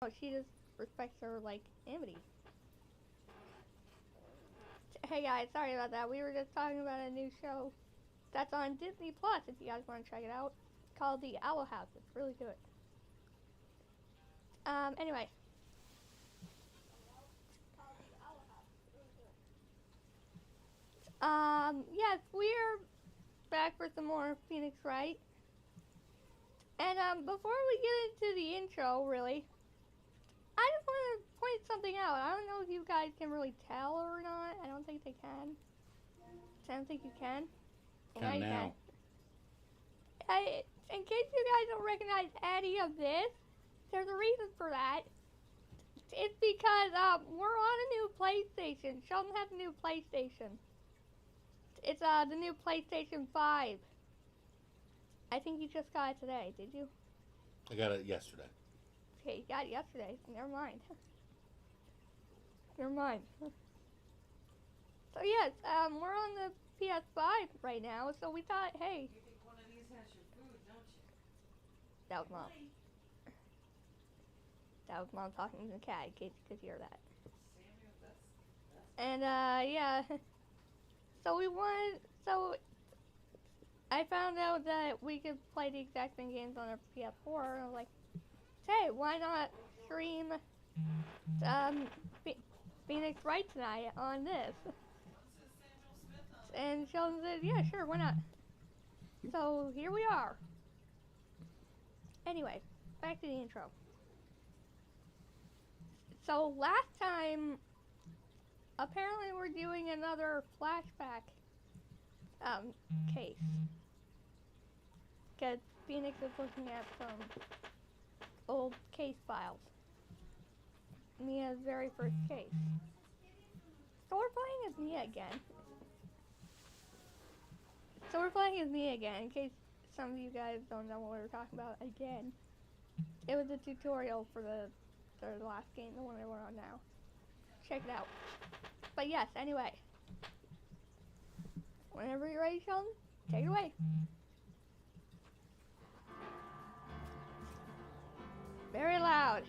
Oh, she just respects her, like, amity. Hey guys, sorry about that. We were just talking about a new show that's on Disney Plus if you guys want to check it out. It's called The Owl House. It's really good. Anyway. Yes, we're back for some more Phoenix Wright. And, before we get into the intro, really, I just want to point something out. I don't know if you guys can really tell or not. I don't think they can. I don't think you can. Can now. In case you guys don't recognize any of this, there's a reason for that. It's because we're on a new PlayStation. Sheldon has a new PlayStation. It's the new PlayStation 5. I think you just got it today, did you? I got it yesterday. Okay, you got it yesterday. Never mind. Never mind. So yes, we're on the PS5 right now, so we thought, hey. You think one of these has your food, don't you? That was Mom. That was Mom talking to the cat, in case you could hear that. Samuel, that's And, yeah. So I found out that we could play the exact same games on our PS4, and I was like, hey, why not stream, Phoenix Wright tonight on this? And Sheldon said, yeah, sure, why not? So, here we are. Anyway, back to the intro. So, last time, apparently we're doing another flashback, case. Because Phoenix is looking at some old case files. Mia's very first case. So we're playing as Mia again. In case some of you guys don't know what we're talking about again. It was a tutorial for the last game, the one that we're on now. Check it out. But yes, anyway. Whenever you're ready, Sheldon, take it away. Very loud.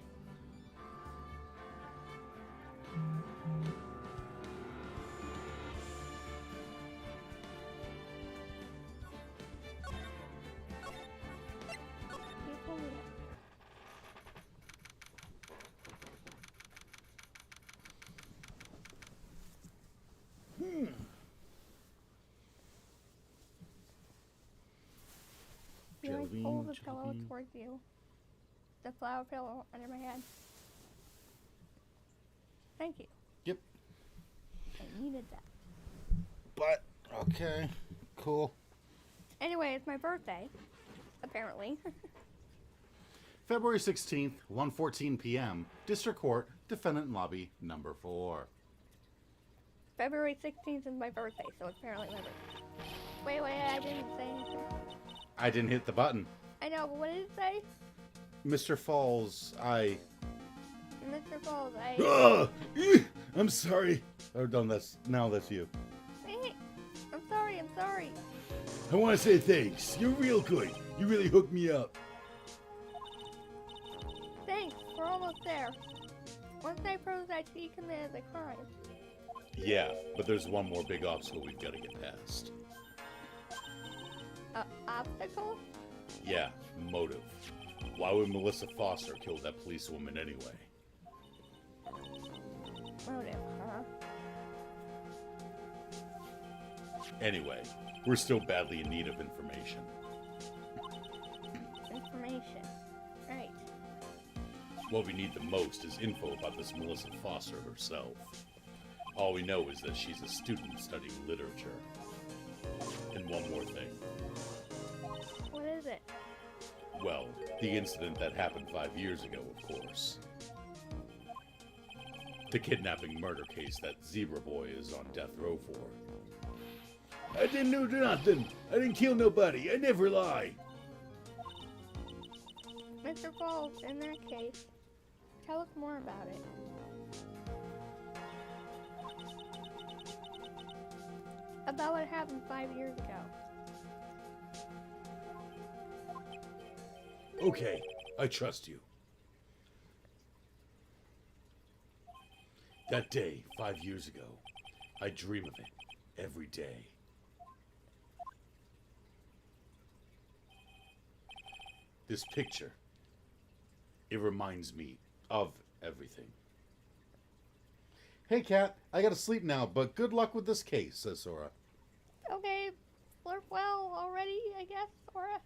You like pull the pillow towards you. The flower pillow under my head. Thank you. Yep. I needed that. But, okay. Cool. Anyway, it's my birthday. Apparently. February 16th, 1:14 p.m. District Court, Defendant Lobby, number 4. February 16th is my birthday, so it's apparently my birthday. Wait, I didn't say anything. I didn't hit the button. I know, but what did it say? Mr. Falls, Mr. Falls, I'm sorry. Oh, no, that's you. I'm sorry. I want to say thanks. You're real good. You really hooked me up. Thanks, we're almost there. Once I prove that she committed the crime. Yeah, but there's one more big obstacle we've got to get past. Obstacle? Yeah, motive. Why would Melissa Foster kill that policewoman anyway? Motive, huh? Anyway, we're still badly in need of information. Information. Right. What we need the most is info about this Melissa Foster herself. All we know is that she's a student studying literature. And one more thing. What is it? Well, the incident that happened 5 years ago, of course. The kidnapping murder case that Zebra Boy is on death row for. I didn't do nothing. I didn't kill nobody. I never lie. Mr. Falls, in that case, tell us more about it. About what happened 5 years ago. Okay, I trust you. That day, 5 years ago, I dream of it every day. This picture, it reminds me of everything. Hey, Cat, I gotta sleep now, but good luck with this case, says Sora. Okay, slept well already, I guess, Sora.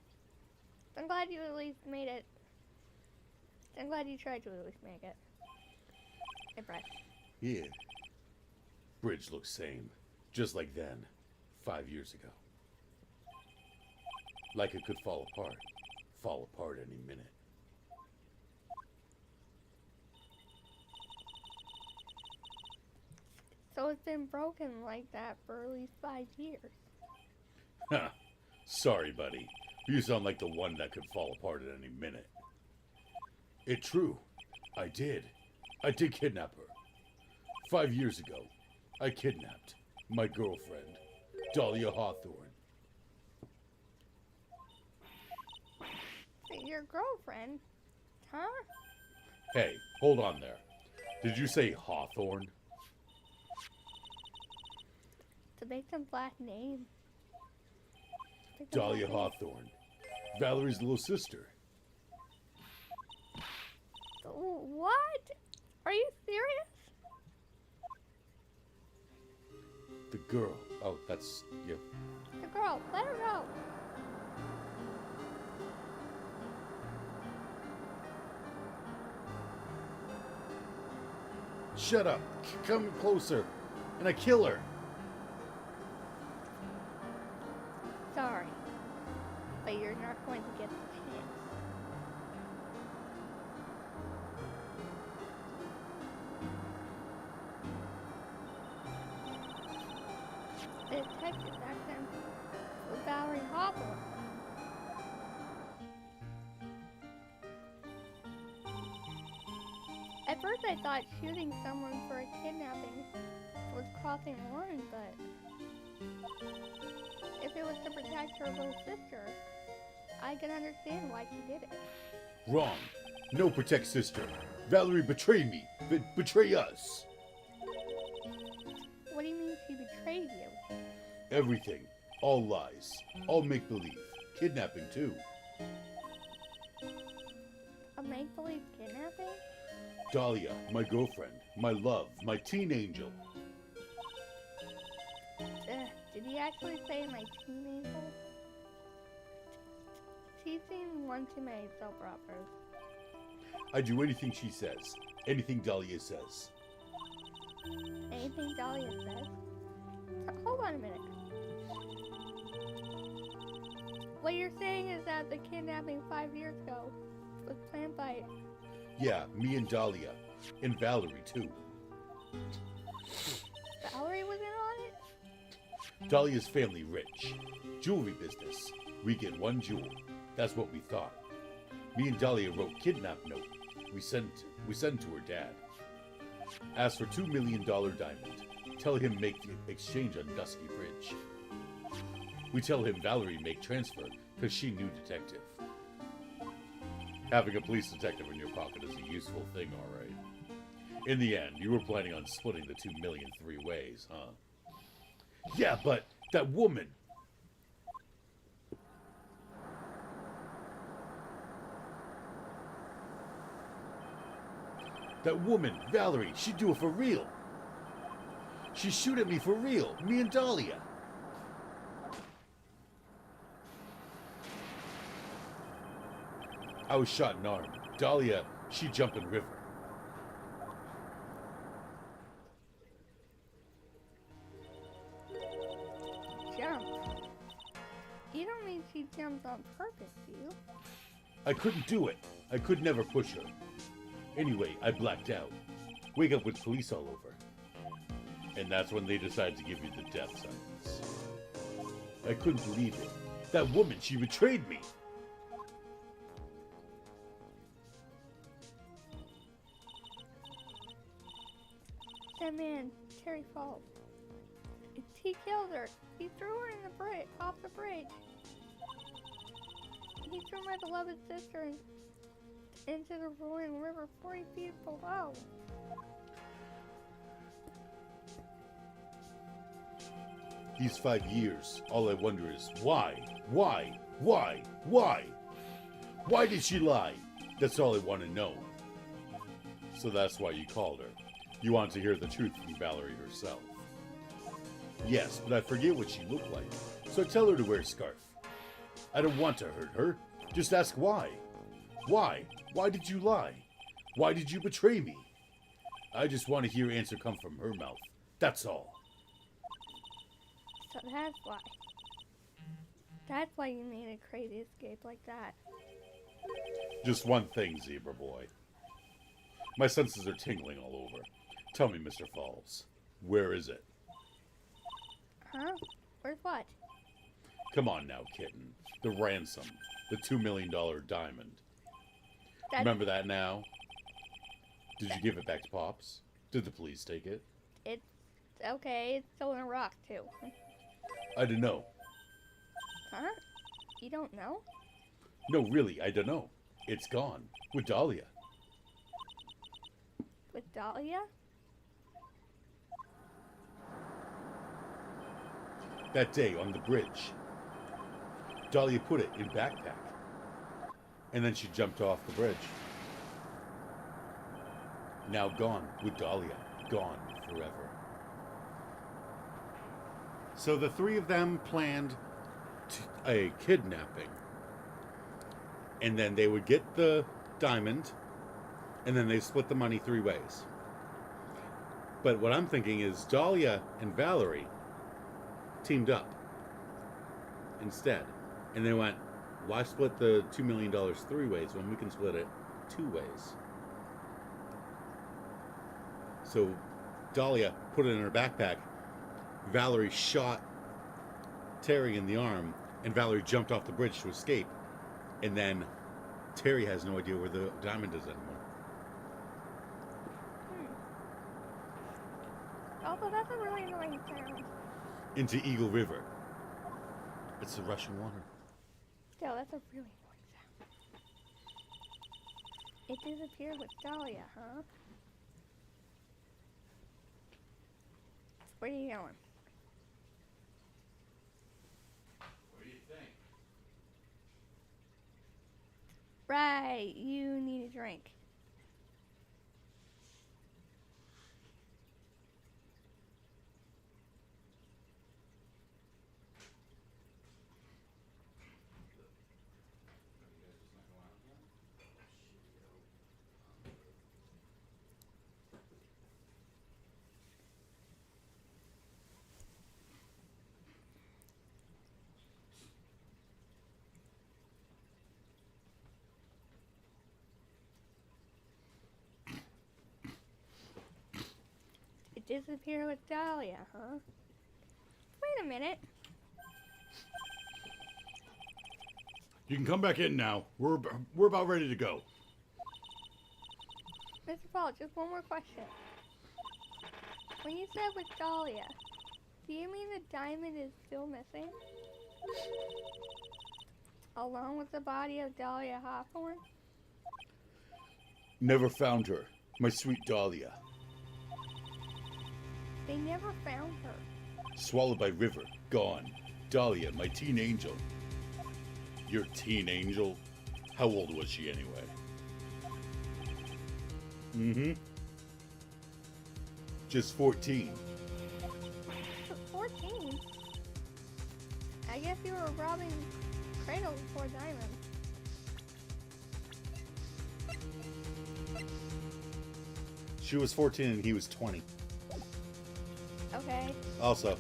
I'm glad you at least made it. I'm glad you tried to at least make it. Hey, Brett. Yeah. Bridge looks same, just like then, 5 years ago. Like it could fall apart any minute. So it's been broken like that for at least 5 years. Huh. Sorry, buddy. You sound like the one that could fall apart at any minute. It's true. I did kidnap her. 5 years ago, I kidnapped my girlfriend, Dahlia Hawthorne. Your girlfriend? Huh? Hey, hold on there. Did you say Hawthorne? The victim's last name. Dahlia Hawthorne. Valerie's little sister. What? Are you serious? The girl. Oh, that's you. The girl, let her go. Shut up. Come closer. And I kill her. Sorry, but you're not going to get the chance. The detective back then was Valerie Hawthorne. At first I thought shooting someone for a kidnapping was crossing the line, but if it was to protect her little sister, I can understand why she did it. Wrong. No protect sister. Valerie betrayed me. Betray us. What do you mean she betrayed you? Everything. All lies. All make-believe. Kidnapping, too. A make-believe kidnapping? Dahlia, my girlfriend, my love, my teen angel. Did he actually say my teen angel? She's seen one too many soap operas. I do anything she says. Anything Dahlia says. Anything Dahlia says? Hold on a minute. What you're saying is that the kidnapping 5 years ago was planned by... Yeah, me and Dahlia. And Valerie, too. Valerie was in on it? Dahlia's family rich. Jewelry business. We get one jewel. That's what we thought. Me and Dahlia wrote kidnap note. We sent to her dad. Asked for $2 million diamond. Tell him make the exchange on Dusky Bridge. We tell him Valerie make transfer because she knew detective. Having a police detective in your pocket is a useful thing, all right. In the end, you were planning on splitting the $2 million 3 ways, huh? Yeah, but that woman. That woman, Valerie, she'd do it for real. She'd shoot at me for real, me and Dahlia. I was shot in arm. Dahlia, she jumped in river. Jumped. You don't mean she jumped on purpose, do you? I couldn't do it. I could never push her. Anyway, I blacked out. Wake up with police all over. And that's when they decided to give you the death sentence. I couldn't believe it. That woman, she betrayed me. That man, Terry Falls. He killed her. He threw her in the bridge, off the bridge. He threw my beloved sister into the roaring river 40 feet below. These 5 years, all I wonder is why? Why did she lie? That's all I want to know. So that's why you called her. You want to hear the truth from Valerie herself. Yes, but I forget what she looked like, so tell her to wear a scarf. I don't want to hurt her. Just ask why. Why? Why did you lie? Why did you betray me? I just want to hear an answer come from her mouth. That's all. So that's why. That's why you made a crazy escape like that. Just one thing, Zebra Boy. My senses are tingling all over. Tell me, Mr. Falls, where is it? Huh? Where's what? Come on now, kitten. The ransom. The $2 million diamond. That's, Remember that now? Did you give it back to Pops? Did the police take it? It's okay. It's still in a rock, too. I don't know. Huh? You don't know? No, really, I don't know. It's gone. With Dahlia. With Dahlia? That day on the bridge. Dahlia put it in backpack. And then she jumped off the bridge. Now gone with Dahlia. Gone forever. So the three of them planned a kidnapping. And then they would get the diamond. And then they split the money 3 ways. But what I'm thinking is Dahlia and Valerie teamed up instead. And they went, why split the $2 million 3 ways when we can split it 2 ways? So Dahlia put it in her backpack. Valerie shot Terry in the arm, and Valerie jumped off the bridge to escape. And then Terry has no idea where the diamond is anymore. Although that's a really annoying sound. Into Eagle River. It's the rushing water. Still, that's a really annoying sound. It disappeared with Dahlia, huh? Where are you going? What do you think? Right, you need a drink. It disappeared with Dahlia, huh? Wait a minute. You can come back in now. We're about ready to go. Mr. Paul, just one more question. When you said with Dahlia, do you mean the diamond is still missing? Along with the body of Dahlia Hawthorne? Never found her. My sweet Dahlia. They never found her. Swallowed by river. Gone. Dahlia, my teen angel. Your teen angel? How old was she anyway? Mm-hmm. Just 14. 14? I guess you were robbing cradles for diamonds. She was 14 and he was 20. Okay. Also,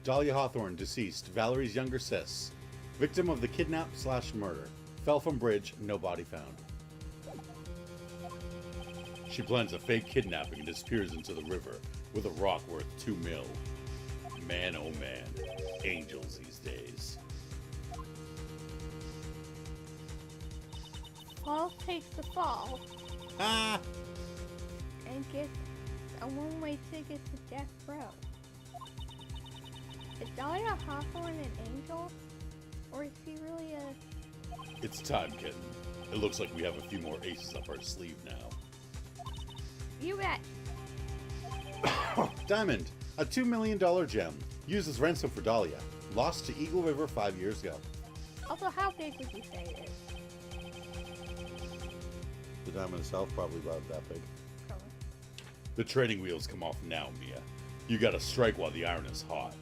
Dahlia Hawthorne, deceased, Valerie's younger sis, victim of the kidnap/murder, fell from bridge, no body found. She plans a fake kidnapping and disappears into the river with a rock worth $2 million. Man, oh man, angels these days. Paul takes the fall Ah! and gets a one-way ticket to death row. Is Dahlia Hawthorne an angel? Or is she really a... It's time, kitten. It looks like we have a few more aces up our sleeve now. You bet. Diamond! A $2 million gem, used as ransom for Dahlia, lost to Eagle River 5 years ago. Also, how big would you say it is? The diamond itself, probably about that big. Probably. The trading wheels come off now, Mia. You gotta strike while the iron is hot.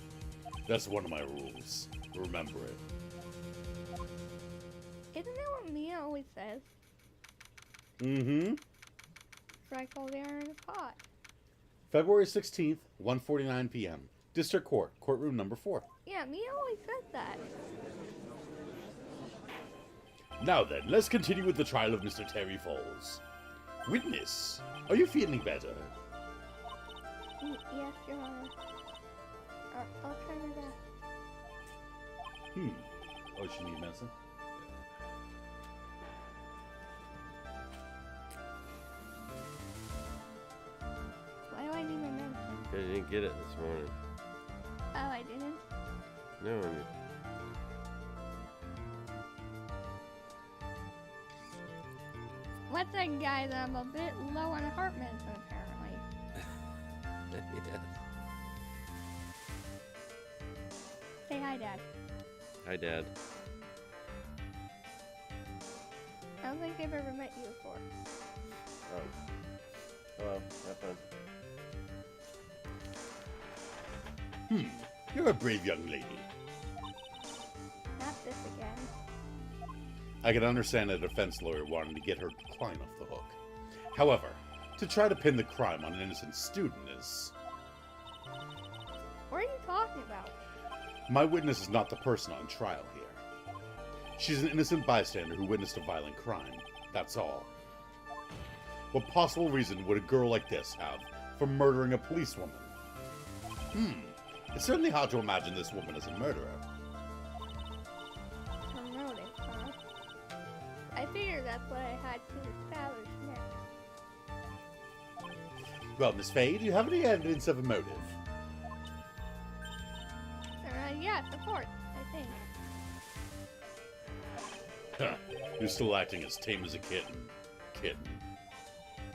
That's one of my rules. Remember it. Isn't that what Mia always says? Mm-hmm. Strike while the iron is hot. February 16th, 1:49 p.m. District Court, courtroom number 4. Yeah, Mia always says that. Now then, let's continue with the trial of Mr. Terry Falls. Witness, are you feeling better? Yes, Your Honor. I'll try my best. Oh, she needs medicine? Why do I need my medicine? Because you didn't get it this morning. Oh, I didn't? No, Listen, guys, I'm a bit low on heart medicine, apparently. yes. Say hi, Dad. Hi, Dad. I don't think I've ever met you before. Oh. Hello. Have fun. You're a brave young lady. Not this again. I can understand a defense lawyer wanting to get her client off the hook. However, to try to pin the crime on an innocent student is... What are you talking about? My witness is not the person on trial here. She's an innocent bystander who witnessed a violent crime. That's all. What possible reason would a girl like this have for murdering a policewoman? It's certainly hard to imagine this woman as a murderer. A motive, huh? I figured that's what I had to establish next. Well, Miss Faye, do you have any evidence of a motive? Yes, of course, I think. Huh. You're still acting as tame as a kitten.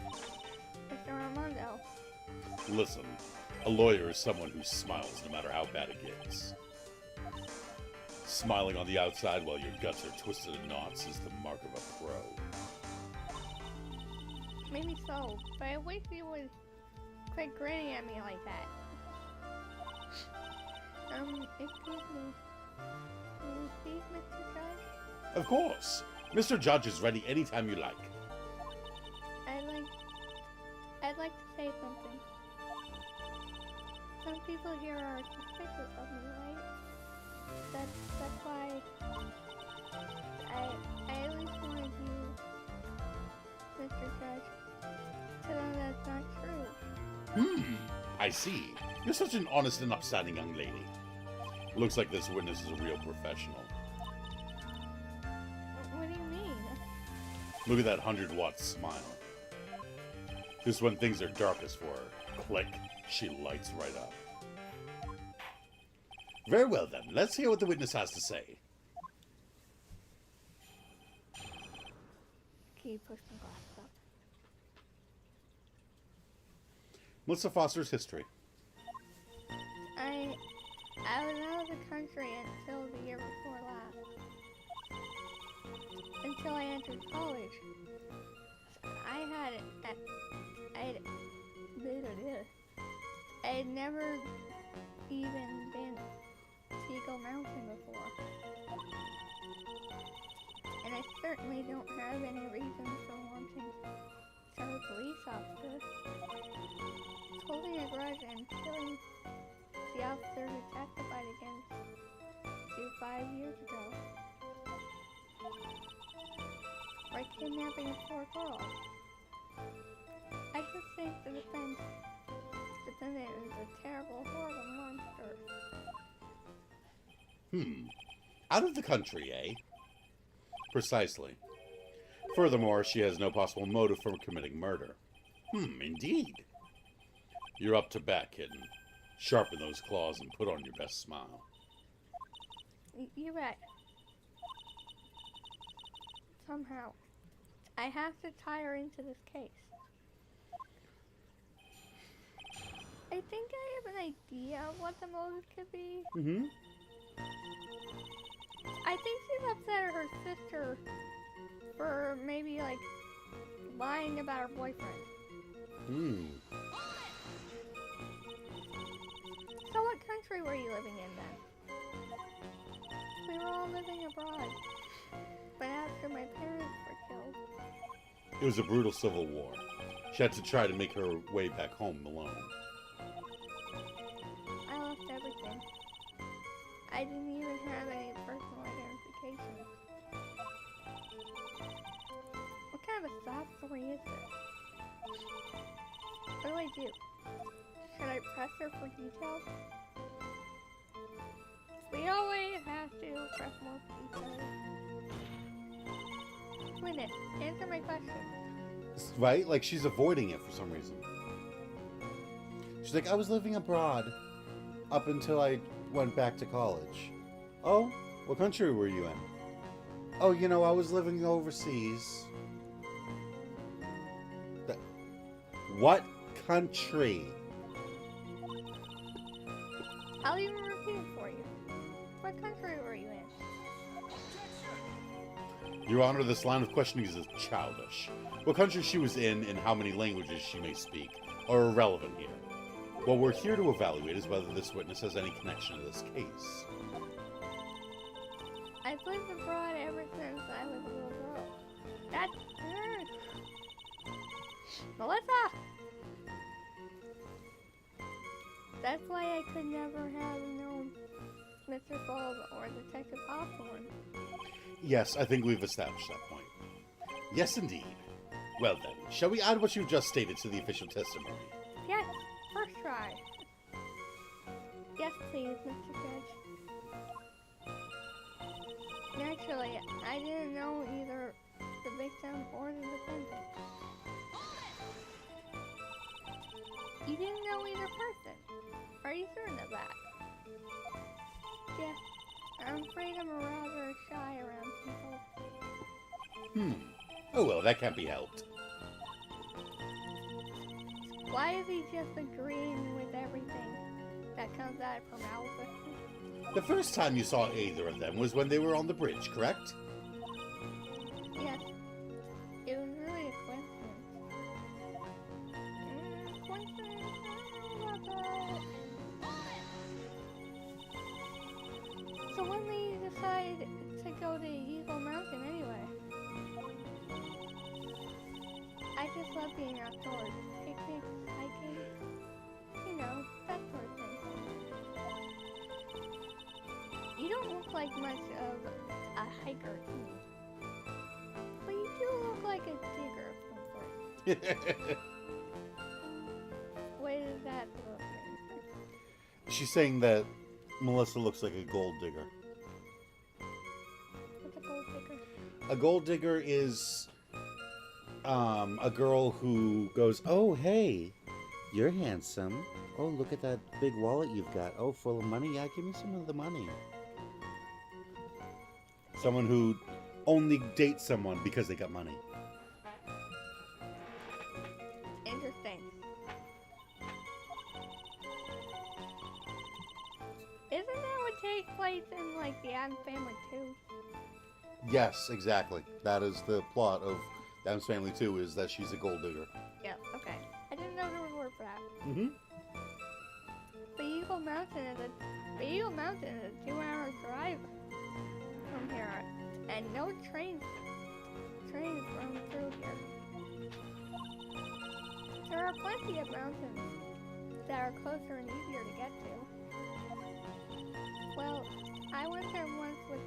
Mr. Armando. Listen, a lawyer is someone who smiles no matter how bad it gets. Smiling on the outside while your guts are twisted in knots is the mark of a pro. Maybe so, but I wish you would quit grinning at me like that. Excuse me. Can you speak, Mr. Judge? Of course. Mr. Judge is ready anytime you like. I'd like to say something. Some people here are suspicious of me, right? That's why I at least wanted you, Mr. Judge, to know that's not true. I see. You're such an honest and upstanding young lady. Looks like this witness is a real professional. What do you mean? Look at that 100-watt smile. Just when things are darkest for her, click, she lights right up. Very well then, let's hear what the witness has to say. Can you push my glasses up? Melissa Foster's history. I was out of the country until the year before last. Until I entered college. I had never even been to Eagle Mountain before. And I certainly don't have any reason for wanting to become a police officer. Holding a grudge and killing the officer who testified against you 5 years ago. By kidnapping a poor girl. I just think the defendant is a terrible, horrible monster. Out of the country, eh? Precisely. Furthermore, she has no possible motive for committing murder. Indeed. You're up to bat, kitten. Sharpen those claws and put on your best smile. You're right. Somehow, I have to tie her into this case. I think I have an idea of what the motive could be. Mm-hmm. I think she's upset at her sister for maybe like lying about her boyfriend. Hmm. So what country were you living in then? We were all living abroad. But after my parents were killed. It was a brutal civil war. She had to try to make her way back home alone. I lost everything. I didn't even have any personal identification. What kind of a sob story is this? What do I do? Should I press her for details? We always have to press more details. Minute, answer my question. Right? Like she's avoiding it for some reason. She's like, I was living abroad up until I went back to college. Oh, what country were you in? Oh, you know, I was living overseas. What country? I'll even repeat it for you. What country were you in? Your Honor, this line of questioning is childish. What country she was in and how many languages she may speak are irrelevant here. What we're here to evaluate is whether this witness has any connection to this case. I've lived abroad ever since I was a little girl. That's... Melissa! That's why I could never have known Mr. Bulb or Detective Hawthorne. Yes, I think we've established that point. Yes, indeed. Well then, shall we add what you've just stated to the official testimony? Yes, first try. Yes, please, Mr. Judge. Naturally, I didn't know either the victim or the defendant. You didn't know either person. Are you certain of that? Yes, I'm afraid I'm rather shy around people. Oh well, that can't be helped. Why is he just agreeing with everything that comes out of her mouth? The first time you saw either of them was when they were on the bridge, correct? Yes. It was really a coincidence. Coincidence? I don't know about that. So when did you decide to go to Eagle Mountain anyway? I just love being outdoors. Picnics, hiking, you know, that sort of thing. You don't look like much of a hiker to me. But you do look like a digger of some sort. What does that look like? She's saying that Melissa looks like a gold digger. What's a gold digger? A gold digger is a girl who goes, oh, hey, you're handsome. Oh, look at that big wallet you've got. Oh, full of money? Yeah, give me some of the money. Someone who only dates someone because they got money. Interesting. Isn't that what takes place in, like, the Addams Family too? Yes, exactly. That is the plot of Addams Family 2, is that she's a gold digger. Yeah, okay. I didn't know there was a word for that. Mm-hmm. The Eagle Mountain is a 2-hour drive from here, and no trains run through here. There are plenty of mountains that are closer and easier to get to. Well, I went there once with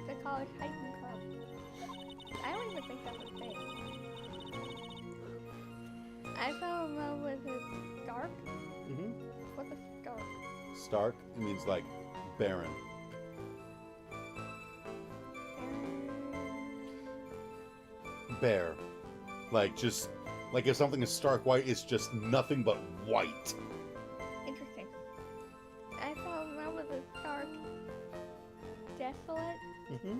the college hiking club. I don't even think that's a thing. I fell in love with his Stark. Mm-hmm. What's a Stark? Stark, it means like barren. Bare. Like just like if something is stark white, it's just nothing but white. Interesting. I fell in love with his Stark. Desolate? Mm-hmm.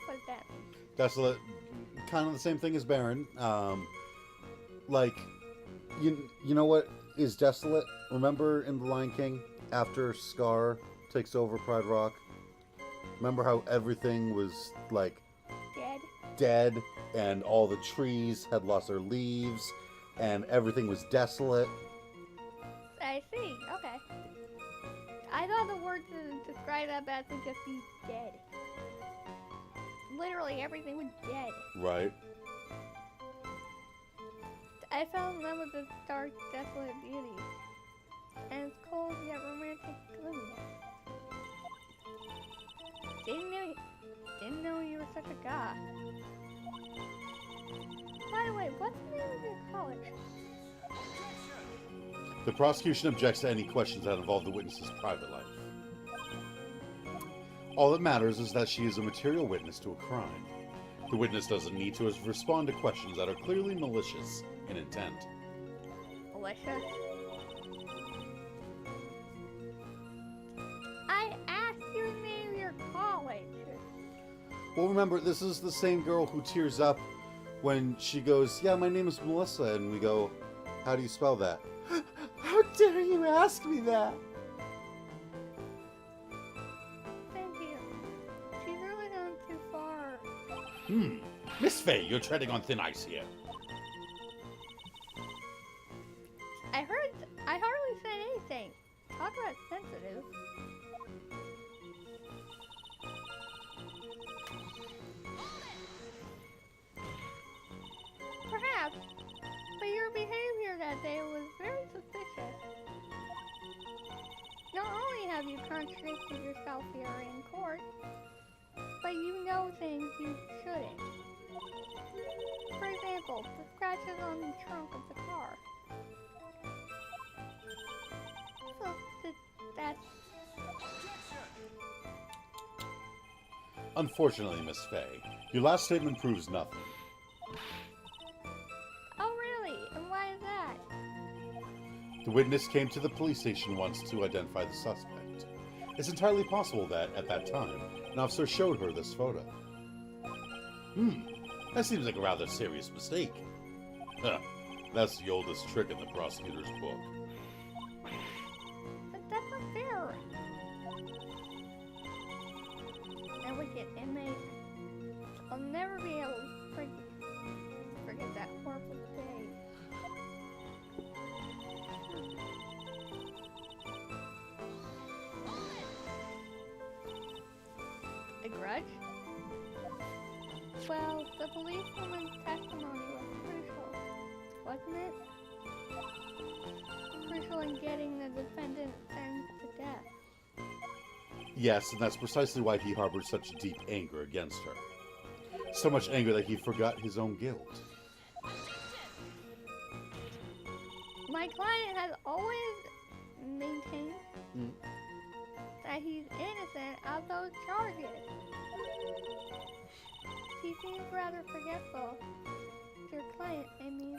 What's that? Desolate, kind of the same thing as barren. Like, you know what is desolate. Remember in The Lion King, after Scar takes over Pride Rock? Remember how everything was, like, dead, and all the trees had lost their leaves, and everything was desolate? I see. Okay. I thought the word to describe that bad would just be dead. Literally everything was dead. Right. I fell in love with this dark, desolate beauty. And it's cold yet romantic goodness. Didn't know you were such a guy. By the way, what's the name of your college? The prosecution objects to any questions that involve the witness's private life. All that matters is that she is a material witness to a crime. The witness doesn't need to respond to questions that are clearly malicious in intent. Malicious? I asked you the name of your college. Well, remember, this is the same girl who tears up when she goes, yeah, my name is Melissa, and we go, how do you spell that? How dare you ask me that? Thank you. She's really gone too far. Miss Fay, you're treading on thin ice here. I hardly said anything. Talk about sensitive. Perhaps, but your behavior that day was very suspicious. Not only have you contradicted yourself here in court, but you know things you shouldn't. For example, the scratches on the trunk of the car. So that's... Unfortunately, Miss Fay, your last statement proves nothing. Oh really? And why is that? The witness came to the police station once to identify the suspect. It's entirely possible that, at that time, an officer showed her this photo. That seems like a rather serious mistake. Huh, that's the oldest trick in the prosecutor's book. But that's not fair. And wicked inmate. I'll never be able to forget that horrible day. A grudge? Well, the policewoman's testimony was crucial, wasn't it? Crucial in getting the defendant sentenced to death. Yes, and that's precisely why he harbored such deep anger against her. So much anger that he forgot his own guilt. My client has always maintained that he's innocent of those charges. He seems rather forgetful. Your client, I mean.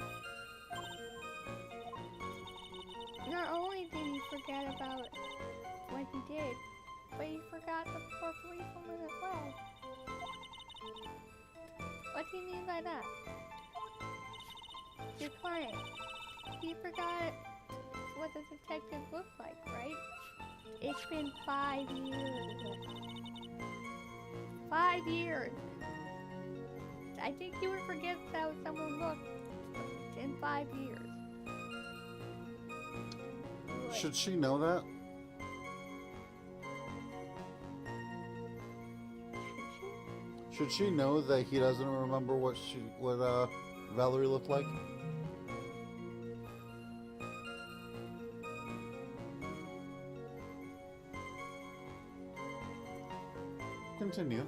Not only did he forget about what he did, but he forgot the poor policewoman as well. What do you mean by that? Your client. He forgot what the detective looked like, right? It's been 5 years. 5 years. I think you would forget how someone looked in 5 years. Should she know that? Should she know that he doesn't remember what Valerie looked like? Continue.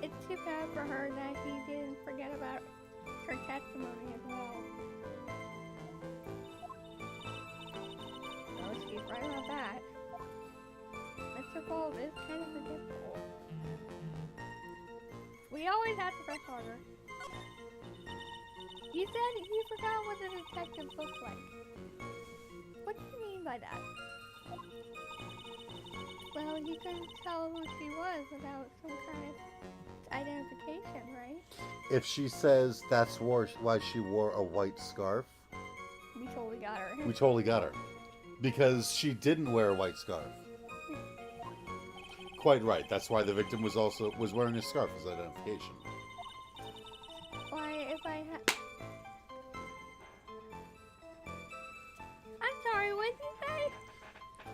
It's too bad for her that he didn't forget about her testimony as well. Oh, she's right about that. Mr. Gold is kind of forgetful. We always have to press harder. You said he forgot what the detective looked like. What do you mean by that? Well, you couldn't tell who she was without some kind of identification, right? If she says that's why she wore a white scarf, We totally got her. We totally got her. Because she didn't wear a white scarf. Quite right. That's why the victim was wearing a scarf as identification. Why, if I had... I'm sorry, what did you say?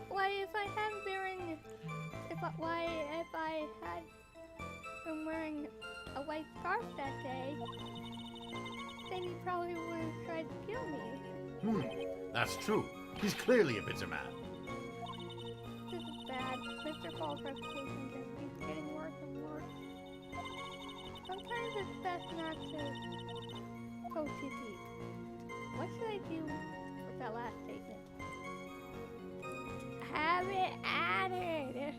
Why, if I hadn't been... Why, if I had been wearing a white scarf that day, then he probably would have tried to kill me. That's true. He's clearly a bitter man. This is bad. Mr. Paul's reputation just keeps getting worse and worse. Sometimes it's best not to go too deep. What should I do with that last statement? Have it added.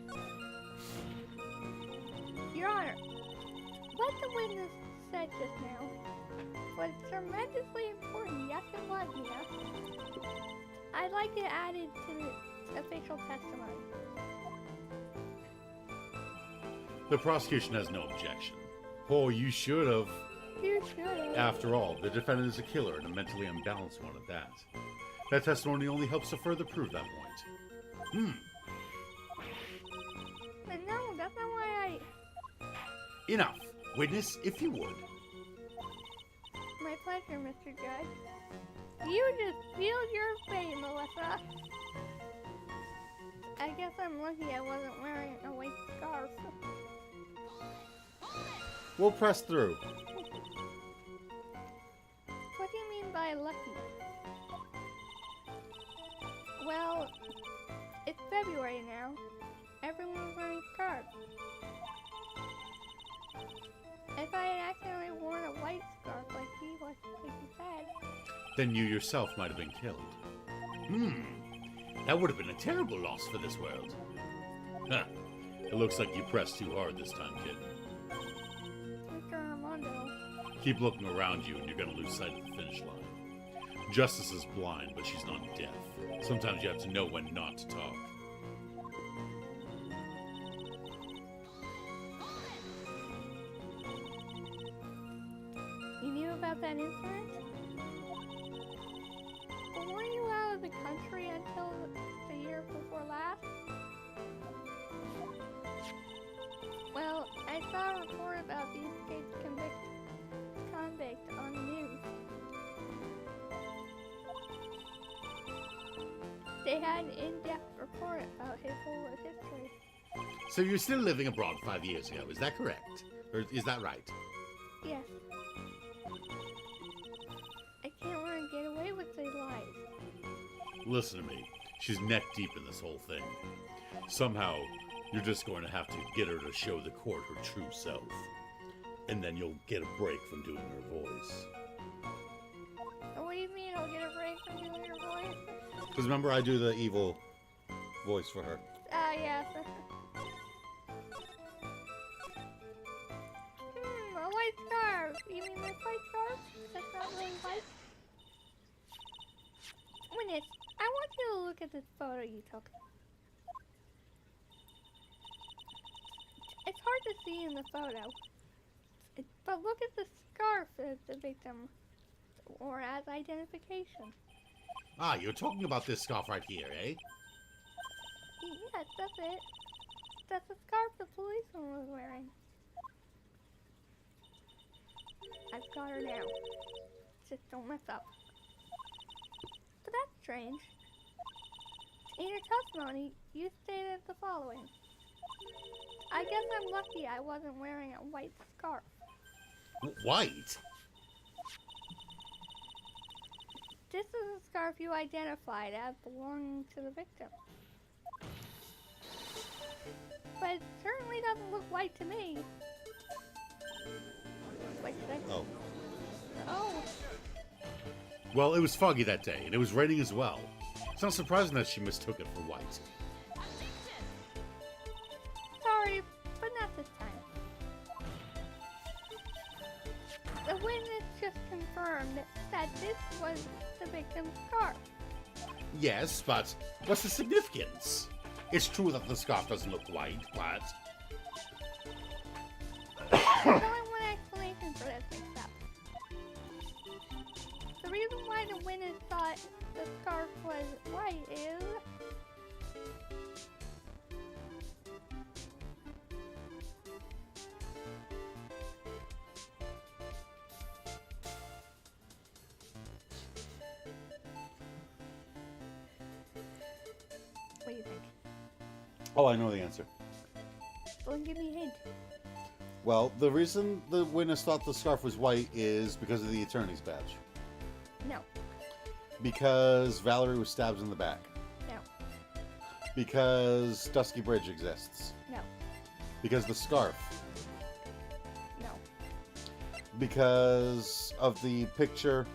Your Honor, what the witness said just now was tremendously important. Yes, it was, Mia. I'd like it added to the official testimony. The prosecution has no objection. Oh, you should have. You should. After all, the defendant is a killer and a mentally unbalanced one at that. That testimony only helps to further prove that point. But no, that's not why Enough. Witness, if you would. My pleasure, Mr. Judge. You just sealed your fate, Melissa. I guess I'm lucky I wasn't wearing a white scarf. We'll press through. What do you mean by lucky? Well, it's February now. Everyone's wearing scarves. If I had accidentally worn a white scarf like he said, Then you yourself might have been killed. That would have been a terrible loss for this world. Huh. It looks like you pressed too hard this time, kid. Mr. Armando. Keep looking around you and you're gonna lose sight of the finish line. Justice is blind, but she's not deaf. Sometimes you have to know when not to talk. You knew about that incident? But weren't you out of the country until the year before last? Well, I saw a report about the escaped convict on the news. They had an in-depth report about his whole history. So you're still living abroad 5 years ago, is that correct? Or is that right? Yes. I can't let him get away with these lies. Listen to me. She's neck deep in this whole thing. Somehow, you're just going to have to get her to show the court her true self. And then you'll get a break from doing her voice. What do you mean I'll get a break from doing your voice? Because remember, I do the evil voice for her. Ah, yes. A white scarf. You mean this white scarf? That's not really white. Witness, I want you to look at this photo you took. It's hard to see in the photo, but look at the scarf that the victim wore as identification. Ah, you're talking about this scarf right here, eh? Yes, that's it. That's the scarf the policeman was wearing. I've got her now. Just don't mess up. But that's strange. In your testimony, you stated the following. I guess I'm lucky I wasn't wearing a white scarf. White? This is a scarf you identified as belonging to the victim. But it certainly doesn't look white to me. Wait, did I... Oh. Oh. Well, it was foggy that day, and it was raining as well. It's not surprising that she mistook it for white. Sorry, but not this time. The witness just confirmed that this was the victim's scarf. Yes, but what's the significance? It's true that the scarf doesn't look white, but... There's only one explanation for this mix-up. The reason why the witness thought the scarf was white is... What do you think? Oh, I know the answer. Well, give me a hint. Well, the reason the witness thought the scarf was white is because of the attorney's badge. No. Because Valerie was stabbed in the back. No. Because Dusky Bridge exists. No. Because the scarf. No. Because of the picture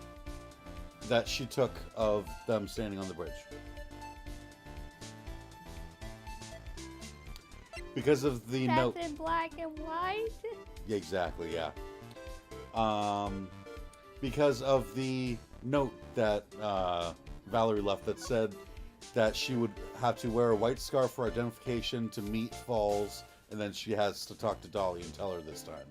that she took of them standing on the bridge. Because of the That's note. in black and white? Yeah, exactly, yeah. Because of the note that Valerie left that said that she would have to wear a white scarf for identification to meet Falls, and then she has to talk to Dolly and tell her this time.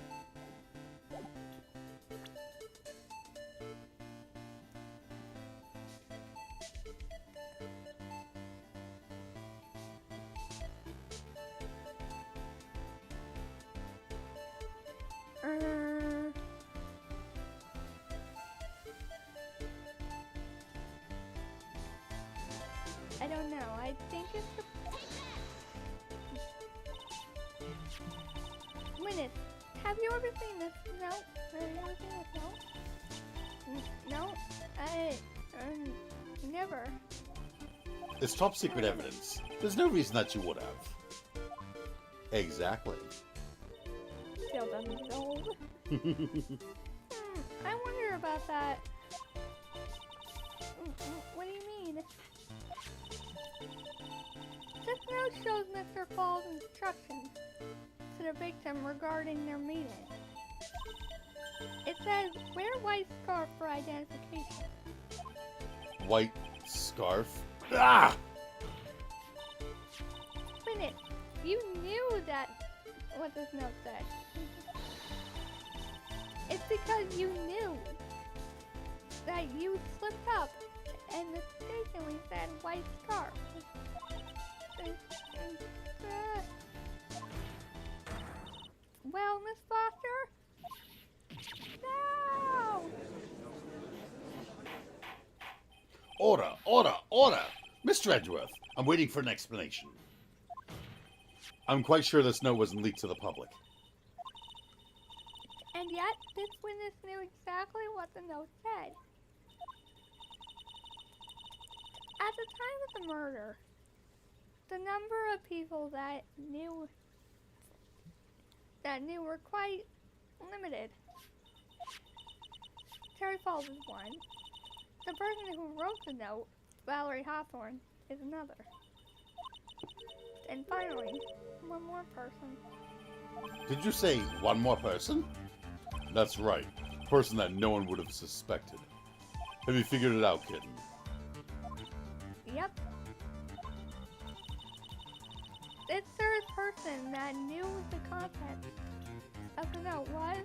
I don't know. I think it's the... Minute. Have you ever seen this? No. Have you ever seen this? No. No. Never. It's top secret evidence. There's no reason that you would have. Exactly. Still doesn't get old. I wonder about that. What do you mean? This note shows Mr. Falls' instructions to the victim regarding their meeting. It says, wear white scarf for identification. White scarf? Ah! Minute, you knew that what this note said. It's because you knew that you slipped up and mistakenly said white scarf. Well, Miss Foster? No! Order, order, order! Mr. Edgeworth, I'm waiting for an explanation. I'm quite sure this note wasn't leaked to the public. And yet, this witness knew exactly what the note said. At the time of the murder, the number of people that knew were quite limited. Terry Falls is one. The person who wrote the note, Valerie Hawthorne, is another. And finally, one more person. Did you say one more person? That's right. Person that no one would have suspected. Have you figured it out, kitten? Yep. This third person that knew the content of the note was...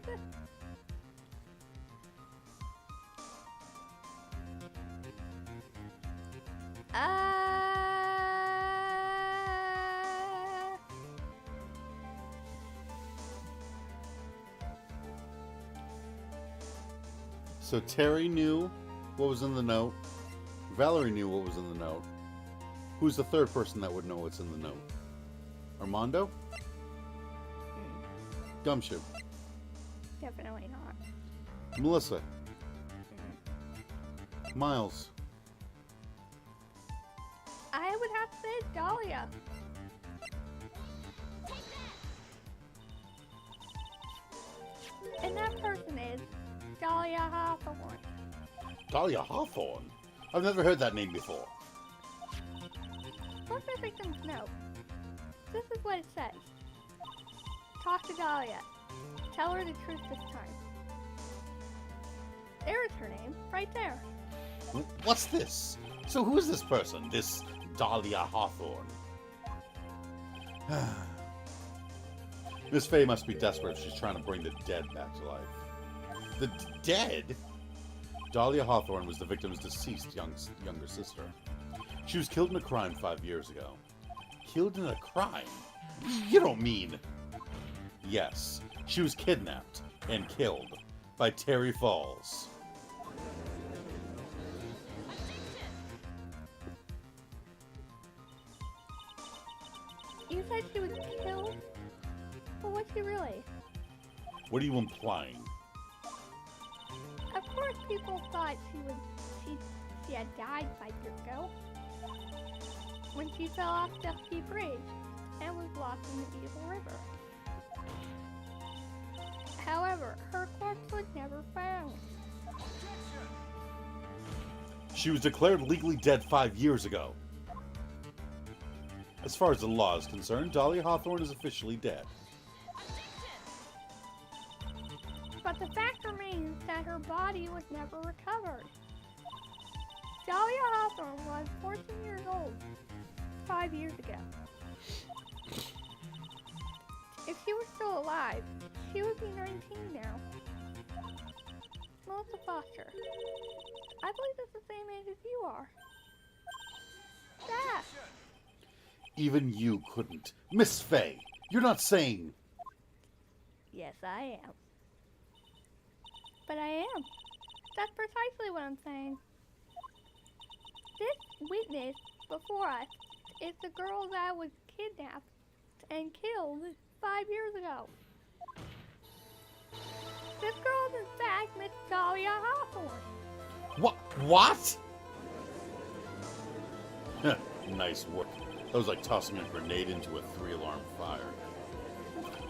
So Terry knew what was in the note. Valerie knew what was in the note. Who's the third person that would know what's in the note? Armando? Gumshoe. Definitely not. Melissa. Miles. I would have to say Dahlia. And that person is Dahlia Hawthorne. Dahlia Hawthorne? I've never heard that name before. What's the victim's note? This is what it says. Talk to Dahlia. Tell her the truth this time. There is her name, right there. What's this? So who is this person? This Dahlia Hawthorne? Miss Faye must be desperate if she's trying to bring the dead back to life. The dead? Dahlia Hawthorne was the victim's deceased younger sister. She was killed in a crime 5 years ago. Killed in a crime? You don't mean... Yes, she was kidnapped and killed by Terry Falls. You said she was killed? But was she really? What are you implying? Of course people thought she had died 5 years ago. When she fell off Dusty Bridge and was lost in the Evil River. However, her corpse was never found. She was declared legally dead 5 years ago. As far as the law is concerned, Dahlia Hawthorne is officially dead. But the fact remains that her body was never recovered. Dahlia Hawthorne was 14 years old 5 years ago. If she were still alive, she would be 19 now. Melissa Foster. I believe that's the same age as you are. That. Even you couldn't. Miss Faye, you're not saying... Yes, I am. But I am. That's precisely what I'm saying. This witness before us is the girl that was kidnapped and killed 5 years ago. This girl is in fact Miss Dahlia Hawthorne. What? Nice work. That was like tossing a grenade into a 3-alarm fire.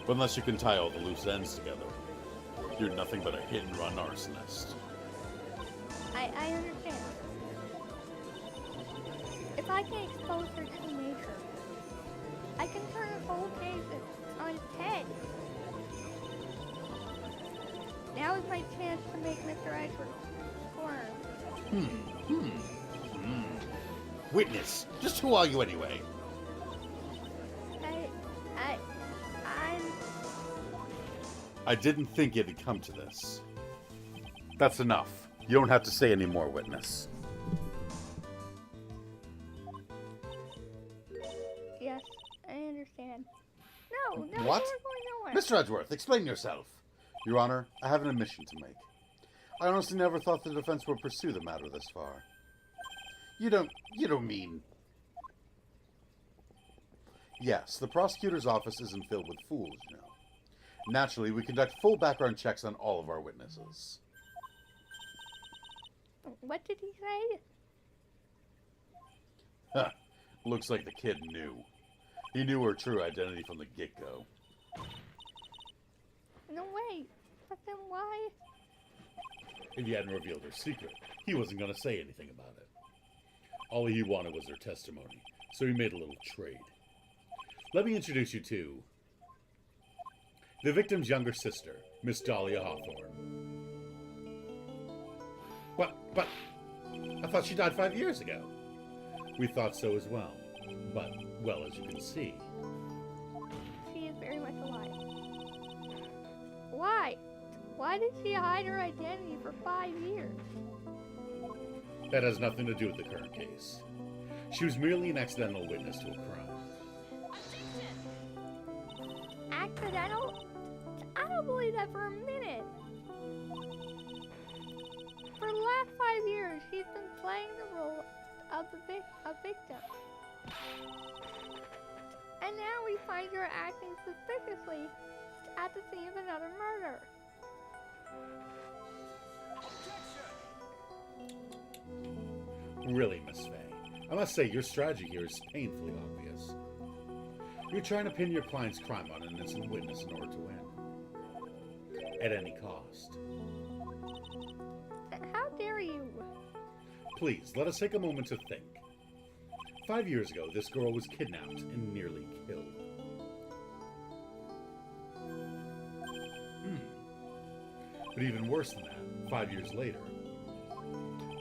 But unless you can tie all the loose ends together, you're nothing but a hit-and-run arsonist. I understand. If I can expose her true nature, I can turn the whole case on its head. Now is my chance to make Mr. Edward squirm. Witness, just who are you anyway? I'm... I didn't think it'd come to this. That's enough. You don't have to say any more, witness. Yes, I understand. No, What? you're going nowhere. Mr. Edgeworth, explain yourself. Your Honor, I have an admission to make. I honestly never thought the defense would pursue the matter this far. You don't mean... Yes, the prosecutor's office isn't filled with fools, you know. Naturally, we conduct full background checks on all of our witnesses. What did he say? Huh. Looks like the kid knew. He knew her true identity from the get-go. No way. But then why? If he hadn't revealed her secret, he wasn't going to say anything about it. All he wanted was her testimony, so he made a little trade. Let me introduce you to the victim's younger sister, Miss Dahlia Hawthorne. But I thought she died 5 years ago. We thought so as well. But, well, as you can see, She is very much alive. Why? Why did she hide her identity for 5 years? that has nothing to do with the current case. She was merely an accidental witness to a crime. Accidental? I don't believe that for a minute. For the last 5 years, she's been playing the role of a victim. And now we find her acting suspiciously at the scene of another murder. Really, Miss Faye, I must say your strategy here is painfully obvious. You're trying to pin your client's crime on an innocent witness in order to win. At any cost. How dare you? Please, let us take a moment to think. 5 years ago, this girl was kidnapped and nearly killed. But even worse than that, 5 years later,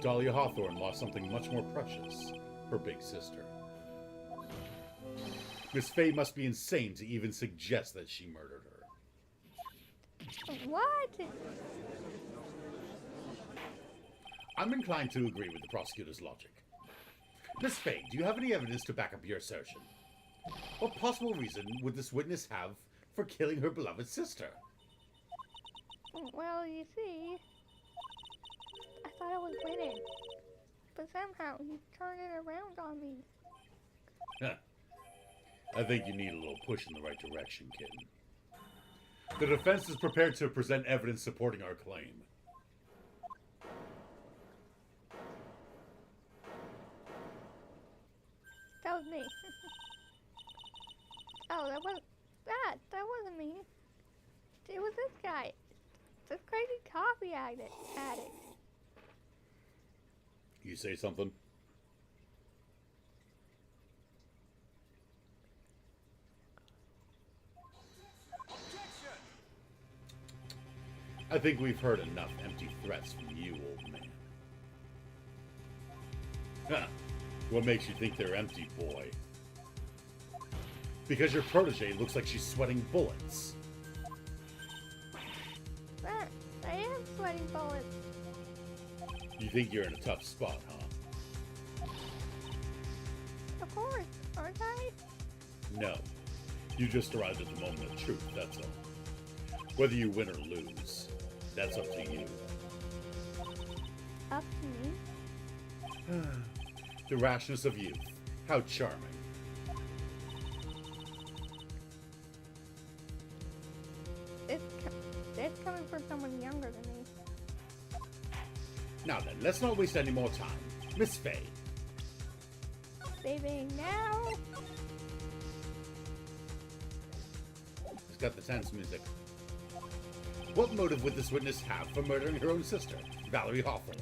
Dahlia Hawthorne lost something much more precious, her big sister. Miss Faye must be insane to even suggest that she murdered her. What? I'm inclined to agree with the prosecutor's logic. Miss Faye, do you have any evidence to back up your assertion? What possible reason would this witness have for killing her beloved sister? Well, you see, I thought I was winning, but somehow he turned it around on me. Huh. I think you need a little push in the right direction, kitten. The defense is prepared to present evidence supporting our claim. That was me. Oh, that wasn't that. That wasn't me. It was this guy. This crazy coffee addict. You say something? I think we've heard enough empty threats from you, old man. Huh. What makes you think they're empty, boy? Because your protege looks like she's sweating bullets. That I am sweating bullets. You think you're in a tough spot, huh? Of course, aren't I? No. You just arrived at the moment of truth, that's all. Whether you win or lose, that's up to you. Up to me? The rashness of youth. How charming. It's coming from someone younger than me. Now then, let's not waste any more time. Miss Faye. Saving now? It's got the tense music. What motive would this witness have for murdering her own sister, Valerie Hawthorne?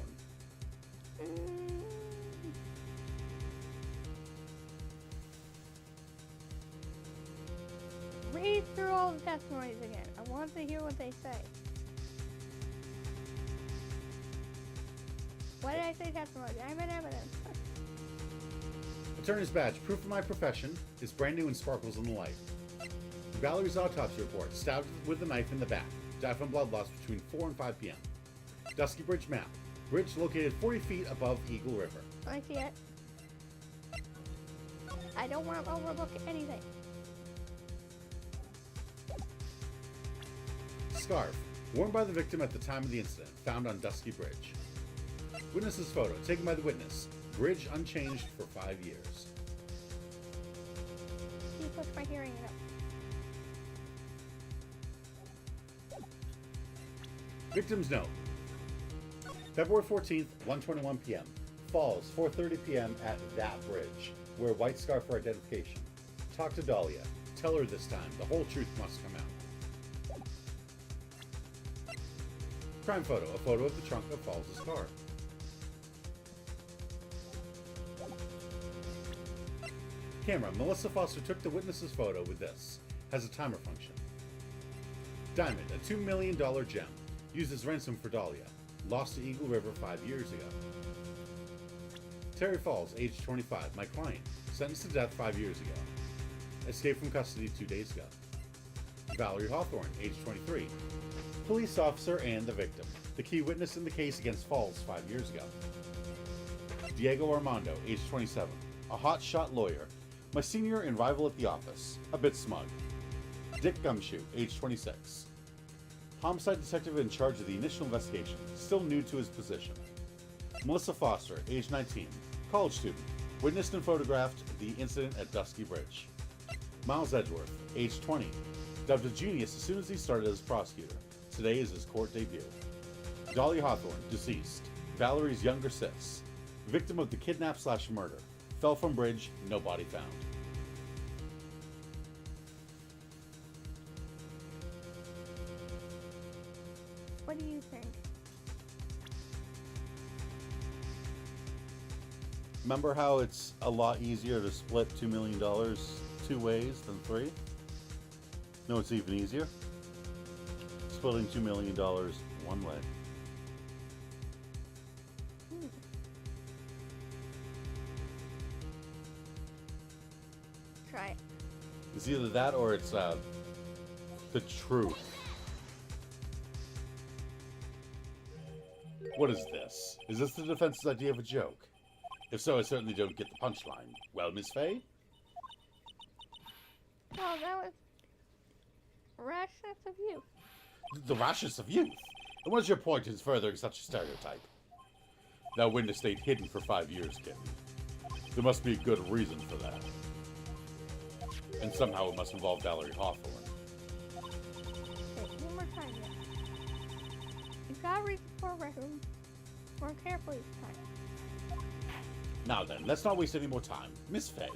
Read through all the testimonies again. I want to hear what they say. Why did I say testimony? I meant evidence. Attorney's badge, proof of my profession, is brand new and sparkles in the light. Valerie's autopsy report, stabbed with a knife in the back, died from blood loss between 4 and 5 p.m. Dusky Bridge map, bridge located 40 feet above Eagle River. I see it. I don't want to overlook anything. Scarf, worn by the victim at the time of the incident, found on Dusky Bridge. Witness's photo, taken by the witness, bridge unchanged for 5 years. You pushed my hearing up. Victim's note. February 14th, 1:21 p.m. Falls, 4:30 p.m. at that bridge. Wear white scarf for identification. Talk to Dahlia. Tell her this time. The whole truth must come out. Crime photo. A photo of the trunk of Falls' car. Camera. Melissa Foster took the witness's photo with this. Has a timer function. Diamond. A $2 million gem. Used as ransom for Dahlia. Lost to Eagle River 5 years ago. Terry Falls, age 25, my client. Sentenced to death 5 years ago. Escaped from custody 2 days ago. Valerie Hawthorne, age 23. Police officer and the victim. The key witness in the case against Falls 5 years ago. Diego Armando, age 27. A hotshot lawyer. My senior and rival at the office. A bit smug. Dick Gumshoe, age 26. Homicide detective in charge of the initial investigation. Still new to his position. Melissa Foster, age 19. College student. Witnessed and photographed the incident at Dusky Bridge. Miles Edgeworth, age 20. Dubbed a genius as soon as he started as prosecutor. Today is his court debut. Dolly Hawthorne, deceased. Valerie's younger sis. Victim of the kidnap/murder. Fell from bridge, no body found. What do you think? Remember how it's a lot easier to split $2 million 2 ways than 3? No, it's even easier. Splitting $2 million 1 way. Try it. It's either that or it's the truth. What is this? Is this the defense's idea of a joke? If so, I certainly don't get the punchline. Well, Miss Fay? Well, that was rashness of youth. The rashness of youth? And what's your point in furthering such a stereotype? Thou Wind stayed hidden for 5 years, kitten. There must be a good reason for that. And somehow it must involve Valerie Hawthorne. Okay, one more time here. You've got to read the floor record more carefully this time. Now then, let's not waste any more time. Miss Fay,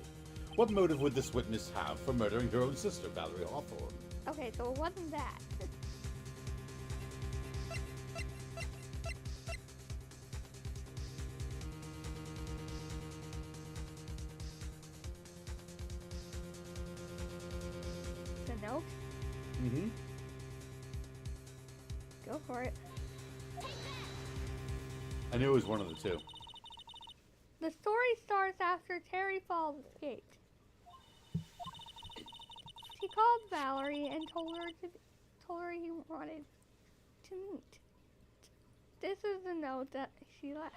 what motive would this witness have for murdering her own sister, Valerie Hawthorne? Okay, so it wasn't that. The note? Mm-hmm. Go for it. I knew it was one of the two. The story starts after Terry Falls escaped. He called Valerie and told her he wanted to meet. This is the note that she left.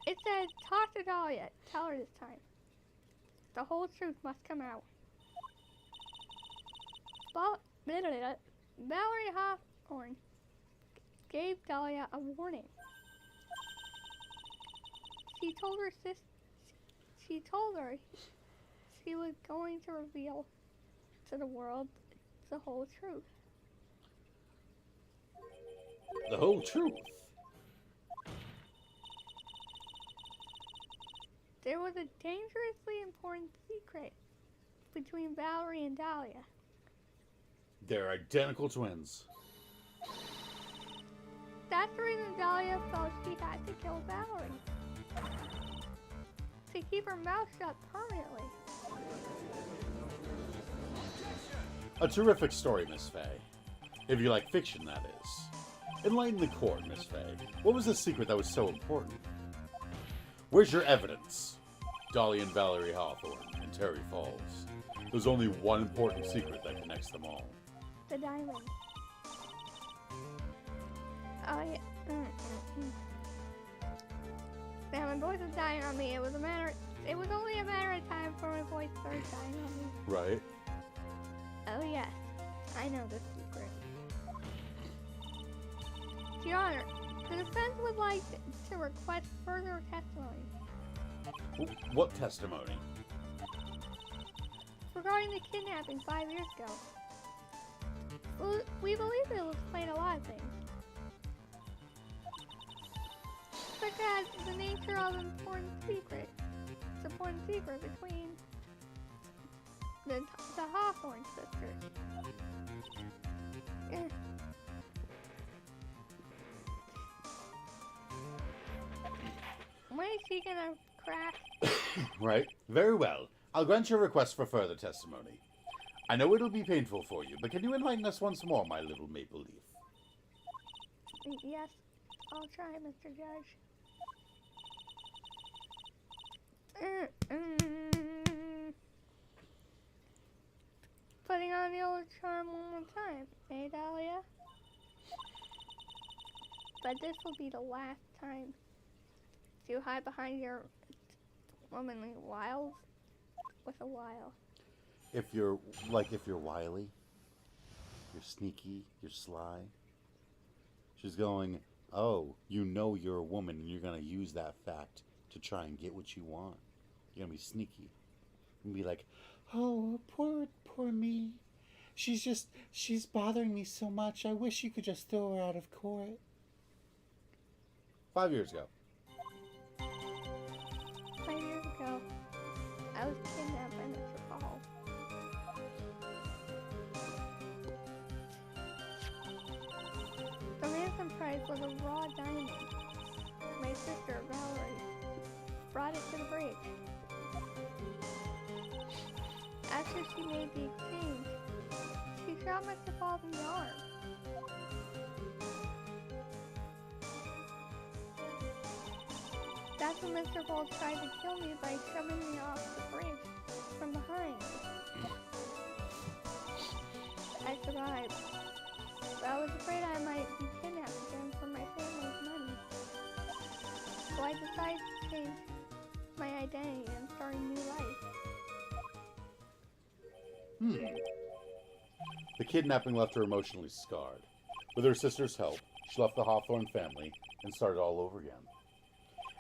It said, "Talk to Dahlia. Tell her this time. The whole truth must come out." Valerie Hawthorne gave Dahlia a warning. She told her she was going to reveal to the world the whole truth. The whole truth? There was a dangerously important secret between Valerie and Dahlia. They're identical twins. That's the reason Dahlia felt she had to kill Valerie. To keep her mouth shut permanently. A terrific story, Miss Fay. If you like fiction, that is. Enlighten the court, Miss Fay. What was the secret that was so important? Where's your evidence? Dolly and Valerie Hawthorne and Terry Falls. There's only one important secret that connects them all. The diamond. Oh yeah. Yeah, my voice was dying on me. It was only a matter of time before my voice started dying on me. Right? Oh yes, I know this secret. Your Honor, the defense would like to request further testimony. What testimony? Regarding the kidnapping 5 years ago. Well, we believe it will explain a lot of things. Such as the nature of the important secret between the Hawthorne sisters. Yeah. When is she gonna crack? Right. Very well. I'll grant your request for further testimony. I know it'll be painful for you, but can you enlighten us once more, my little maple leaf? Yes, I'll try, Mr. Judge. Putting on the old charm one more time, eh, Dahlia? But this will be the last time to hide behind your womanly wiles with a wile. If you're wily, you're sneaky, you're sly. She's going, oh, you know you're a woman and you're going to use that fact to try and get what you want. You're going to be sneaky. And be like, oh, poor me. She's bothering me so much. I wish you could just throw her out of court. 5 years ago. 5 years ago, I was kidnapped by Mr. Falls. The ransom price was a raw diamond. My sister, Valerie, brought it to the bridge. After she made the exchange, she shot Mr. Falls in the arm. That's when Mr. Falls tried to kill me by shoving me off the bridge from behind. I survived, but I was afraid I might be kidnapped I decided to change my identity and start a new life. The kidnapping left her emotionally scarred. With her sister's help, she left the Hawthorne family and started all over again.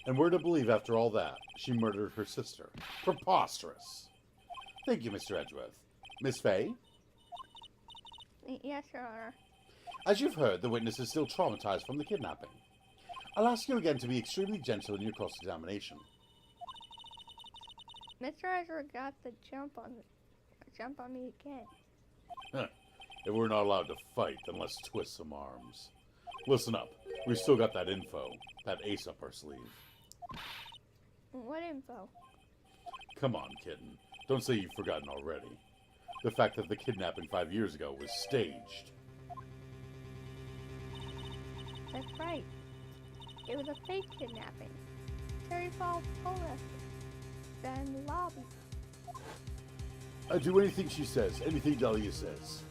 And we're to believe after all that, she murdered her sister. Preposterous. Thank you, Mr. Edgeworth. Miss Fay? Yes, Your Honor. As you've heard, the witness is still traumatized from the kidnapping. I'll ask you again to be extremely gentle in your cross-examination. Mr. Ezra got the jump on me again. If we're not allowed to fight, then let's twist some arms. Listen up. We've still got that info, that ace up our sleeve. What info? Come on, kitten. Don't say you've forgotten already. The fact that the kidnapping 5 years ago was staged. That's right. It was a fake kidnapping. Terry Falls told us that in the lobby. I do anything she says, anything Dahlia says.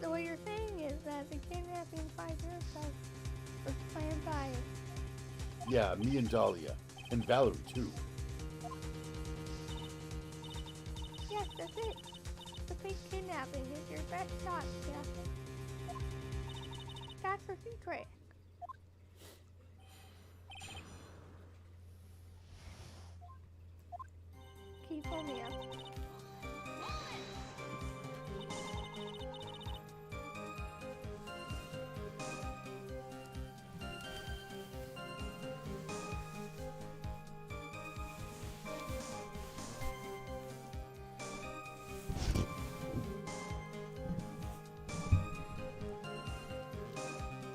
So what you're saying is that the kidnapping 5 years ago was planned by... Yeah, me and Dahlia. And Valerie, too. Yes, that's it. The fake kidnapping is your best shot, Jeff. That's the secret. Keep holding up.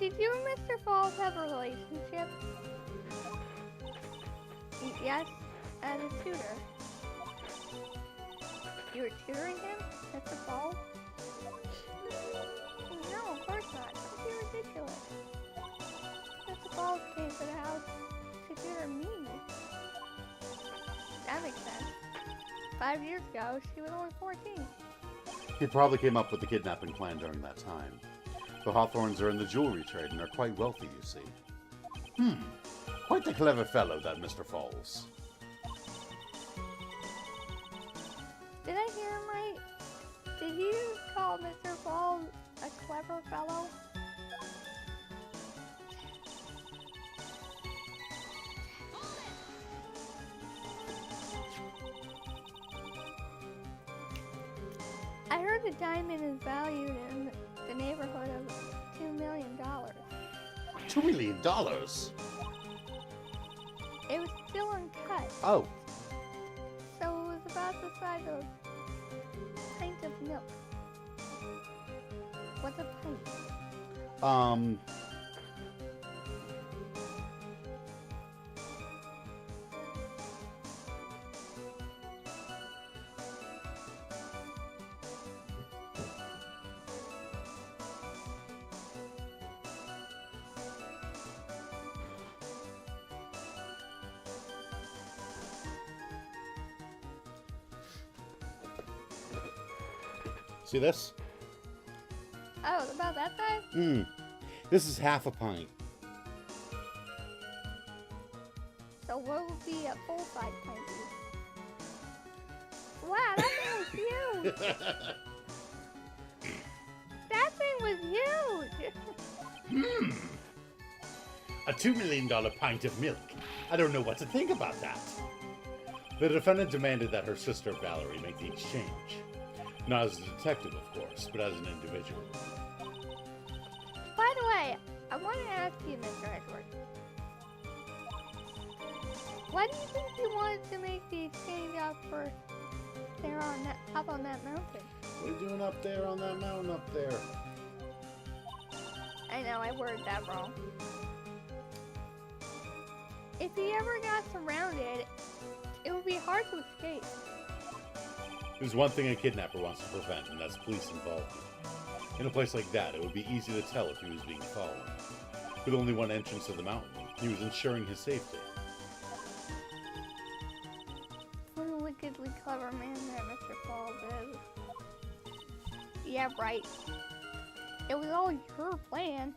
Did you and Mr. Falls have a relationship? Yes, as a tutor. You were tutoring him, Mr. Falls? No, of course not. That'd be ridiculous. Mr. Falls came to the house to tutor me. That makes sense. 5 years ago, she was only 14. He probably came up with the kidnapping plan during that time. The Hawthorns are in the jewelry trade and are quite wealthy, you see. Quite the clever fellow, that Mr. Falls. Did I hear him right? Did you call Mr. Falls a clever fellow? I heard the diamond is valued in the neighborhood of $2 million. $2 million? It was still uncut, Oh, so it was about the size of a pint of milk. What's a pint? see this? Oh, it's about that size? This is half a pint. So what would be a full-size pint? Wow, that thing was huge! That thing was huge! A $2 million pint of milk. I don't know what to think about that. The defendant demanded that her sister Valerie make the exchange. Not as a detective, of course, but as an individual. By the way, I want to ask you, Mr. Edward. Why do you think you wanted to make the exchange up for there on that, up on that mountain? What are you doing up there on that mountain up there? I know, I worded that wrong. If he ever got surrounded, it would be hard to escape. There's one thing a kidnapper wants to prevent, and that's police involvement. In a place like that, it would be easy to tell if he was being followed. With only one entrance to the mountain, he was ensuring his safety. What a wickedly clever man that Mr. Falls is. Yeah, right. It was all your plan.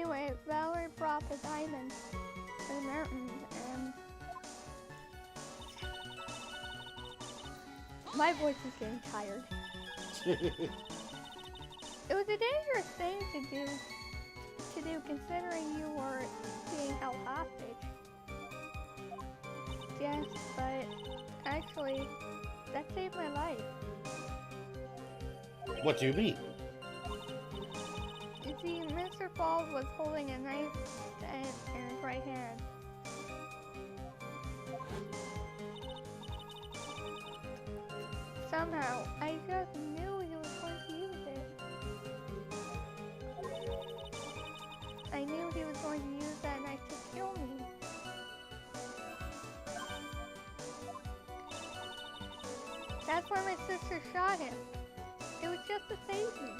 Anyway, Valerie brought the diamond to the mountain, and my voice is getting tired. It was a dangerous thing to do considering you were being held hostage. Yes, but actually, that saved my life. What do you mean? You see, Mr. Falls was holding a knife in his right hand. Somehow, I just knew he was going to use it. I knew he was going to use that knife to kill me. That's why my sister shot him. It was just to save me.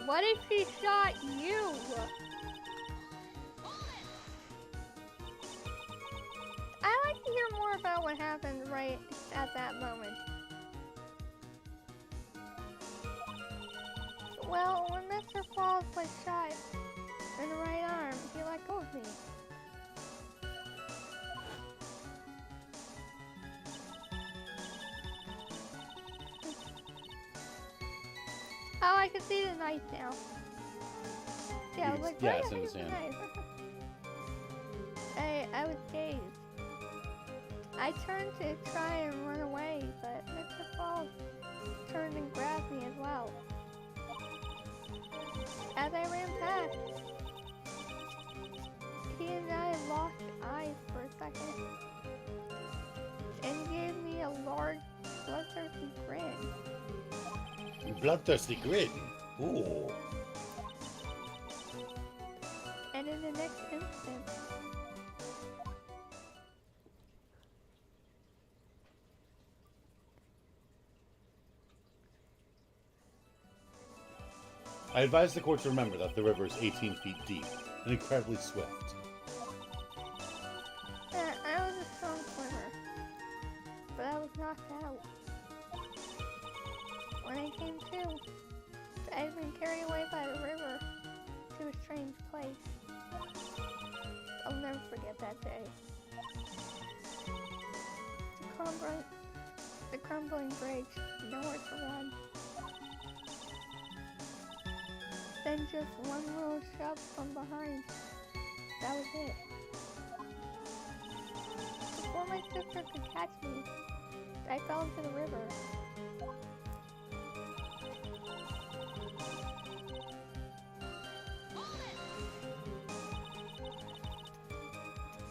What if she shot you? I like to hear more about what happened right at that moment. Well, when Mr. Falls was shot in the right arm, he let go of me. Oh, I can see the knife now. Yeah, I was like, Yeah, why it's did I in use his the hand. knife? I was dazed. I turned to try and run away, but Mr. Falls turned and grabbed me as well. As I ran past, he and I locked eyes for a second, and he gave me a large, bloodthirsty grin. Bloodthirsty grin. Ooh. And in the next instant, I advise the court to remember that the river is 18 feet deep and incredibly swift. I was a strong swimmer, but I was knocked out. When I came to, I had been carried away by the river to a strange place. I'll never forget that day. The crumbling bridge, nowhere to run. Then just one little shove from behind. That was it. Before my sister could catch me, I fell into the river.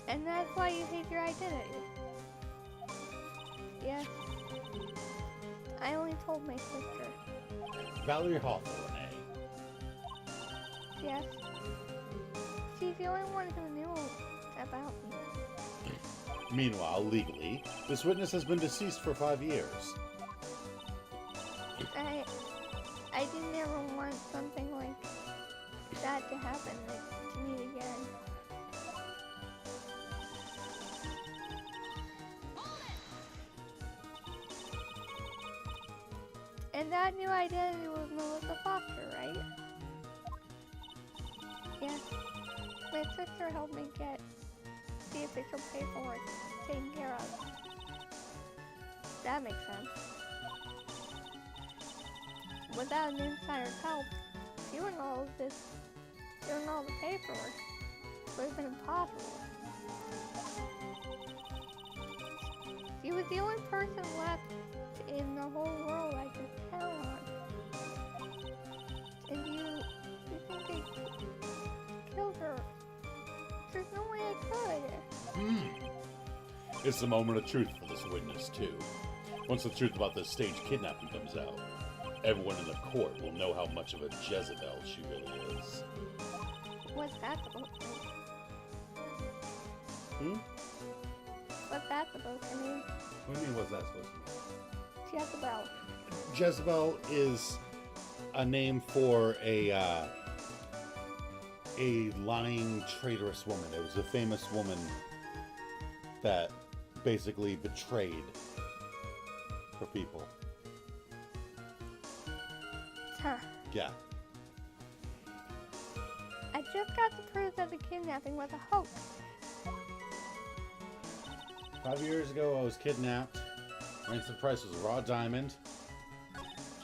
And that's why you hid your identity. Yes. I only told my sister. Valerie Hawthorne, eh? Yes. She's the only one who knew about me. Meanwhile, legally, this witness has been deceased for 5 years. I didn't ever want something like that to happen, like, to me again. And that new identity was Melissa Foster, right? Yes. My sister helped me get the official paperwork taken care of. That makes sense. Without an insider's help, doing all of this, doing all the paperwork, would have been impossible. She was the only person left in the whole world I could count on. And you think they killed her? There's no way I could. It's the moment of truth for this witness, too. Once the truth about this staged kidnapping comes out, everyone in the court will know how much of a Jezebel she really is. What's that supposed to mean? What's that supposed to mean? What do you mean, what's that supposed to mean? Jezebel. Jezebel is a name for a lying, traitorous woman. It was a famous woman that basically betrayed her people. Huh. Yeah. just got the proof that the kidnapping was a hoax. 5 years ago, I was kidnapped. Ransom price was a raw diamond.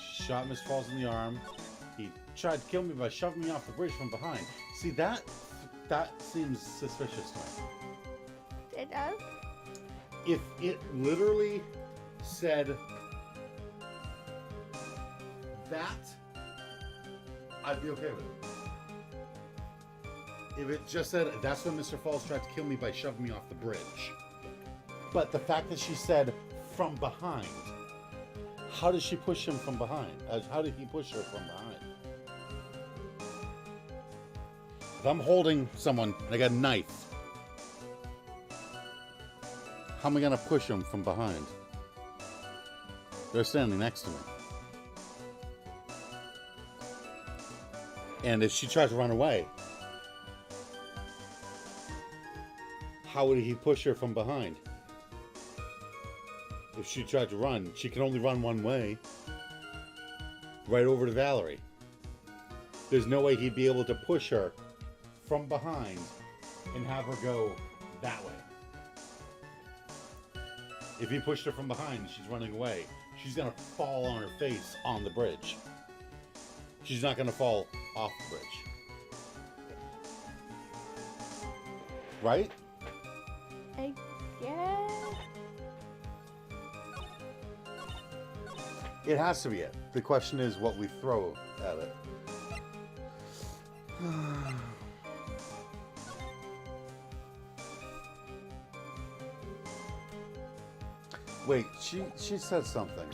Shot Miss Falls in the arm. He tried to kill me by shoving me off the bridge from behind. See, that seems suspicious to me. It does? If it literally said that, I'd be okay with it. If it just said, that's when Mr. Falls tried to kill me by shoving me off the bridge. But the fact that she said, from behind, how does she push him from behind? How did he push her from behind? If I'm holding someone and I got a knife, how am I going to push them from behind? They're standing next to me. And if she tries to run away, how would he push her from behind? If she tried to run, she can only run one way. Right over to Valerie. There's no way he'd be able to push her from behind and have her go that way. If he pushed her from behind and she's running away, she's going to fall on her face on the bridge. She's not going to fall off the bridge. Right? I guess. It has to be it. The question is what we throw at it. Wait, she said something.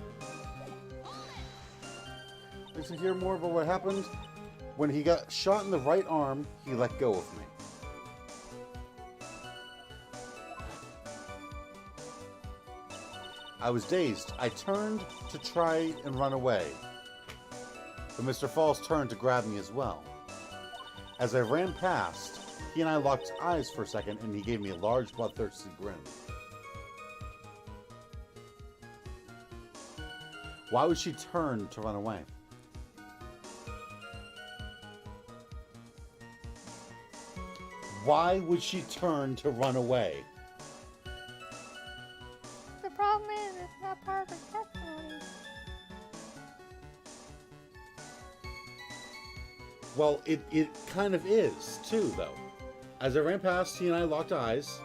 Did you hear more about what happened? When he got shot in the right arm, he let go of me. I was dazed. I turned to try and run away. But Mr. Falls turned to grab me as well. As I ran past, he and I locked eyes for a second and he gave me a large bloodthirsty grin. Why would she turn to run away? Why would she turn to run away? The problem is, it's not part of her testimony. Well, it kind of is, too, though. As I ran past, he and I locked eyes.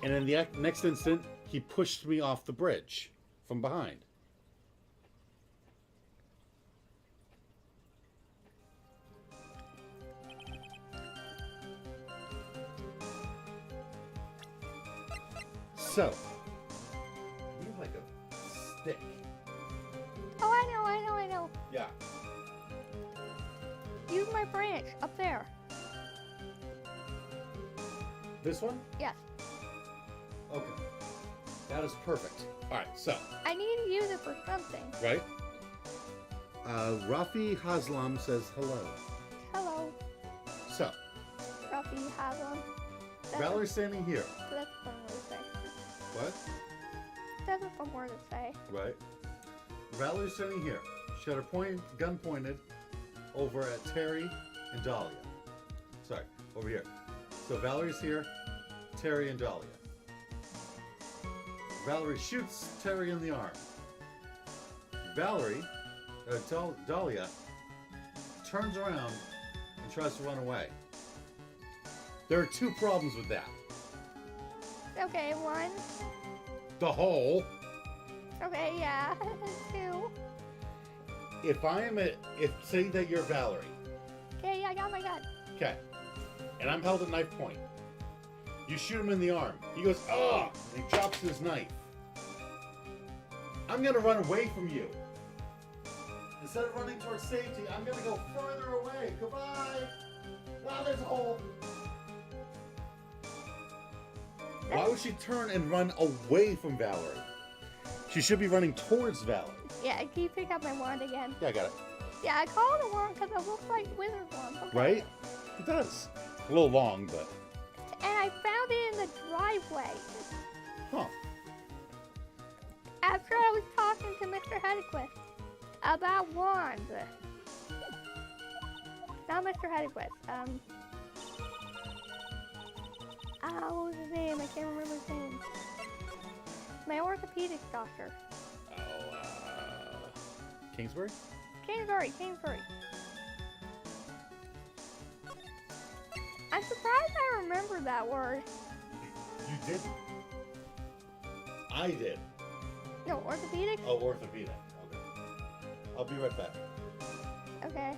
And in the next instant, he pushed me off the bridge from behind. So, you have like a stick. Oh, I know. Yeah. Use my branch up there. This one? Yes. Okay. That is perfect. Alright, so. I need to use it for something. Right? Rafi Haslam says hello. Hello, So, Ruffy Haslam. Valerie's standing here. That's a fun word to say. What? That's a fun word to say. Right. Valerie's standing here. She had her gun pointed over at Terry and Dahlia. Sorry, over here. So Valerie's here, Terry and Dahlia. Valerie shoots Terry in the arm. Dahlia turns around and tries to run away. There are two problems with that. Okay, one. The hole. Okay, yeah. Two. If say that you're Valerie, Okay, I got my gun. okay, and I'm held at knife point. You shoot him in the arm. He goes, ah! And he drops his knife. I'm gonna run away from you. Instead of running towards safety, I'm gonna go further away. Goodbye. Ah, there's a hole. Why would she turn and run away from Valerie? She should be running towards Valerie. Yeah, can you pick up my wand again? Yeah, I got it. Yeah, I call it a wand because it looks like wizard wand. Okay. Right? It does. A little long, but... And I found it in the driveway. Huh. After I was talking to Mr. Hedquist about wands. Not Mr. Hedquist. What was his name? I can't remember his name. My orthopedic doctor. Kingsbury? Kingsbury. I'm surprised I remember that word. You didn't. I did. No, orthopedic? Oh, orthopedic. Okay. I'll be right back. Okay.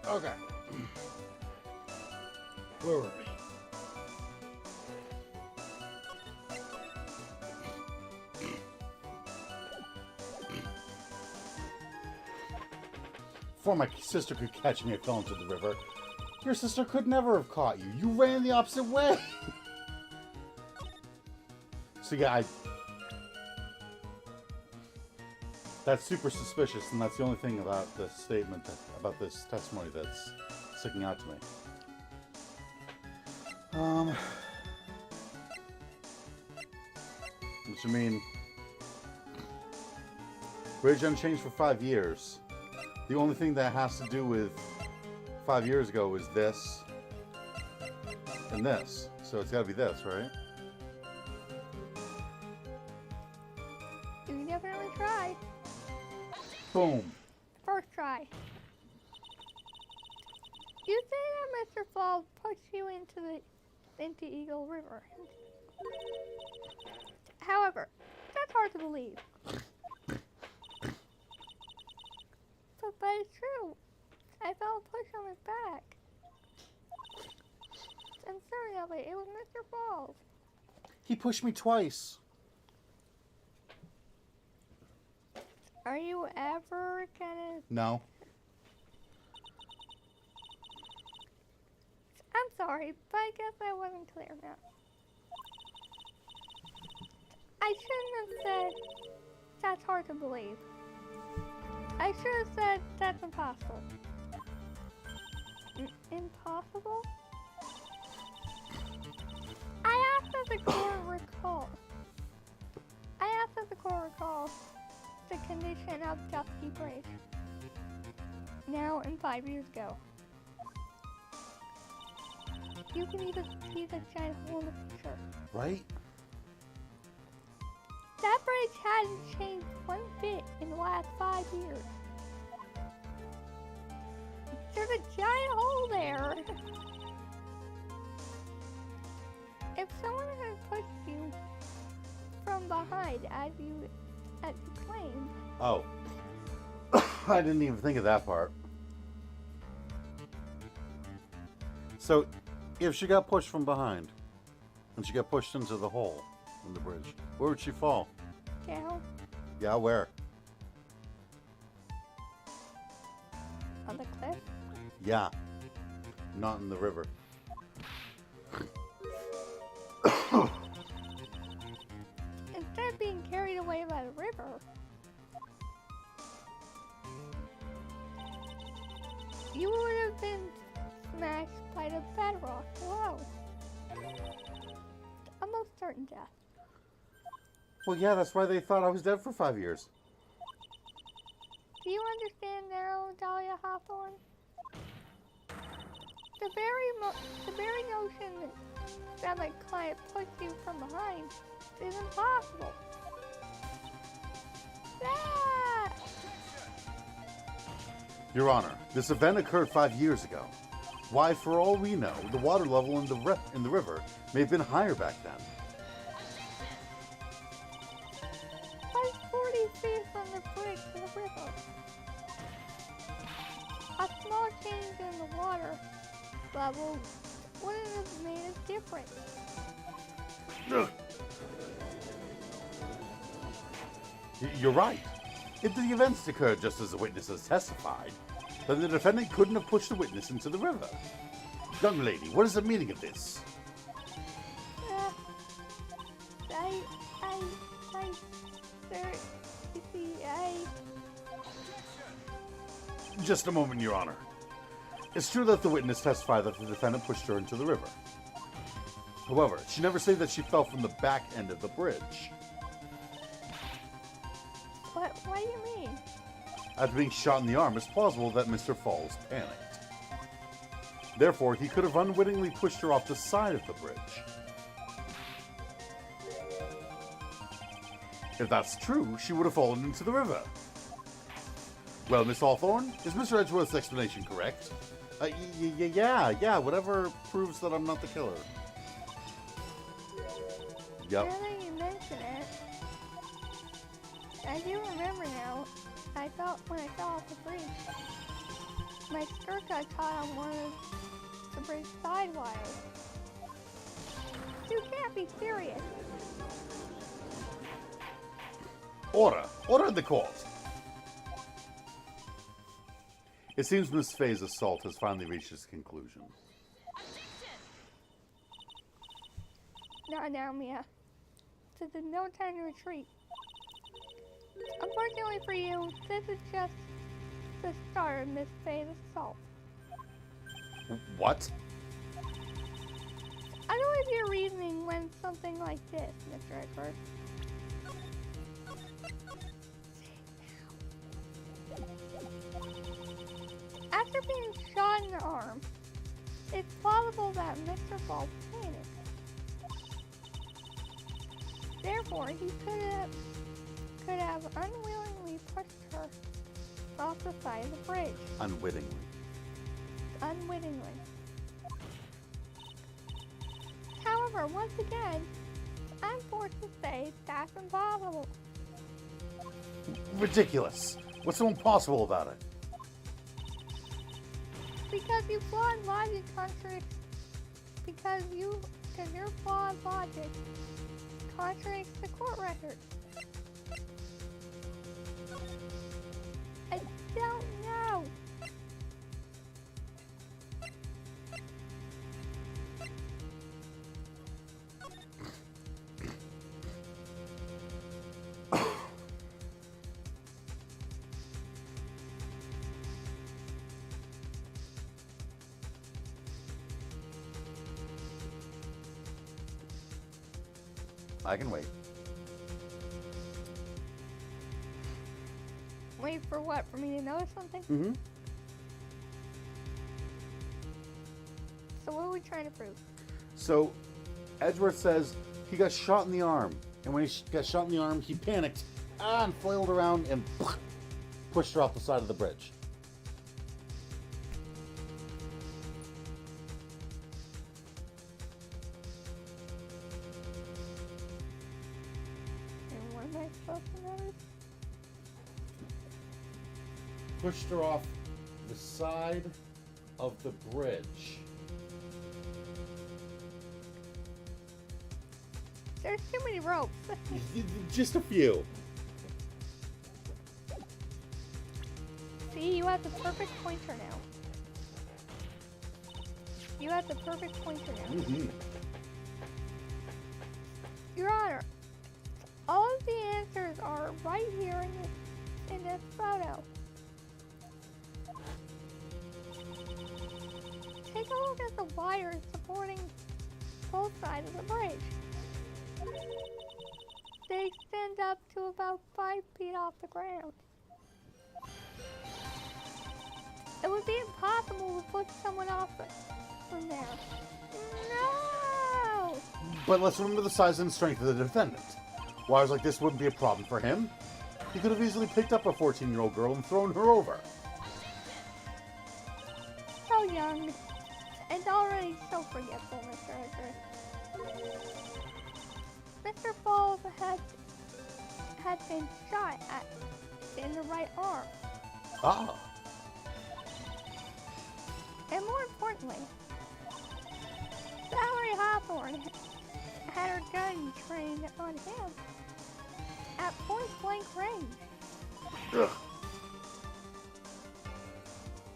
Okay. Where were we? Before my sister could catch me, I fell into the river. Your sister could never have caught you. You ran the opposite way. So yeah, That's super suspicious, and that's the only thing about this statement, about this testimony that's sticking out to me. Which I mean, bridge unchanged for 5 years. The only thing that has to do with 5 years ago was this and this. So it's gotta be this, right? You definitely try. Boom. First try. You say that Mr. Falls pushed you into Eagle River. However, that's hard to believe. But it's true. I felt a push on his back. I'm certain of it. It was Mr. Falls. He pushed me twice. Are you ever gonna... No. I'm sorry, but I guess I wasn't clear enough. I shouldn't have said that's hard to believe. I should have said that's impossible. Impossible? I asked if the court recalls the condition of Dusky Bridge. Now and 5 years ago. You can even see the giant hole in the picture. Right? That bridge hasn't changed one bit in the last 5 years. There's a giant hole there. If someone had pushed you from behind, as you claimed. Oh. I didn't even think of that part. So, if she got pushed from behind, and she got pushed into the hole in the bridge, where would she fall? Down Yeah, where? on the cliff. Yeah. Not in the river. Instead of being carried away by the river, you would have been smashed by the bedrock below. Almost certain death. Well, yeah, that's why they thought I was dead for 5 years. Do you understand now, Dahlia Hawthorne? The very notion that my client pushed you from behind is impossible. Ah! Your Honor, this event occurred 5 years ago. Why, for all we know, the water level in the river may have been higher back then. Like 40 feet from the bridge to the river. A small change in the water level wouldn't have made a difference. Ugh. You're right. If the events occurred just as the witnesses testified, then the defendant couldn't have pushed the witness into the river. Young lady, what is the meaning of this? Sir, you see, Just a moment, Your Honor. It's true that the witness testified that the defendant pushed her into the river. However, she never said that she fell from the back end of the bridge. what do you mean? After being shot in the arm, it's plausible that Mr. Falls panicked. Therefore, he could have unwittingly pushed her off the side of the bridge. If that's true, she would have fallen into the river. Well, Miss Hawthorne, is Mr. Edgeworth's explanation correct? Yeah, whatever proves that I'm not the killer. Yep. Now that you mention it, I do remember now. When I fell off the bridge, my skirt got caught on one of the bridge side wires. You can't be serious. Order! Order in the court! It seems Miss Faye's assault has finally reached its conclusion. Now, Mia. There's no time to retreat. Unfortunately for you, this is just the start of Miss Faye's assault. What? I don't like your reasoning when something like this, Mr. Edward. After being shot in the arm, it's plausible that Mr. Ball panicked. Therefore, he could have unwillingly pushed her off the side of the bridge. Unwittingly. Unwittingly. However, once again, I'm forced to say that's impossible. Ridiculous. What's so impossible about it? Because your flawed logic contradicts. Because your flawed logic contradicts the court record. I don't know. I can wait. Wait for what? For me to notice something? Mm-hmm. So what are we trying to prove? So, Edgeworth says he got shot in the arm. And when he got shot in the arm, he panicked and flailed around and pushed her off the side of the bridge. And what am I supposed to notice? Pushed her off the side of the bridge. There's too many ropes. Just a few. See, you have the perfect pointer now. You have the perfect pointer now. Mm-hmm. Your Honor, all of the answers are right here in this photo. Take a look at the wires supporting both sides of the bridge. They extend up to about 5 feet off the ground. It would be impossible to push someone off from there. No! But let's remember the size and strength of the defendant. Wires like this wouldn't be a problem for him. He could have easily picked up a 14-year-old girl and thrown her over. So young, and already so forgetful, Mr. Edgar. Mr. Falls had been shot at in the right arm. Ah. And more importantly, Valerie Hawthorne had her gun trained on him at point-blank range. Ugh.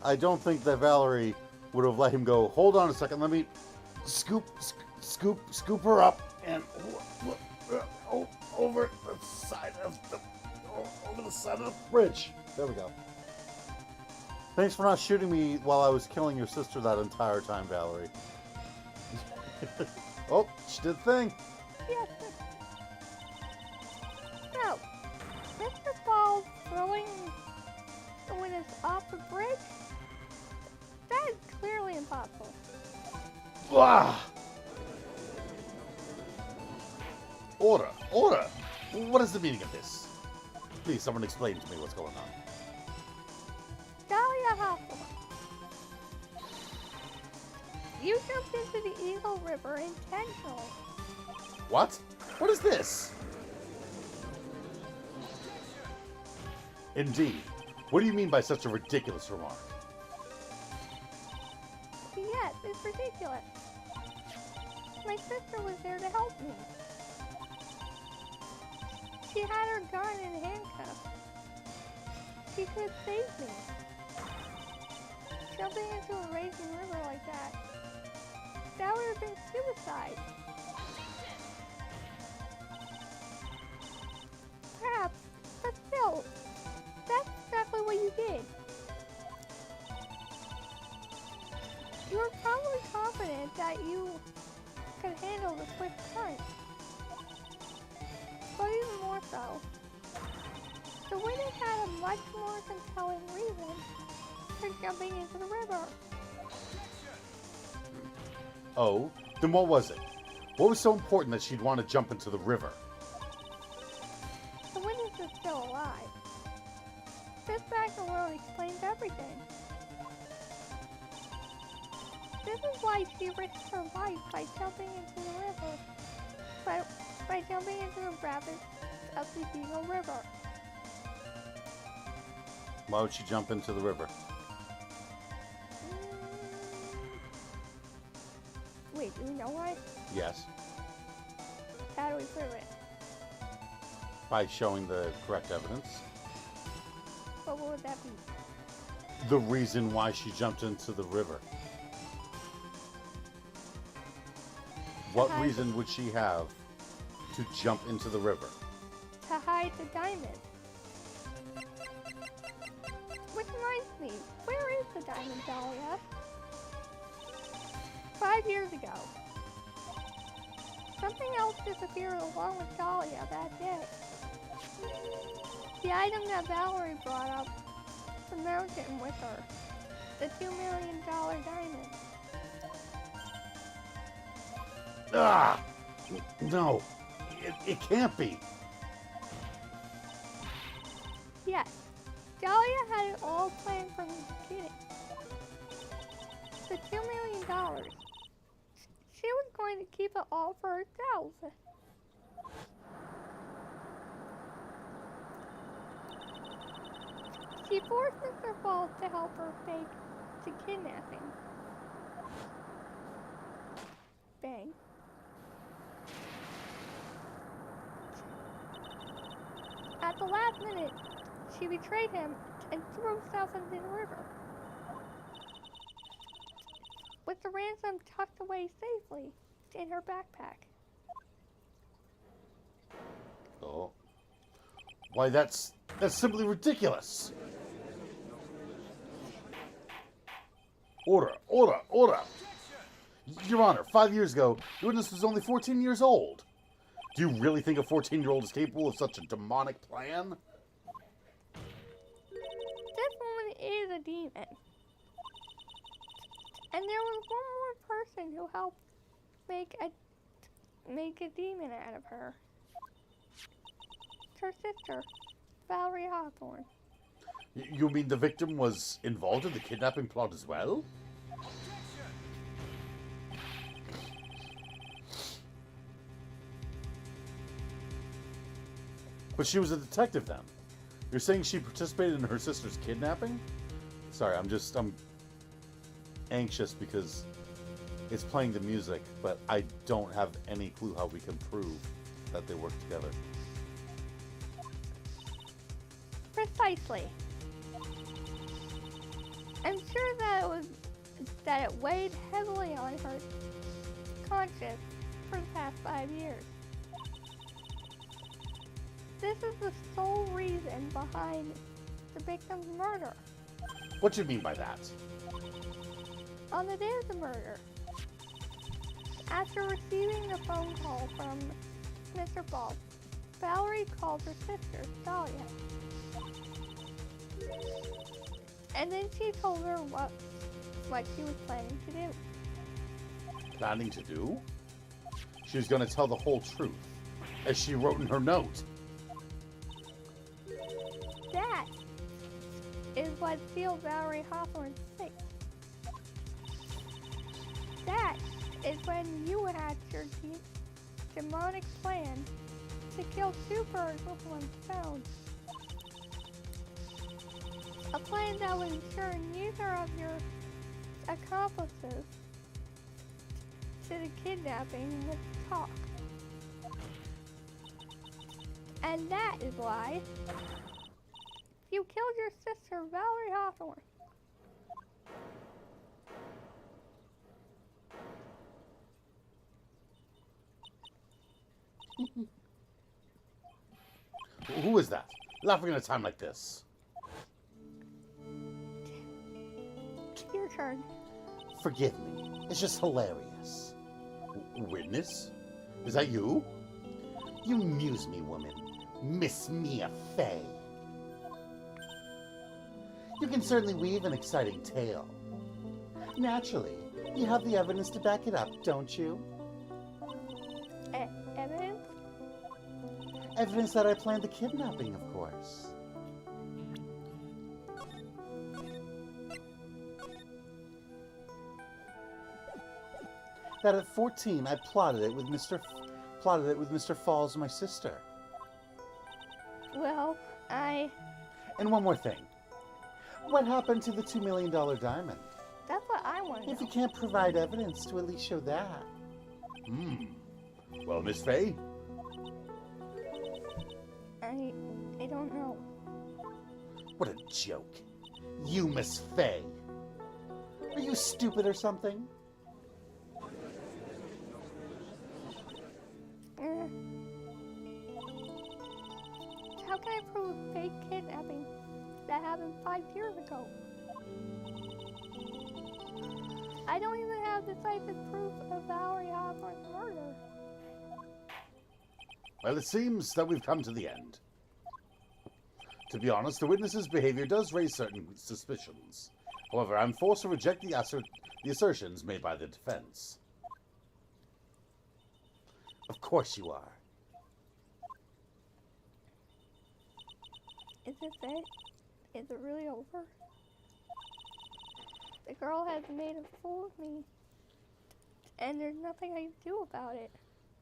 I don't think that Valerie would have let him go. Hold on a second. Let me scoop her up and over the side of the bridge. There we go. Thanks for not shooting me while I was killing your sister that entire time, Valerie. Oh, she did the thing. Yes. So, Mr. Falls throwing us off the bridge? That is clearly impossible. Ah! Order! Order! What is the meaning of this? Please, someone explain to me what's going on. Dahlia Hawthorne, you jumped into the Eagle River intentionally. What? What is this? Indeed. What do you mean by such a ridiculous remark? Yes, it's ridiculous. My sister was there to help me. She had her gun in handcuffs. She could save me. Jumping into a raging river like that would have been suicide. Perhaps, but still. more compelling reason for jumping into the river. Oh, then what was it? What was so important that she'd want to jump into the river? The witness is still alive. This fact alone explains everything. This is why she risked her life by jumping into the river. By jumping into the rapids of the Eagle River. Why would she jump into the river? Wait, do you know what? Yes, How do we prove it? by showing the correct evidence. What would that be? The reason why she jumped into the river. What hide reason would she have to jump into the river? To hide the diamond. Which reminds me, where is the diamond, Dahlia? 5 years ago. Something else disappeared along with Dahlia that day. The item that Valerie brought up the mountain with her. The $2 million diamond. Ah! No, it can't be. Yes, Dahlia had it all planned from the beginning. The $2 million. She was going to keep it all for herself. She forced Mr. Falls to help her fake the kidnapping. Bang. At the last minute, she betrayed him and threw herself into the river. With the ransom tucked away safely in her backpack. Oh. Why, that's simply ridiculous. Order, order, order. Your Honor, 5 years ago, the witness was only 14 years old. Do you really think a 14-year-old is capable of such a demonic plan? This woman is a demon. And there was one more person who helped make a demon out of her. Her sister, Valerie Hawthorne. You mean the victim was involved in the kidnapping plot as well? But she was a detective then. You're saying she participated in her sister's kidnapping? Sorry, I'm anxious because it's playing the music, but I don't have any clue how we can prove that they work together. Precisely. I'm sure that it weighed heavily on her conscience for the past 5 years. This is the sole reason behind the victim's murder. What do you mean by that? On the day of the murder, after receiving the phone call from Mr. Ball, Valerie called her sister, Dahlia. And then she told her what she was planning to do. Planning to do? She was going to tell the whole truth, as she wrote in her note. That is what sealed Valerie Hawthorne's fate. That is when you hatched your demonic plan to kill 2 birds with 1 stone. A plan that would ensure neither of your accomplices to the kidnapping would talk. And that is why you killed your sister, Valerie Hawthorne. Who is that? Laughing at a time like this. Your turn. Forgive me. It's just hilarious. Witness? Is that you? You amuse me, woman. Miss Mia Fey. You can certainly weave an exciting tale. Naturally, you have the evidence to back it up, don't you? Evidence? Evidence that I planned the kidnapping, of course. That at 14 I plotted it with Mr. Falls, my sister. Well, And one more thing. What happened to the $2 million diamond? that's what I want to If you know. can't provide evidence to at least show that. Well, Miss Faye, I don't know. What a joke. You, Miss Faye. Are you stupid or something? Eh. How can I prove fake kidnapping that happened 5 years ago? I don't even have decisive proof of Valerie Hawthorne's murder. well, it seems that we've come to the end. To be honest, the witness's behavior does raise certain suspicions. However, I'm forced to reject the assertions made by the defense. Of course you are. Is this it? Is it really over? The girl has made a fool of me, and there's nothing I can do about it.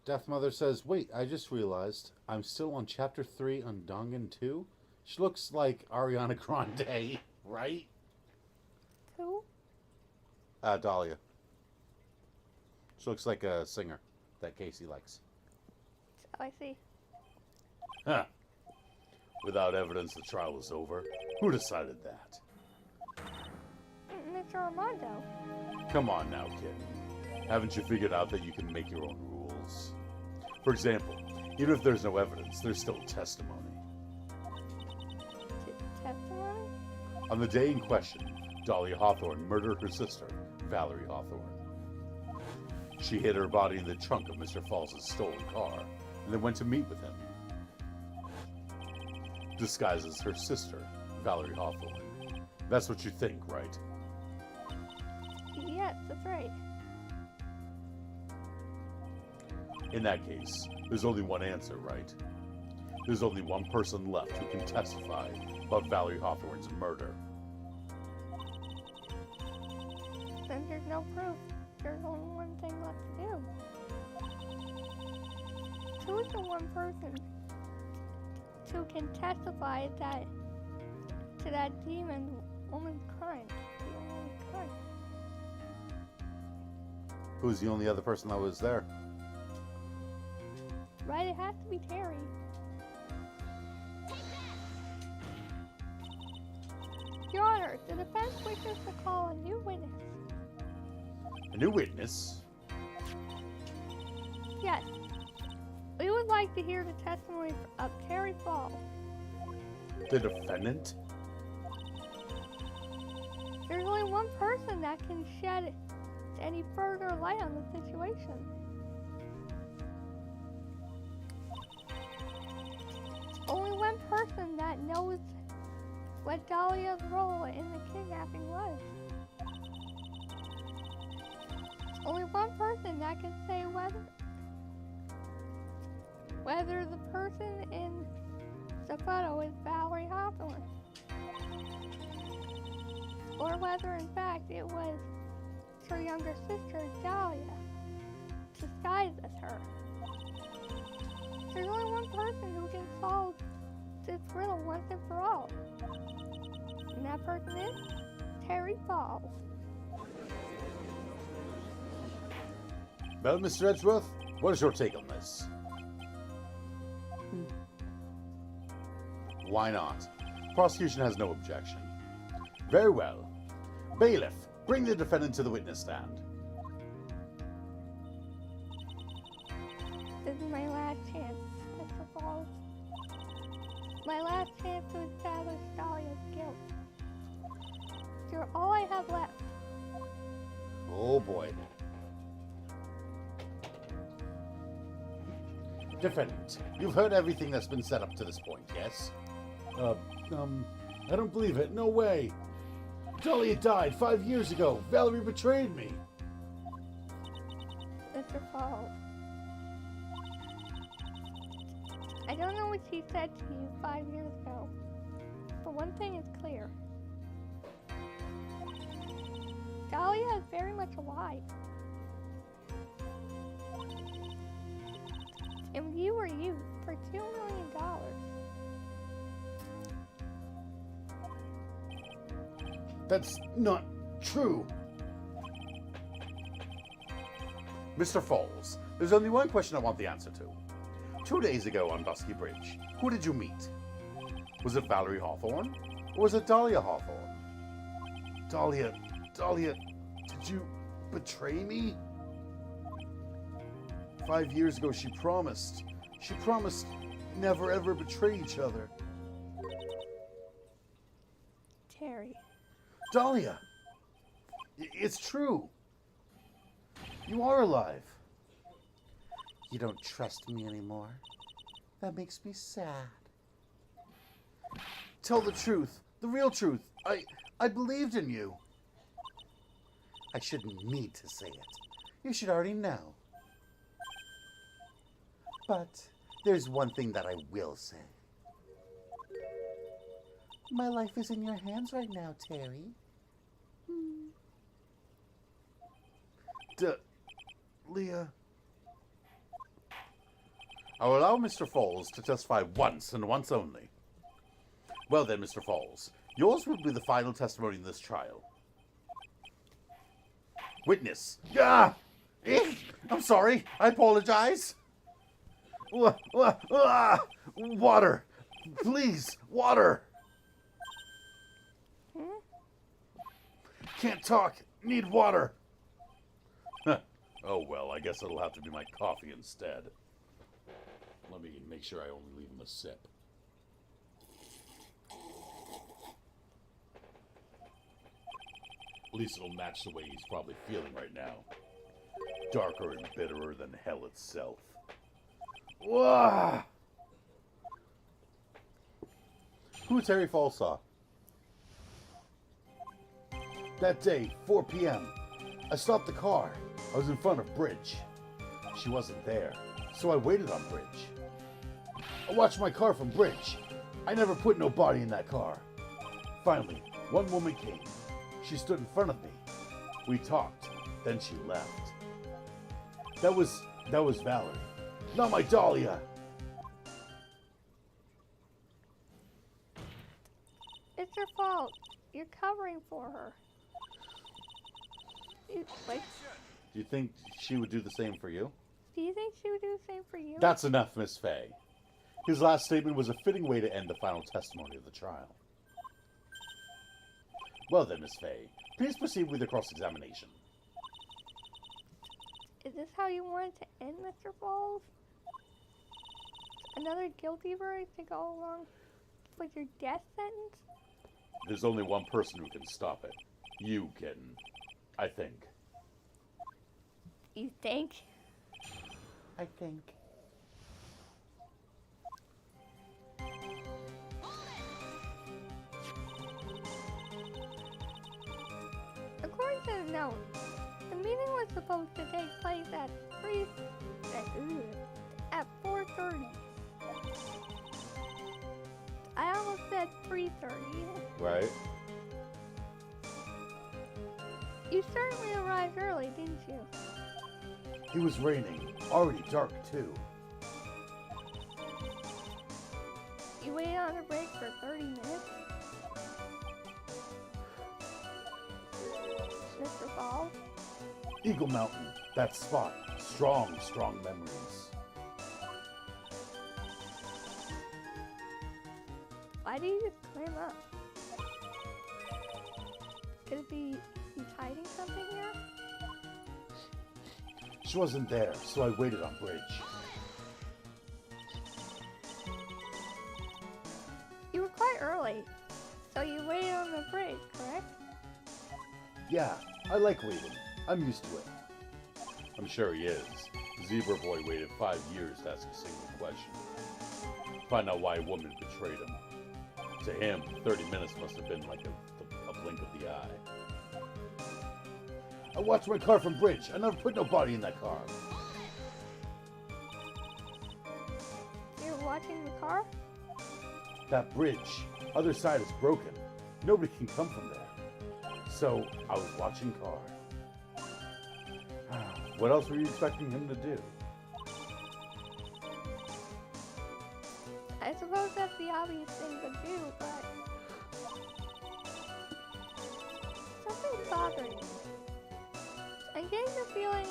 Death Mother says, wait, I just realized I'm still on Chapter 3 on Dongan 2. She looks like Ariana Grande, right? Who? Dahlia. She looks like a singer that Casey likes. Oh, I see. Huh. Without evidence the trial was over, who decided that? Mr. Armando. Come on now, kid. Haven't you figured out that you can make your own rules? For example, even if there's no evidence, there's still testimony. Testimony? On the day in question, Dahlia Hawthorne murdered her sister, Valerie Hawthorne. She hid her body in the trunk of Mr. Falls' stolen car and then went to meet with him. Disguised as her sister, Valerie Hawthorne. That's what you think, right? Yes, that's right. In that case, there's only one answer, right? There's only one person left who can testify about Valerie Hawthorne's murder. Then there's no proof. There's only one thing left to do. Who is the one person who can testify that to that demon woman's crime? The only crime. Who's the only other person that was there? Right, it has to be Terry. Your Honor, the defense wishes to call a new witness. A new witness? Yes. We would like to hear the testimony of Terry Falls. The defendant? There's only one person that can shed any further light on the situation. Only one person that knows what Dahlia's role in the kidnapping was. Only one person that can say whether the person in the photo is Valerie Hawthorne, or whether in fact it was her younger sister Dahlia, disguised as her. There's only one person who can solve this riddle once and for all, and that person is Terry Falls. Well, Mr. Edgeworth, what is your take on this? Why not? Prosecution has no objection. Very well. Bailiff, bring the defendant to the witness stand. This is my last chance, Mr. Falls. My last chance to establish Dahlia's guilt. You're all I have left. Oh boy. Defendant, you've heard everything that's been set up to this point, yes? I don't believe it. No way. Dahlia died 5 years ago. Valerie betrayed me. Mr. Falls. I don't know what she said to you 5 years ago, but one thing is clear. Dahlia is very much alive. And you were used for $2 million. That's not true. Mr. Falls, there's only one question I want the answer to. 2 days ago on Dusky Bridge, who did you meet? Was it Valerie Hawthorne? Or was it Dahlia Hawthorne? Dahlia, did you betray me? 5 years ago she promised never ever betray each other. Terry. Dahlia, it's true. You are alive. You don't trust me anymore. That makes me sad. Tell the truth, the real truth. I believed in you. I shouldn't need to say it. You should already know. But there's one thing that I will say. My life is in your hands right now, Terry. Leah. I'll allow Mr. Falls to testify once and once only. Well then, Mr. Falls, yours will be the final testimony in this trial. Witness. I'm sorry. I apologize. Water. Please, water. Can't talk. Need water. Oh, well, I guess it'll have to be my coffee instead. Let me make sure I only leave him a sip. At least it'll match the way he's probably feeling right now. Darker and bitterer than hell itself. Wah! Who Terry Falls saw? That day, 4 p.m., I stopped the car. I was in front of Bridge. She wasn't there, so I waited on Bridge. I watched my car from Bridge. I never put no body in that car. Finally, one woman came. She stood in front of me. We talked, then she left. That was Valerie. Not my Dahlia. It's your fault. You're covering for her. Wait, Do you think she would do the same for you? do you think she would do the same for you? That's enough, Miss Fay. His last statement was a fitting way to end the final testimony of the trial. Well then, Miss Fay, please proceed with the cross-examination. Is this how you wanted to end, Mr. Falls? Another guilty verdict to go along with your death sentence? There's only one person who can stop it. You, kitten. I think. You think? I think. According to the note, the meeting was supposed to take place at 4:30. I almost said 3:30. Right? You certainly arrived early, didn't you? It was raining. Already dark, too. You waited on a break for 30 minutes? Mr. Falls? Eagle Mountain. That spot. Strong, strong memories. Why do you just climb up? Could it be he's hiding something here? She wasn't there, so I waited on Bridge. You were quite early, so you waited on the bridge, correct? Yeah, I like waiting. I'm used to it. I'm sure he is. Zebra Boy waited 5 years to ask a single question. Find out why a woman betrayed him. To him, 30 minutes must have been like a blink of the eye. I watched my car from bridge. I never put no body in that car. You're watching the car? That bridge, other side is broken. Nobody can come from there. So I was watching car. What else were you expecting him to do? I suppose that's the obvious thing to do, but something's bothering me. I'm getting the feeling.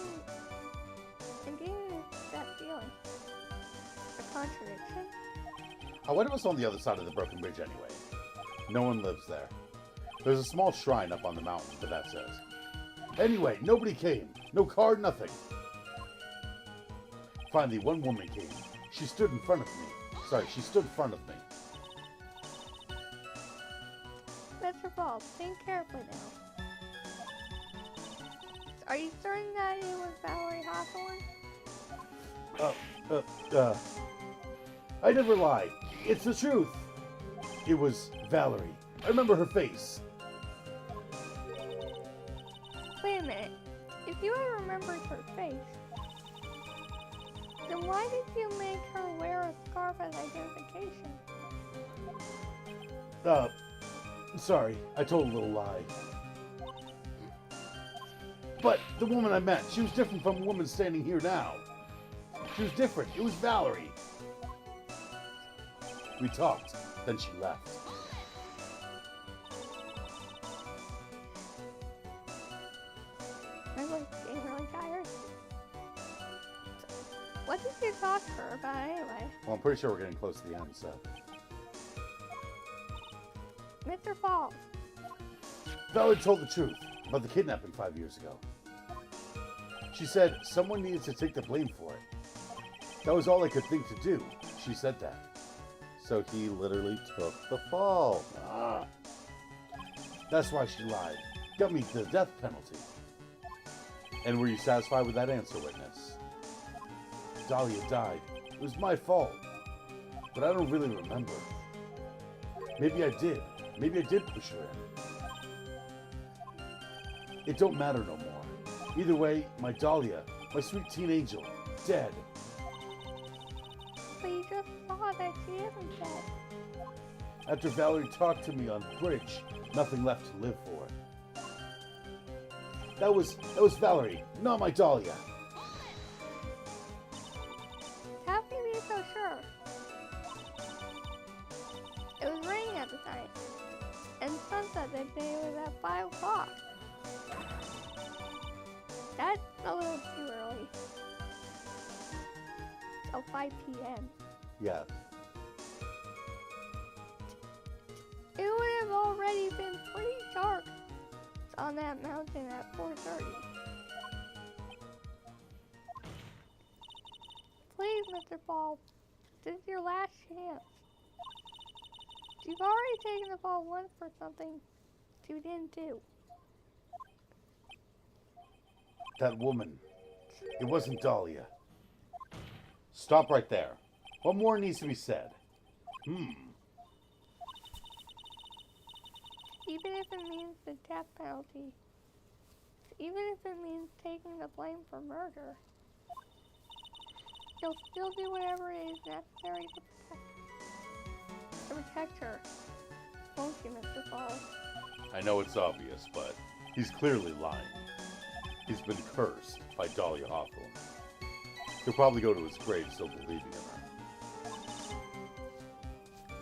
I'm getting that feeling. A contradiction? I wonder what's on the other side of the broken bridge anyway. No one lives there. There's a small shrine up on the mountain, but that's it. Anyway, nobody came. No car, nothing. Finally, one woman came. She stood in front of me. She stood in front of me. Mr. Ball, think carefully now. Are you certain that it was Valerie Hawthorne? I never lie. It's the truth. It was Valerie. I remember her face. Wait a minute. If you had remembered her face, then why did you make her wear a scarf as identification? Sorry. I told a little lie. But the woman I met, she was different from the woman standing here now. She was different. It was Valerie. We talked, then she left. I'm like getting really tired. What did you talk to her about anyway? Well, I'm pretty sure we're getting close to the end, so. Mr. Falls, Valerie told the truth about the kidnapping 5 years ago. She said someone needed to take the blame for it. That was all I could think to do. She said that. So he literally took the fall. That's why she lied. Got me the death penalty. And were you satisfied with that answer, witness? Dahlia died. It was my fault. But I don't really remember. Maybe I did. Maybe I did push her in. It don't matter no more. Either way, my Dahlia, my sweet teen angel, dead. but you just saw that she isn't dead. After Valerie talked to me on the bridge, nothing left to live for. That was Valerie, not my Dahlia. How can you be so sure? It was raining at the time, and sunset that day was at 5 o'clock. That's a little too early. Till 5 p.m. Yeah. It would have already been pretty dark on that mountain at 4:30. Please, Mr. Ball, this is your last chance. You've already taken the ball once for something you didn't do. That woman, it wasn't Dahlia. Stop right there. What more needs to be said? Even if it means the death penalty. Even if it means taking the blame for murder. You'll still do whatever it is necessary to protect her. Won't you, Mr. Falls? I know it's obvious, but he's clearly lying. He's been cursed by Dahlia Hawthorne. He'll probably go to his grave still believing in her.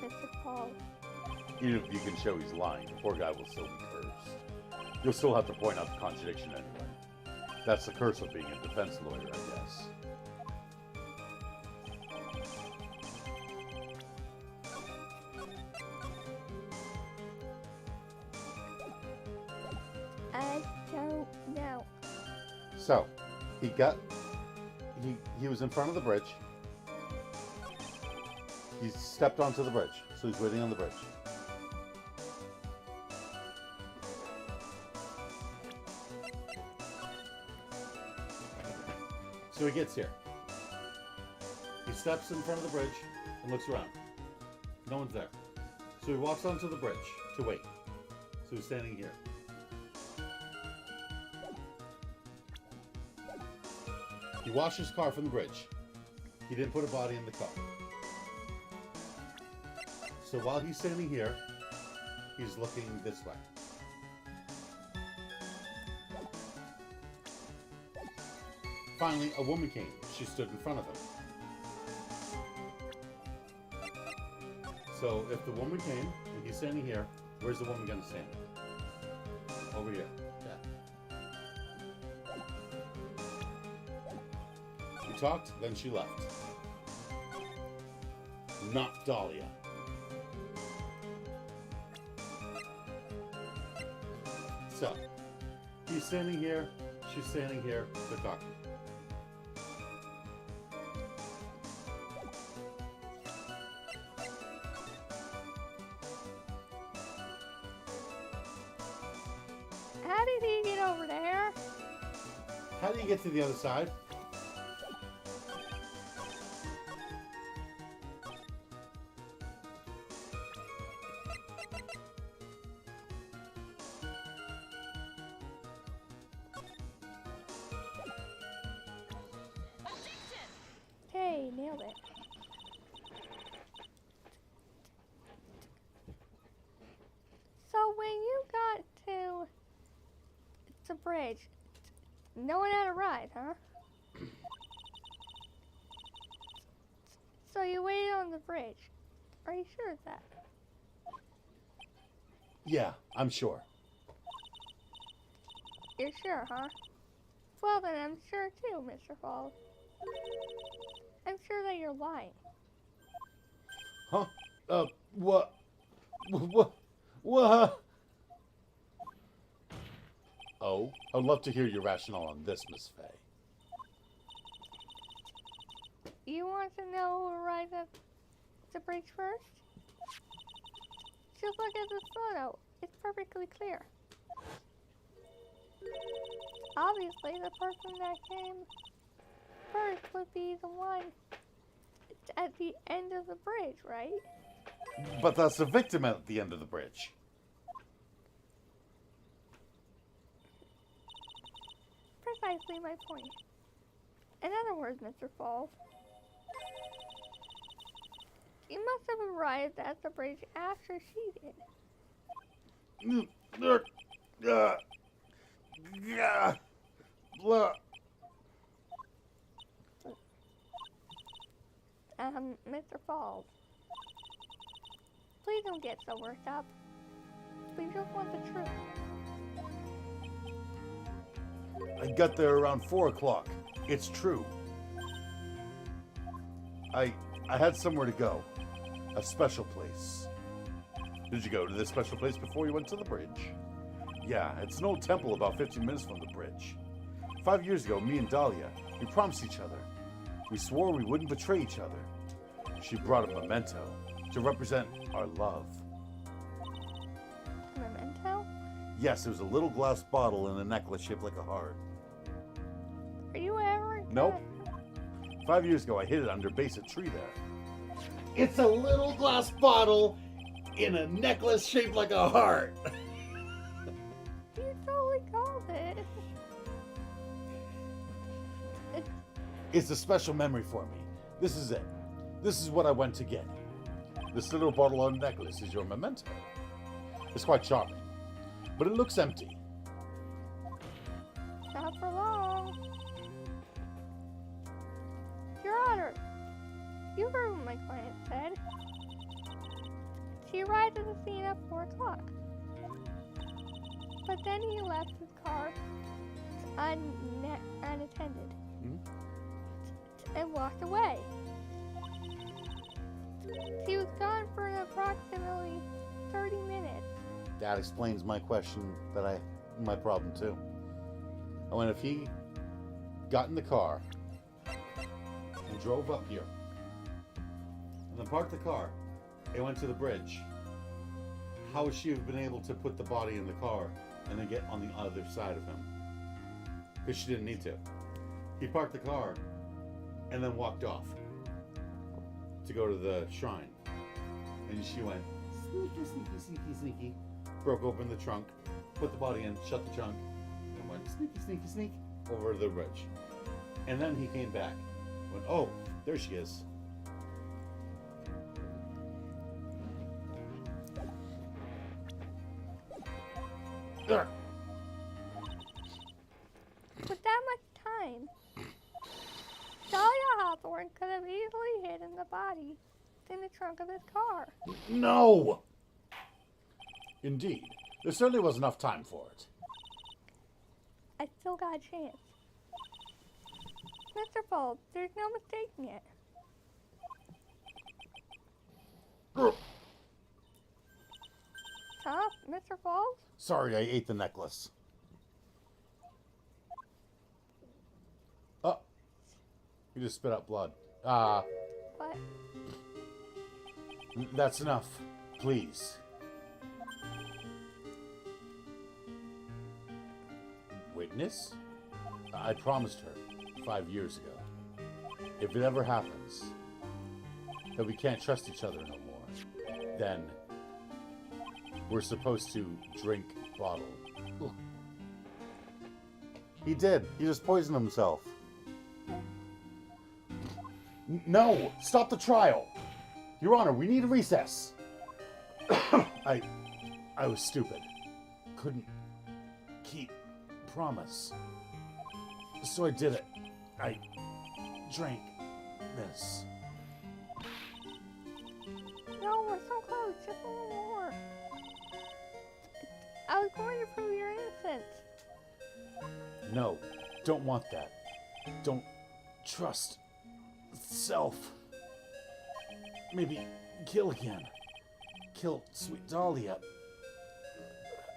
Mr. Falls. Even if you can show he's lying, the poor guy will still be cursed. You'll still have to point out the contradiction anyway. That's the curse of being a defense lawyer, I guess. I don't know. So, he was in front of the bridge. He stepped onto the bridge, so he's waiting on the bridge. So he gets here. He steps in front of the bridge and looks around. No one's there. So he walks onto the bridge to wait. So he's standing here. He washed his car from the bridge. He didn't put a body in the car. So while he's standing here, he's looking this way. Finally, a woman came. She stood in front of him. So if the woman came and he's standing here, where's the woman going to stand? Over here. Yeah. We talked, then she left. Not Dahlia. So, he's standing here, she's standing here, they're talking. How did he get over there? How do you get to the other side? Hey, nailed it. So when you got to the bridge, no one had a ride, huh? So you waited on the bridge. Are you sure of that? Yeah, I'm sure. You're sure, huh? Well then, I'm sure too, Mr. Falls. I'm sure that you're lying. Huh? What? What? Oh, I'd love to hear your rationale on this, Miss Fay. You want to know who arrived at the bridge first? Just look at this photo. It's perfectly clear. Obviously, the person that came first would be the one at the end of the bridge, right? But that's the victim at the end of the bridge. Precisely my point. In other words, Mr. Falls, you must have arrived at the bridge after she did. Mr. Falls, please don't get so worked up. We just want the truth. I got there around 4 o'clock. It's true. I had somewhere to go. A special place. Did you go to this special place before you went to the bridge? Yeah, it's an old temple about 15 minutes from the bridge. 5 years ago, me and Dahlia, we promised each other. We swore we wouldn't betray each other. She brought a memento to represent our love. Memento? Yes, it was a little glass bottle and a necklace shaped like a heart. Are you ever? Nope. 5 years ago, I hid it under a base of tree there. It's a little glass bottle in a necklace shaped like a heart. You totally called it. It's a special memory for me. This is it. This is what I went to get. This little bottle and necklace is your memento. It's quite charming, but it looks empty. Not for long. Your Honor, you heard what my client said. She arrived at the scene at 4 o'clock. But then he left his car unattended and walked away. He was gone for approximately 30 minutes. That explains my my problem too. I mean, if he got in the car and drove up here and then parked the car and went to the bridge, how would she have been able to put the body in the car and then get on the other side of him? Because she didn't need to. He parked the car and then walked off to go to the shrine. And she went, sneaky, sneaky, sneaky, sneaky, broke open the trunk, put the body in, shut the trunk, and went sneaky, sneaky, sneak over the bridge. And then he came back. Went, oh, there she is. Ugh. With that much time, Dahlia Hawthorne could have easily hidden the body in the trunk of his car. No! Indeed. There certainly was enough time for it. I still got a chance. Mr. Fold, there's no mistaking it. Ugh. Huh, Mr. Fold? Sorry, I ate the necklace. Oh. You just spit out blood. What? That's enough. Please. Witness? I promised her 5 years ago. If it ever happens that we can't trust each other no more, then we're supposed to drink bottle. Ugh. He did. He just poisoned himself. No! Stop the trial! Your Honor, we need a recess. I was stupid. Couldn't keep promise. So I did it. I drank this. No, we're so close. Just a little more. I was going to prove your innocence. No, don't want that. Don't trust self. Maybe kill again. Kill sweet Dahlia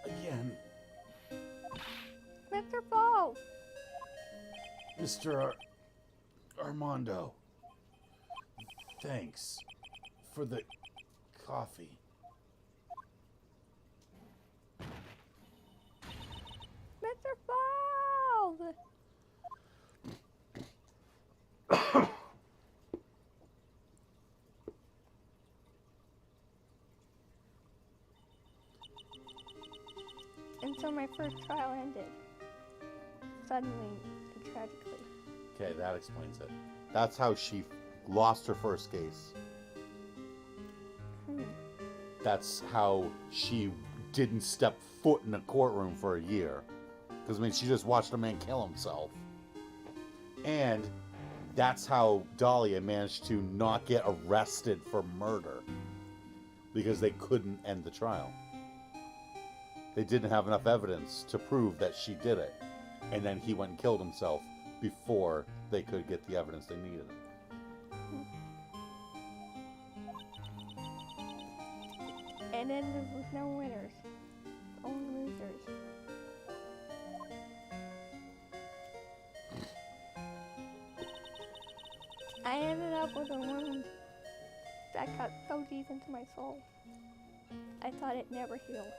again. Mr. Fold! Mr. Armando, thanks for the coffee. Mr. Fold! And so my first trial ended. Suddenly and tragically. Okay, that explains it. That's how she lost her first case. That's how she didn't step foot in a courtroom for a year. Because, I mean, she just watched a man kill himself. And that's how Dahlia managed to not get arrested for murder. Because they couldn't end the trial. They didn't have enough evidence to prove that she did it. And then he went and killed himself before they could get the evidence they needed. And then there was no winners. Only losers. I ended up with a wound that got so deep into my soul. I thought it never healed.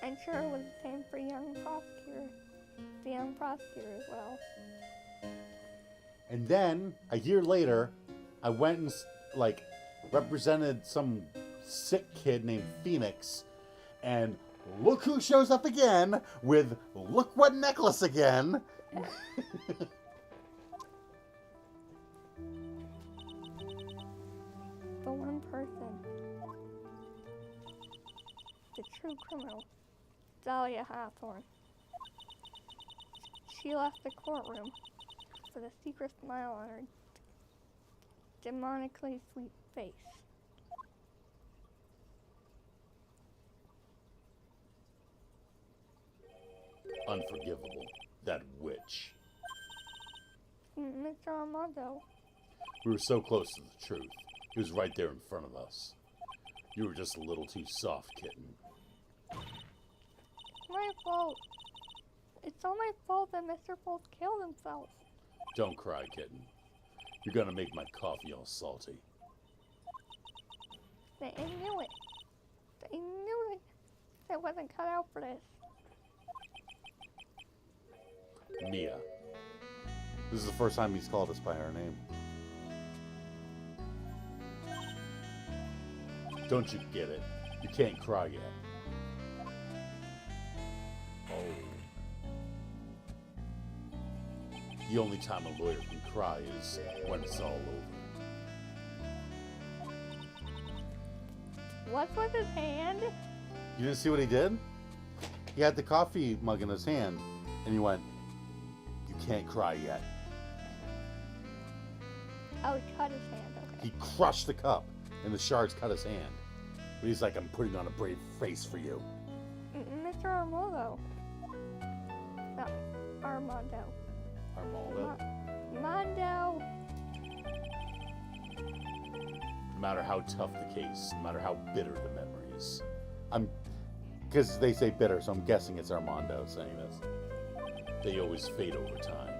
I'm sure it was the same for the young prosecutor as well. And then, a year later, I went and, represented some sick kid named Phoenix. And look who shows up again with look what necklace again. The one person, the true criminal, Dahlia Hawthorne. She left the courtroom with a secret smile on her demonically sweet face. Unforgivable. That witch. Mr. Armando, We were so close to the truth. He was right there in front of us. You were just a little too soft, kitten. my fault. It's all my fault that Mr. Folt killed himself. Don't cry, kitten. You're gonna make my coffee all salty. They knew it. They knew it. I wasn't cut out for this. Mia. This is the first time he's called us by our name. Don't you get it? You can't cry yet. Oh. The only time a lawyer can cry is when it's all over. What's with his hand? You didn't see what he did? He had the coffee mug in his hand, and he went, "You can't cry yet." Oh, he cut his hand. Okay. He crushed the cup, and the shards cut his hand. But he's like, "I'm putting on a brave face for you." Mr. Armando. No, Armando. Armando. Mondo. No matter how tough the case, no matter how bitter the memories. Because they say bitter, so I'm guessing it's Armando saying this. They always fade over time.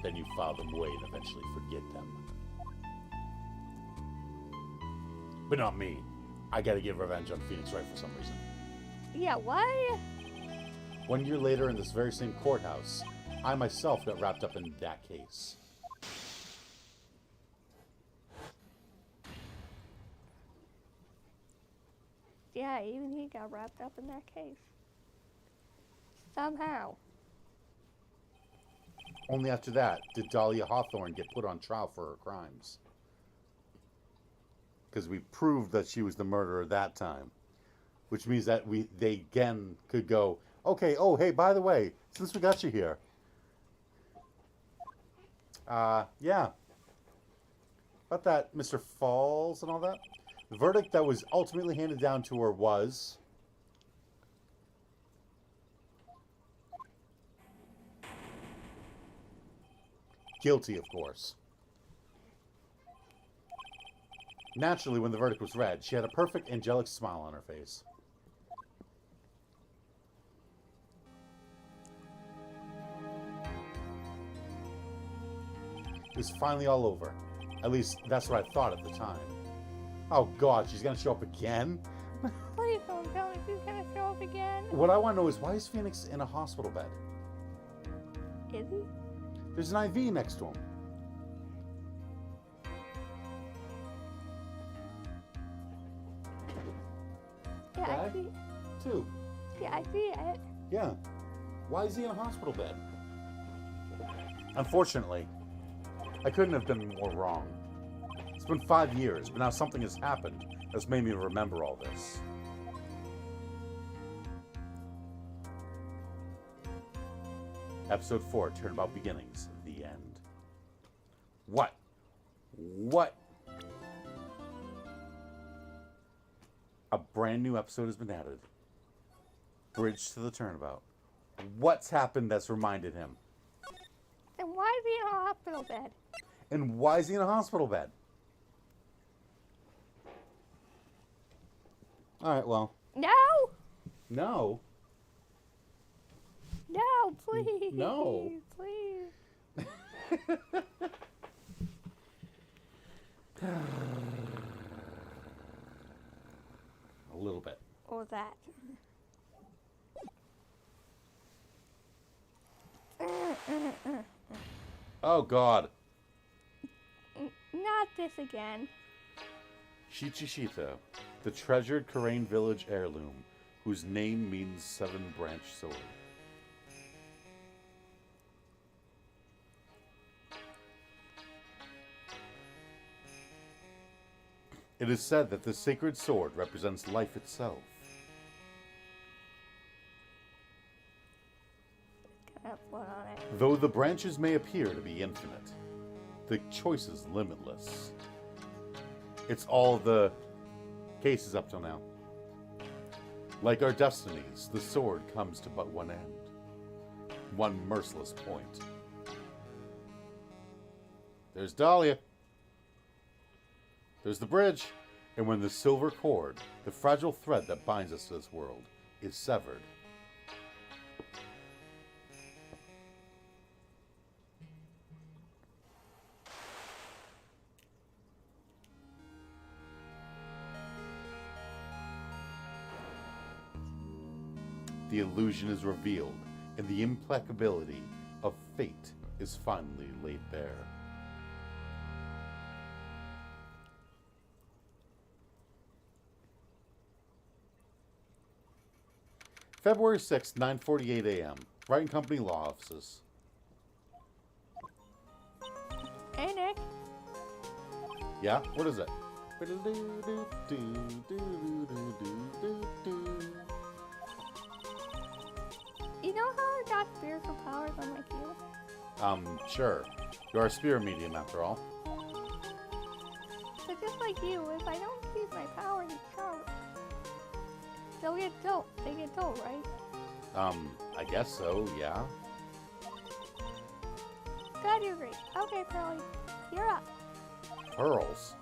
Then you file them away and eventually forget them. But not me. I gotta get revenge on Phoenix Wright for some reason. Yeah, what? 1 year later, in this very same courthouse, I myself got wrapped up in that case. Yeah, even he got wrapped up in that case. Somehow. Only after that did Dahlia Hawthorne get put on trial for her crimes. Because we proved that she was the murderer that time. Which means that they again could go, okay, oh, hey, by the way, since we got you here. Yeah. About that, Mr. Falls and all that. The verdict that was ultimately handed down to her was... guilty, of course. Naturally, when the verdict was read, she had a perfect angelic smile on her face. It was finally all over. At least, that's what I thought at the time. Oh God, she's gonna show up again? Please don't tell me she's gonna show up again. What I want to know is, why is Phoenix in a hospital bed? Is he? There's an IV next to him. Yeah, I Dad? see. Two. Yeah, I see it. Yeah. Why is he in a hospital bed? Unfortunately, I couldn't have been more wrong. It's been 5 years, but now something has happened that's made me remember all this. Episode 4, Turnabout Beginnings, the end. What? What? A brand new episode has been added. Bridge to the Turnabout. What's happened that's reminded him? Then why is he in a hospital bed? And why is he in a hospital bed? Alright, well. No! No. No, please. No. Please. A little bit. What was that? Oh, God. Not this again. Shichishita, the treasured Karain village heirloom, whose name means seven-branched sword. It is said that the sacred sword represents life itself. Got one on it. Though the branches may appear to be infinite, the choice is limitless. It's all the cases up till now. Like our destinies, the sword comes to but one end. One merciless point. There's Dahlia. There's the bridge. And when the silver cord, the fragile thread that binds us to this world, is severed, the illusion is revealed, and the implacability of fate is finally laid bare. February 6th, 9:48 a.m. Wright and Company law offices. Hey, Nick. Yeah? What is it? You know how I got spiritual powers unlike you? Sure. You're a spirit medium after all. So just like you, if I don't use my powers and charms, they'll get dull. They get dull, right? I guess so, yeah. Glad you agree. Okay, Pearly, you're up. Pearls.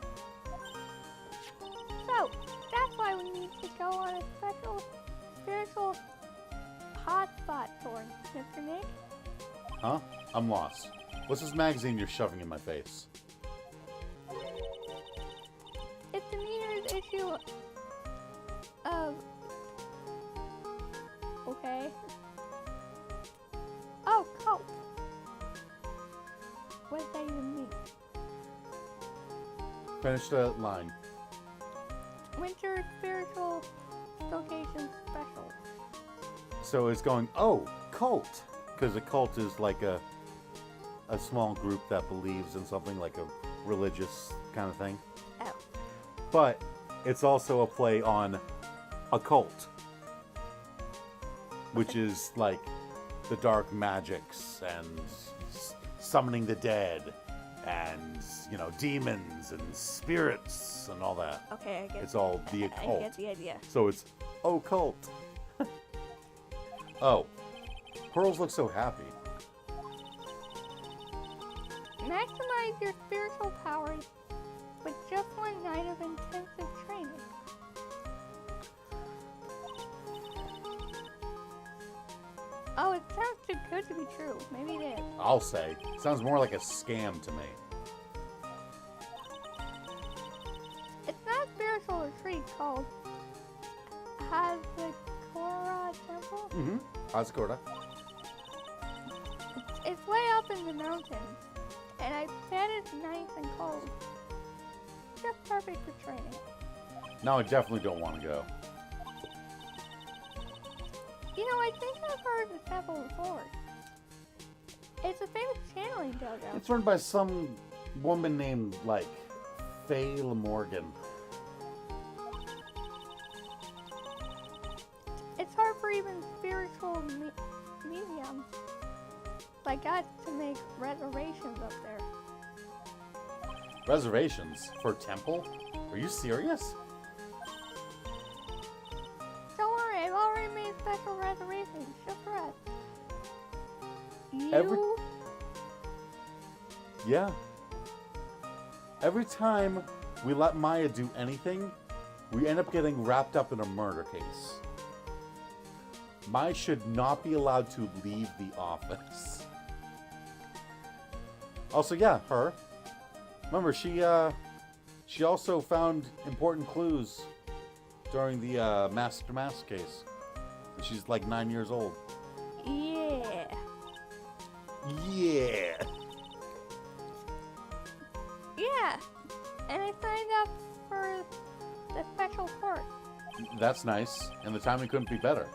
So, that's why we need to go on a special spiritual hotspot tour, Mr. Nick. Huh? I'm lost. What's this magazine you're shoving in my face? It's the New Year's issue of... Okay. Oh, cult. What does that even mean? Finish the line. Winter Spiritual Vocation Special. So it's going, oh, cult. Because a cult is like a small group that believes in something like a religious kind of thing. Oh. But it's also a play on occult, which is like the dark magics and summoning the dead and, you know, demons and spirits and all that. Okay, I get It's all the occult. I get the idea. So it's occult. Oh, Pearls look so happy. Maximize your spiritual powers with just one night of intensive training. Oh, it sounds too good to be true. Maybe it is. I'll say. Sounds more like a scam to me. It's not a spiritual retreat called Hazakura Temple. Mm-hmm. Azakura. It's way up in the mountains, and I bet it's nice and cold. Just perfect for training. No, I definitely don't want to go. You know, I think I've heard the temple before. It's a famous channeling dojo. It's run by some woman named, like, Faye Lamorgan. It's hard for even spiritual mediums like us to make reservations up there. Reservations? For a temple? Are you serious? Don't worry, I've already made special reservations just for us. Every- You... Yeah. Every time we let Maya do anything, we end up getting wrapped up in a murder case. Maya should not be allowed to leave the office. Also, yeah, her. Remember, she also found important clues during the Master Mask case. And she's like 9 years old. Yeah. Yeah. Yeah. And I signed up for the special course. That's nice, and the timing couldn't be better.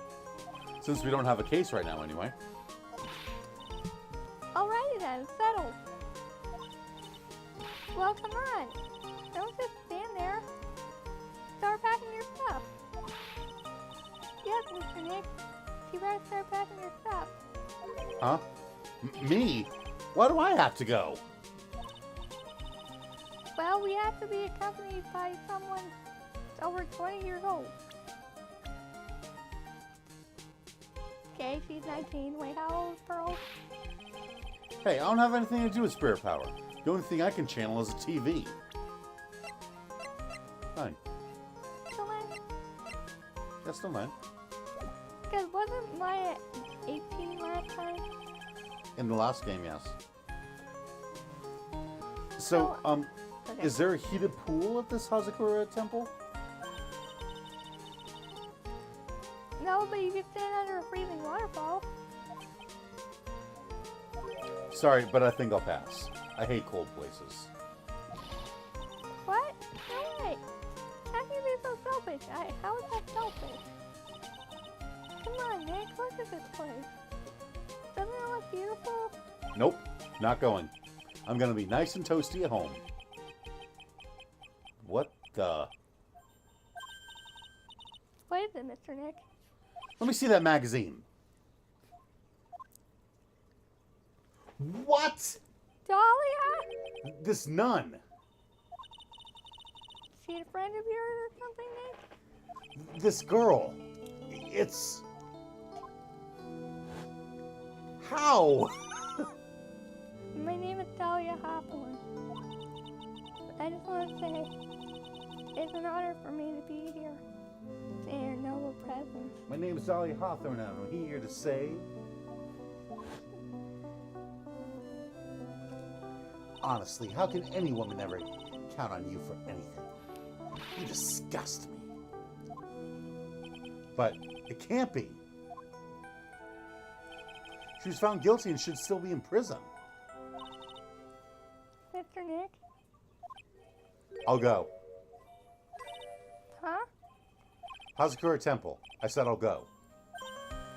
Since we don't have a case right now anyway. Alrighty then, settled. Well, come on. Don't just stand there. Start packing your stuff. Yes, Mr. Nick. You better start packing your stuff. Huh? Me? Why do I have to go? Well, we have to be accompanied by someone over 20 years old. Okay, she's 19. Wait, how old is Pearl? Hey, I don't have anything to do with spirit power. The only thing I can channel is a TV. Fine. Still 9? That's still 9. Because wasn't Maya 18 last time? In the last game, yes. So, Okay. is there a heated pool at this Hazakura temple? No, but you can stand under a freezing waterfall. Sorry, but I think I'll pass. I hate cold places. What? No way. How can you be so selfish? How is that selfish? Come on, place. Doesn't it look beautiful? Nope, not going. I'm gonna be nice and toasty at home. What the? What is it, Mr. Nick? Let me see that magazine. What? Dahlia? This nun. Is she a friend of yours or something, Nick? This girl. It's... How? My name is Dahlia Hawthorne. I just want to say, it's an honor for me to be here. In your noble presence. My name is Dolly Hawthorne, and I'm here to say... Honestly, how can any woman ever count on you for anything? You disgust me. But it can't be. She was found guilty and should still be in prison. Mr. Nick? I'll go. Huh? Hazakura Temple. I said I'll go.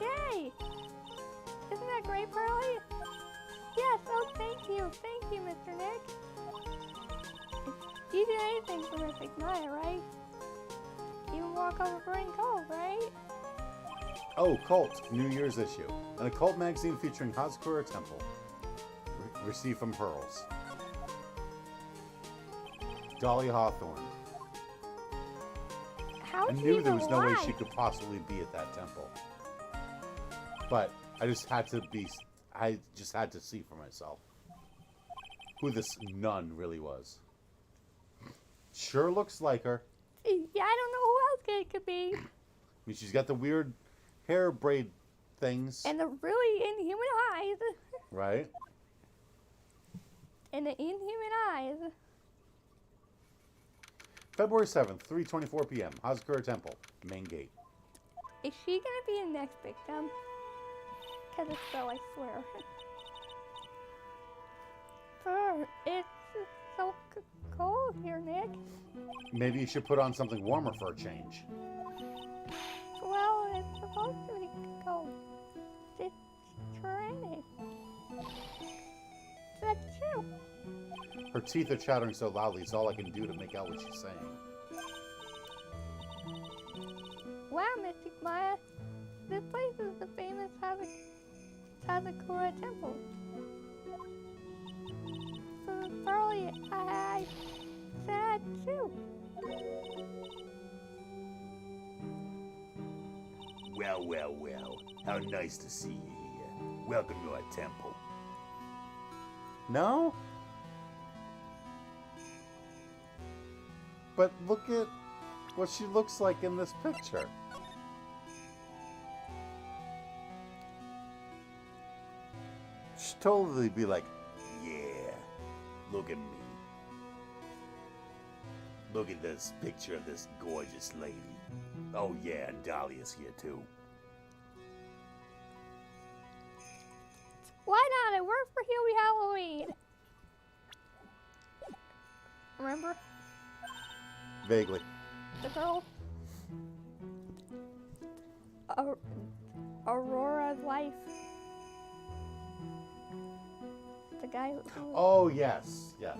Yay! Isn't that great, Pearlie? Yes, oh, thank you. Thank you, Mr. Nick. You do anything for Mystic Maya, right? Even walk over burning cold, right? Oh, Cult, New Year's issue. An occult magazine featuring Hazakura Temple. Received from Pearls. Dolly Hawthorne. How I is she knew there even was no way alive? she could possibly be at that temple. But I just had to see for myself who this nun really was. Sure looks like her. Yeah, I don't know who else it could be. I mean, she's got the weird hair braid things, And the really inhuman eyes. right? And the inhuman eyes. February 7th, 3:24 p.m. Hazakura Temple, main gate. Is she gonna be the next victim? Because if so, I swear. It's so cold here, Nick. Maybe you should put on something warmer for a change. Well, it's supposed to be cold. It's raining. That's true. Her teeth are chattering so loudly, it's all I can do to make out what she's saying. Wow, Mystic Maya. This place is the famous Hazakura Temple. So probably I sad too. Well, well, well. How nice to see you here. Welcome to our temple. No? But look at what she looks like in this picture. She'd totally be like, Yeah. Look at me. Look at this picture of this gorgeous lady. Oh yeah, and Dahlia's here too. Why not? I work for Huey Halloween. Remember vaguely. the girl? Aurora's wife. The guy who... Oh, yes, yes.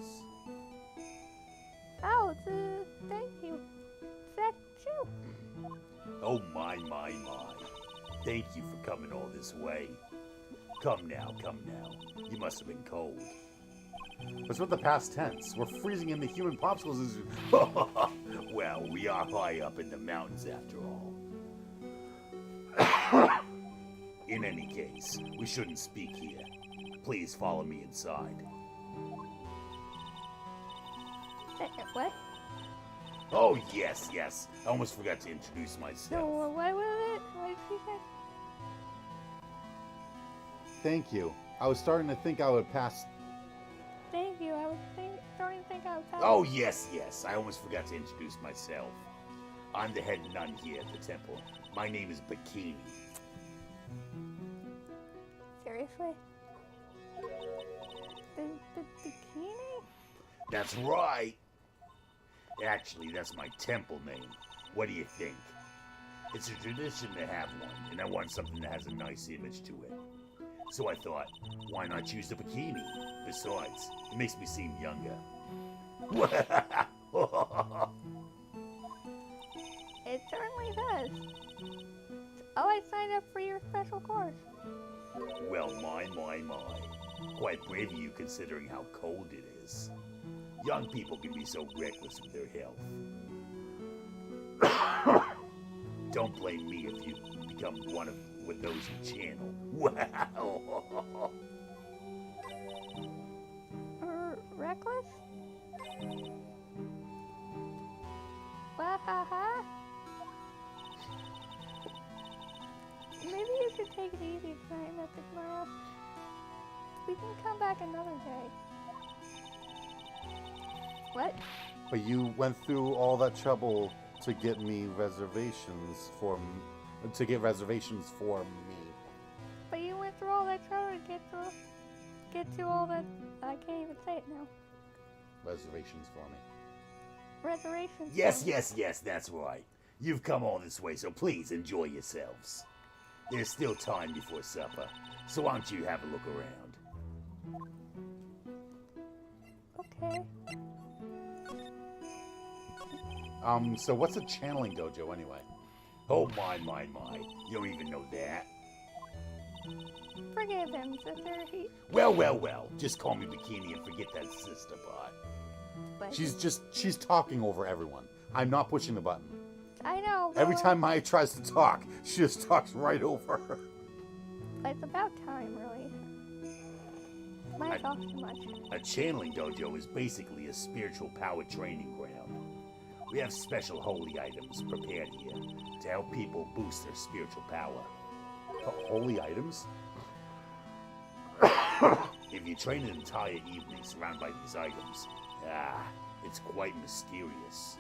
Oh, thank you. That's true. Oh my, my, my. Thank you for coming all this way. Come now, come now. You must have been cold. What's with the past tense? We're freezing in the human popsicles. Well, we are high up in the mountains after all. In any case, we shouldn't speak here. Please follow me inside. What? Oh, yes, yes. I almost forgot to introduce myself. So, what was it? What did she say? Thank you. I was starting to think I would pass. Thank you. I was starting to think I was Oh, yes, yes. I almost forgot to introduce myself. I'm the head nun here at the temple. My name is Bikini. Seriously? The bikini? That's right. Actually, that's my temple name. What do you think? It's a tradition to have one, and I want something that has a nice image to it. So I thought, why not choose the bikini? Besides, it makes me seem younger. It certainly does. Oh, I signed up for your special course. Well, my. Quite brave of you considering how cold it is. Young people can be so reckless with their health. Don't blame me if you become one of those you channel. Wow! Reckless? Wahaha. Maybe you should take it easy tonight, Mr. Tomorrow. We can come back another day. What? But you went through all that trouble to get me reservations for me. But you went through all that trouble to get to all that. I can't even say it now. Reservations for me. Reservations. Yes, that's right. You've come all this way, so please enjoy yourselves. There's still time before supper, so why don't you have a look around? Okay. So what's a channeling dojo anyway? Oh my. You don't even know that? Forgive him, sister. Well. Just call me Bikini and forget that sister part. But She's talking over everyone. I'm not pushing the button. I know. Every well, time Maya tries to talk, she just talks right over her. It's about time, really. Maya talks too much. A channeling dojo is basically a spiritual power training ground. We have special holy items prepared here to help people boost their spiritual power. Holy items? If you train an entire evening surrounded by these items, it's quite mysterious.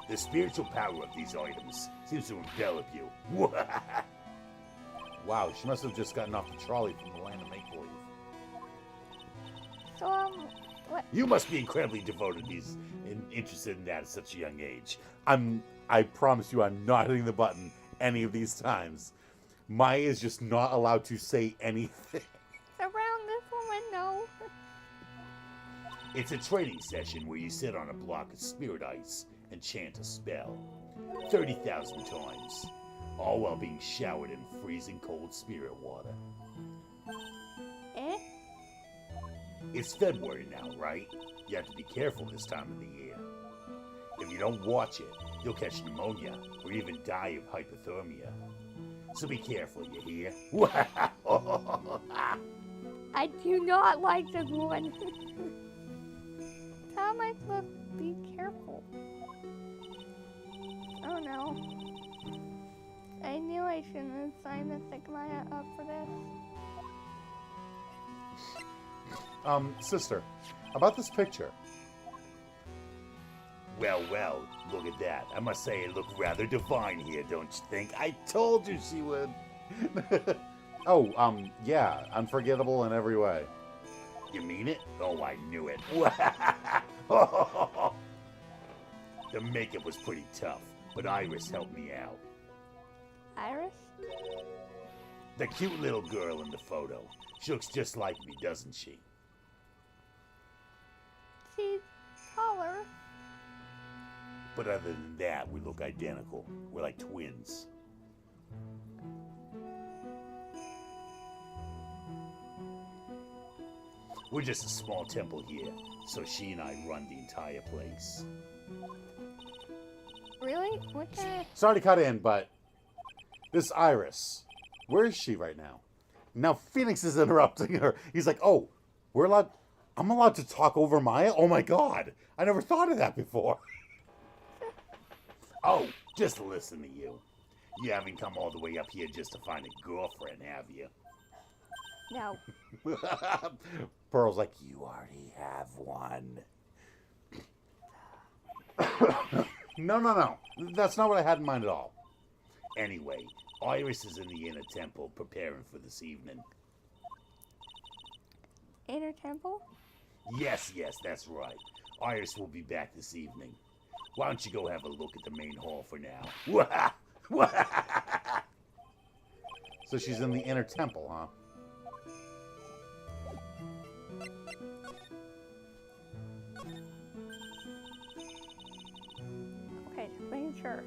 The spiritual power of these items seems to envelop you. Wow, she must have just gotten off the trolley from the land of make-believe. So, what? You must be incredibly devoted and interested in that at such a young age. I promise you I'm not hitting the button any of these times. Maya is just not allowed to say anything. Around this window. It's a training session where you sit on a block of spirit ice and chant a spell 30,000 times, all while being showered in freezing cold spirit water. Eh? It's February now, right? You have to be careful this time of the year. If you don't watch it, you'll catch pneumonia or even die of hypothermia. So be careful, you hear? I do not like this one. How am I supposed to be careful? Oh no. I knew I shouldn't have signed Mystic Maya up for this. Sister, about this picture. Well, look at that. I must say it looked rather divine here, don't you think? I told you she would. Yeah, unforgettable in every way. You mean it? Oh, I knew it. The makeup was pretty tough, but Iris helped me out. Iris? The cute little girl in the photo. She looks just like me, doesn't she? She's taller. But other than that, we look identical. We're like twins. We're just a small temple here, so she and I run the entire place. Really? What kind of... Sorry to cut in, but this Iris, where is she right now? Now Phoenix is interrupting her. He's like, "Oh, I'm allowed to talk over Maya? Oh my god, I never thought of that before." Oh, just listen to you. You haven't come all the way up here just to find a girlfriend, have you? No. Pearl's like, "You already have one." No. That's not what I had in mind at all. Anyway, Iris is in the inner temple preparing for this evening. Inner temple? Yes, that's right. Iris will be back this evening. Why don't you go have a look at the main hall for now? So she's in the inner temple, huh? Okay, just making sure.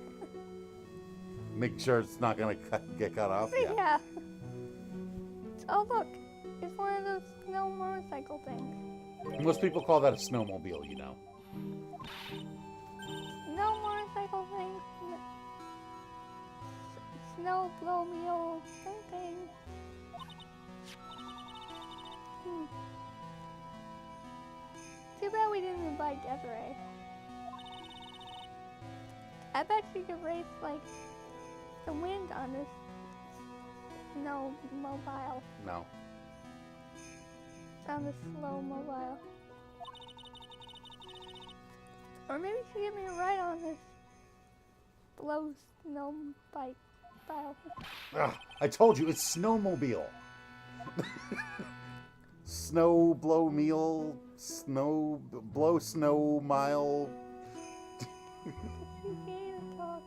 Make sure it's not gonna get cut off. Yeah. Yeah. Oh look, it's one of those snow motorcycle things. Most people call that a snowmobile, you know. Snow motorcycle thing. Snow blow mule thing. Too bad we didn't invite Desiree. I bet she could race like the wind on this snow mobile. No. On the slow mobile. Or maybe she give me a ride on this blow snow bike. Ugh, I told you, it's snowmobile. Snow blow meal, snow blow snow mile. She can't even talk.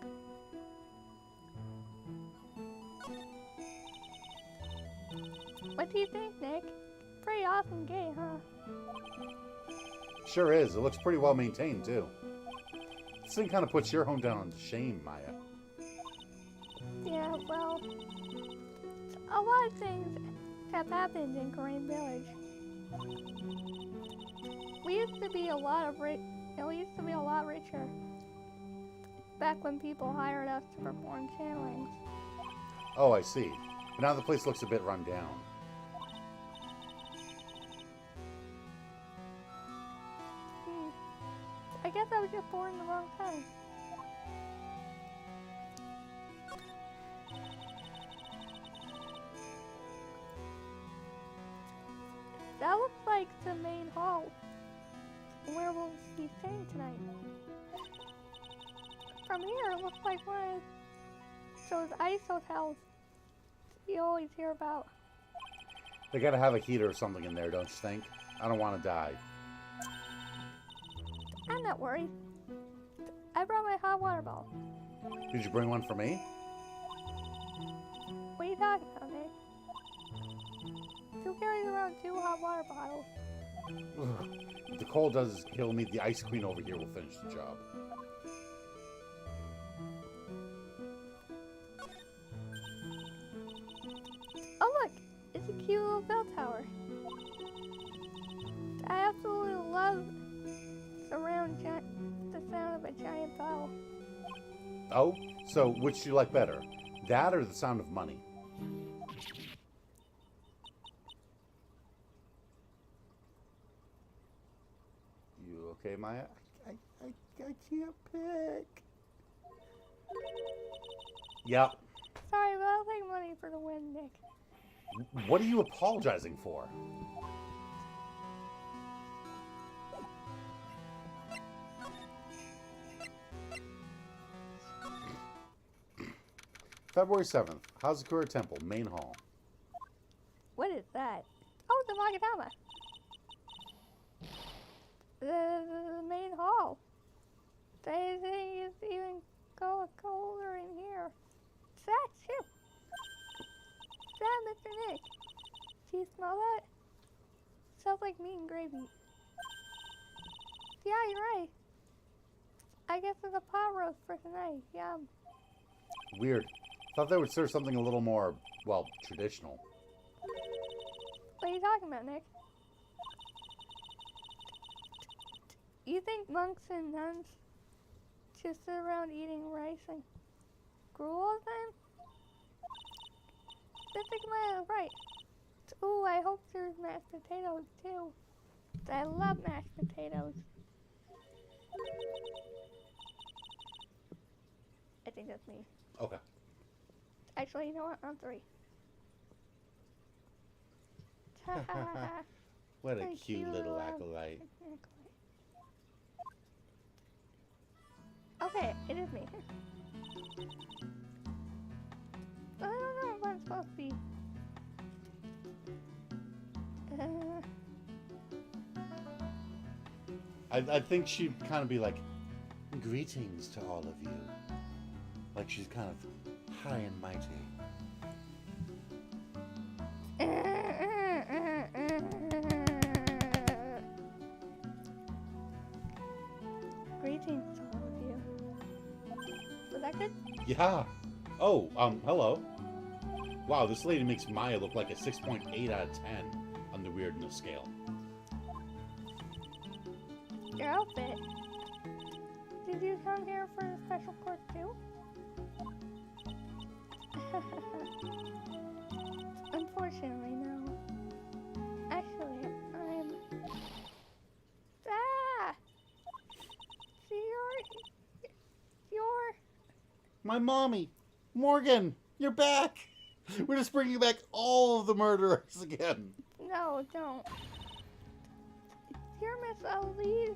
What do you think, Nick? Pretty awesome game, huh? Sure is. It looks pretty well maintained too. This thing kind of puts your hometown on shame, Maya. Yeah, well, a lot of things have happened in Green Village. We used to be a lot richer back when people hired us to perform channelings. Oh, I see. But now the place looks a bit run down. I guess I was just born in the wrong time. That looks like the main hall where we'll be staying tonight. From here, it looks like one of those ice hotels you always hear about. They gotta have a heater or something in there, don't you think? I don't want to die. I'm not worried. I brought my hot water bottle. Did you bring one for me? What are you talking about, Nick? Who carries around 2 hot water bottles? Ugh. If the cold does kill me, the ice queen over here will finish the job. Oh look! It's a cute little bell tower. I absolutely love the sound of a giant bell. Oh? So, which do you like better? That or the sound of money? You okay, Maya? I can't pick. Yep. Sorry, but I'll take money for the win, Nick. What are you apologizing for? February 7th, Hazakura Temple, Main Hall. What is that? Oh, the Magatama. The main hall. They think it's even colder in here. Is that shit? Is that Mr. Nick? Do you smell that? Smells like meat and gravy. Yeah, you're right. I guess it's a pot roast for tonight. Yum. Weird. Thought they would serve something a little more, well, traditional. What are you talking about, Nick? You think monks and nuns just sit around eating rice and gruel all the time? I think I'm right. Ooh, I hope there's mashed potatoes too. I love mashed potatoes. I think that's me. Okay. Actually, you know what? On 3. What a Thank cute you, little acolyte. Okay, it is me. I don't know what I'm supposed to be. I think she'd kind of be like, greetings to all of you. Like she's kind of high and mighty. Greetings to all of you. Was that good? Yeah. Oh, hello. Wow, this lady makes Maya look like a 6.8 out of 10 on the weirdness scale. Your outfit. Did you come here for a special course too? Unfortunately, no. Actually, I'm... Ah! See, you're... My mommy, Morgan, you're back. We're just bringing back all of the murderers again. No, don't. You're Miss Elise.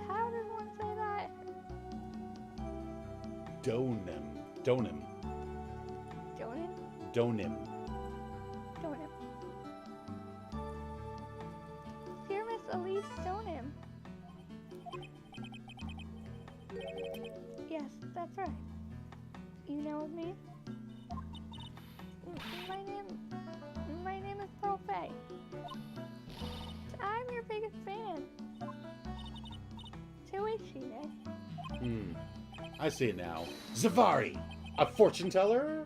How does one say that? Donim. Jonan? Donim. Donham. You're Miss Elise Donham. Yes, that's right. You know me? My name is Pearl Faye. I'm your biggest fan. So is she, eh? I see it now. Zavari, a fortune teller?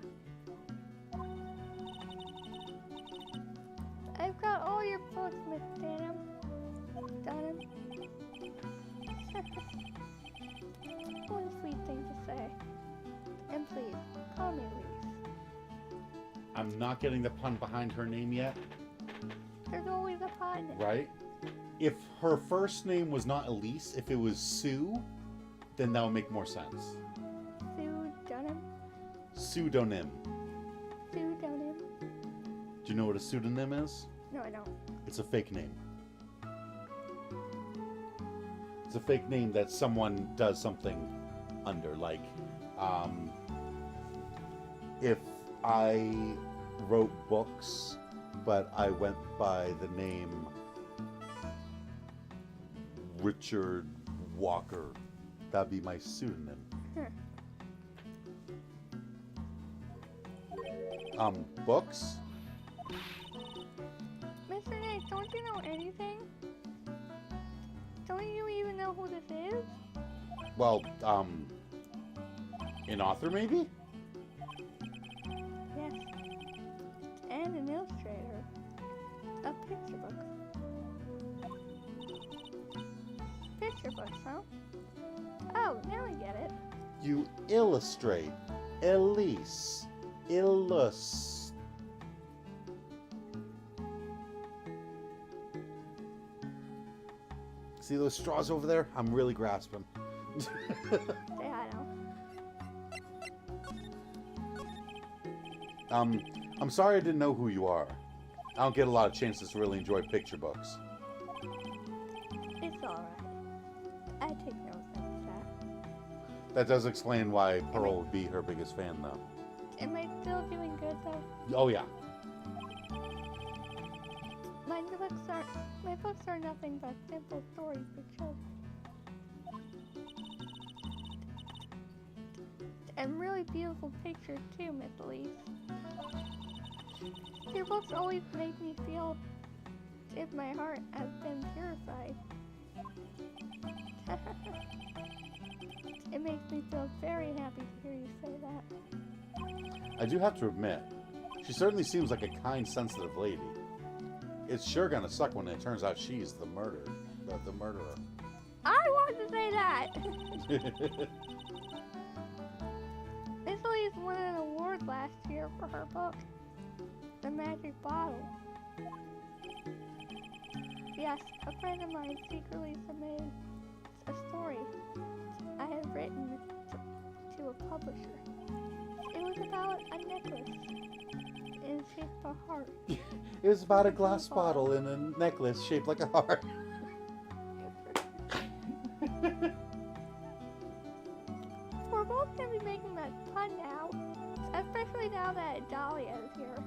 I've got all your books, Miss Dunham. What a sweet thing to say. And please, call me Elise. I'm not getting the pun behind her name yet, There's always a pun. right? If her first name was not Elise, if it was Sue, then that would make more sense. Sue Dunham. Pseudonym. Sue Dunham. Do you know what a pseudonym is? No, I don't. It's a fake name. It's a fake name that someone does something under. Like, If I wrote books, but I went by the name Richard Walker, that'd be my pseudonym. Books? Mr. Nate, don't you know anything? Don't you even know who this is? well, an author maybe? Yes. And an illustrator of picture books. Picture books, huh? Oh, now I get it. You illustrate. Elise. Illus. See those straws over there? I'm really grasping. Say hi now. I'm sorry I didn't know who you are. I don't get a lot of chances to really enjoy picture books. It's alright. I take no offense to that. That does explain why Pearl would be her biggest fan, though. Am I still doing good though? Oh yeah. My books are nothing but simple stories for children. And really beautiful pictures too, Miss Elise. Your books always make me feel as if my heart has been purified. It makes me feel very happy to hear you say that. I do have to admit, she certainly seems like a kind, sensitive lady. It's sure gonna suck when it turns out she's the murderer. I want to say that! Miss Elise won an award last year for her book, The Magic Bottle. Yes, a friend of mine secretly submitted a story I had written to a publisher. It was about a necklace in the shape of a heart. It was about a glass bottle and a necklace shaped like a heart. We're both gonna be making that pun now, especially now that Dahlia is here.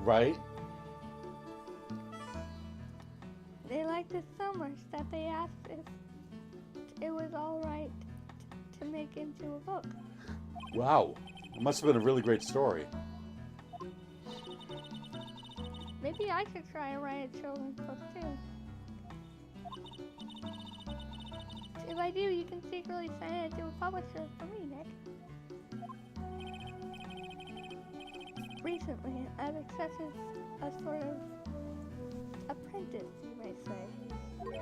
Right? They liked it so much that they asked if it was alright to to make into a book. Wow. It must have been a really great story. Maybe I could try and write a children's book too. If I do, you can secretly send it to a publisher for me, Nick. Recently, I've accepted a sort of apprentice, you may say.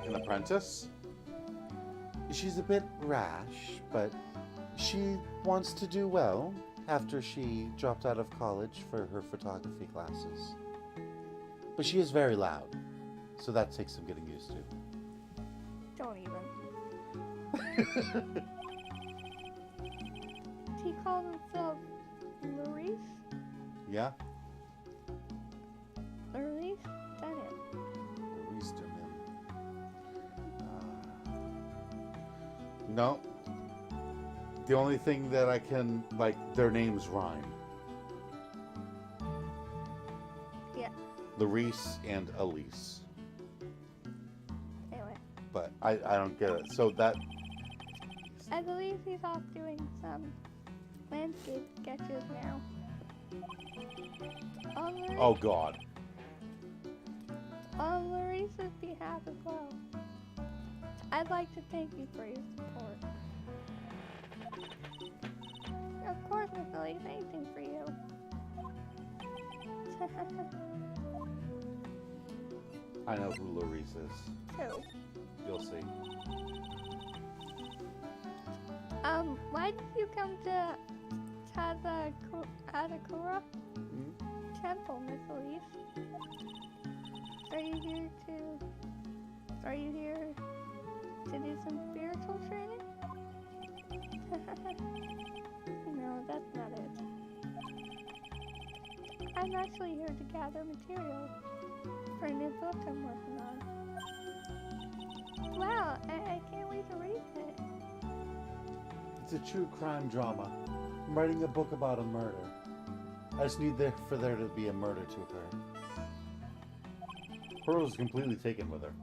An apprentice? She's a bit rash, but she wants to do well after she dropped out of college for her photography classes. But she is very loud, so that takes some getting used to. Don't even. He called himself Maurice? Yeah? Maurice? That him. Maurice Dermin. No. The only thing that I can, like, their names rhyme. Yeah. Larice and Elise. Anyway. But I don't get it. So that... I believe he's off doing some landscape sketches now. Oh, God. On Larissa's behalf as well, I'd like to thank you for your support. Of course, Miss Elise, anything for you. I know who Larice is. Who? You'll see. Why did you come to Tazakura Temple, Miss Elise? Are you here to do some spiritual training? No, that's not it. I'm actually here to gather materials for a new book I'm working on. Wow, I can't wait to read it. It's a true crime drama. I'm writing a book about a murder. I just need for there to be a murder to occur. Pearl was completely taken with her.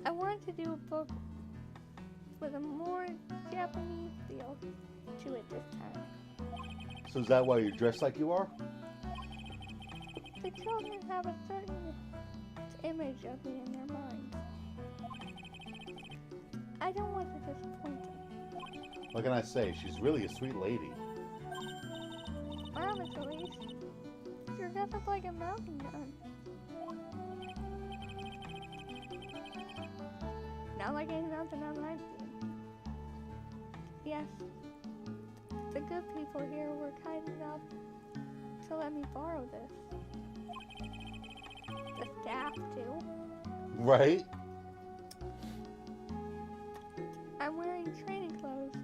I wanted to do a book with a more Japanese feel to it this time. So is that why you're dressed like you are? The children have a certain image of me in their minds. I don't want to disappoint them. What can I say? She's really a sweet lady. Wow, Miss Elise, you're dressed up like a mountain nun. Not like any mountain nun I've seen. Yes, the good people here were kind enough to let me borrow this. The staff, too. Right? I'm wearing training clothes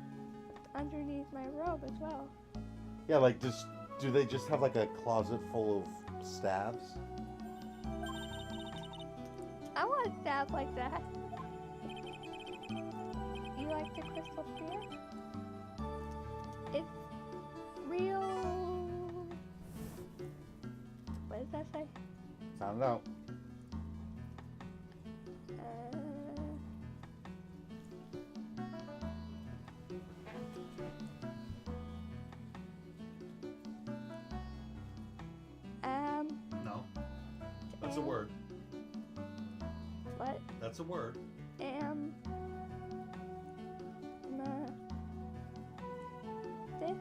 underneath my robe as well. Yeah, like, do they just have like a closet full of staves? I want a staff like that. You like the crystal spear? It's real... What does that say? I don't know. No. That's a word. What? That's a word. This?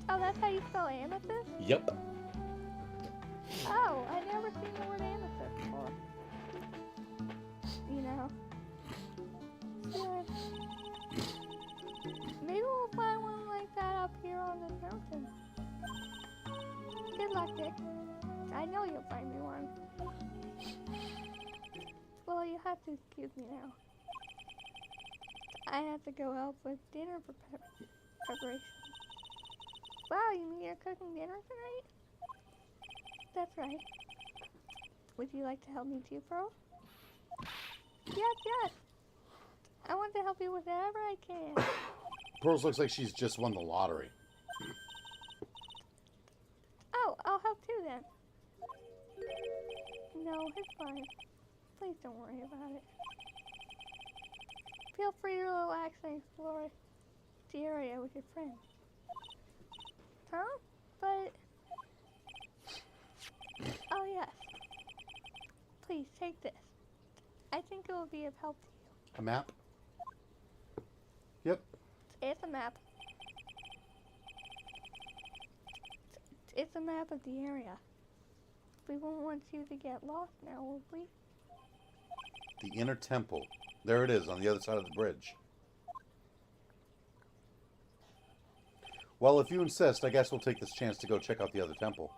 Oh, that's how you spell amethyst? Yep. Oh, I've never seen the word amethyst before. You know. So, maybe we'll find one like that up here on this mountain. Good luck, Dick. I know you'll find me one. Well, you have to excuse me now. I have to go help with dinner preparation. Wow, you mean you're cooking dinner tonight? That's right. Would you like to help me too, Pearl? Yes. I want to help you with whatever I can. Pearl looks like she's just won the lottery. Oh, I'll help too then. No, it's fine. Please don't worry about it. Feel free to relax and explore the area with your friends. Huh? But... Oh yes. Please take this. I think it will be of help to you. A map? Yep. It's a map. It's a map of the area. We won't want you to get lost now, will we? The inner temple. There it is, on the other side of the bridge. Well, if you insist, I guess we'll take this chance to go check out the other temple.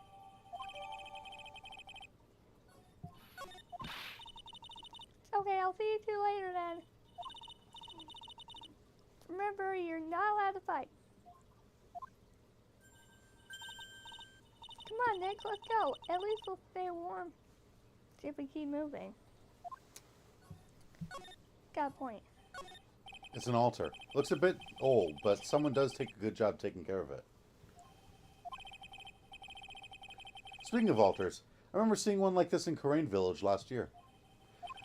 Okay, I'll see you two later then. Remember, you're not allowed to fight. Come on, Nick, let's go. At least we'll stay warm. See if we keep moving. Got a point. It's an altar. Looks a bit old, but someone does take a good job taking care of it. Speaking of altars, I remember seeing one like this in Karain Village last year.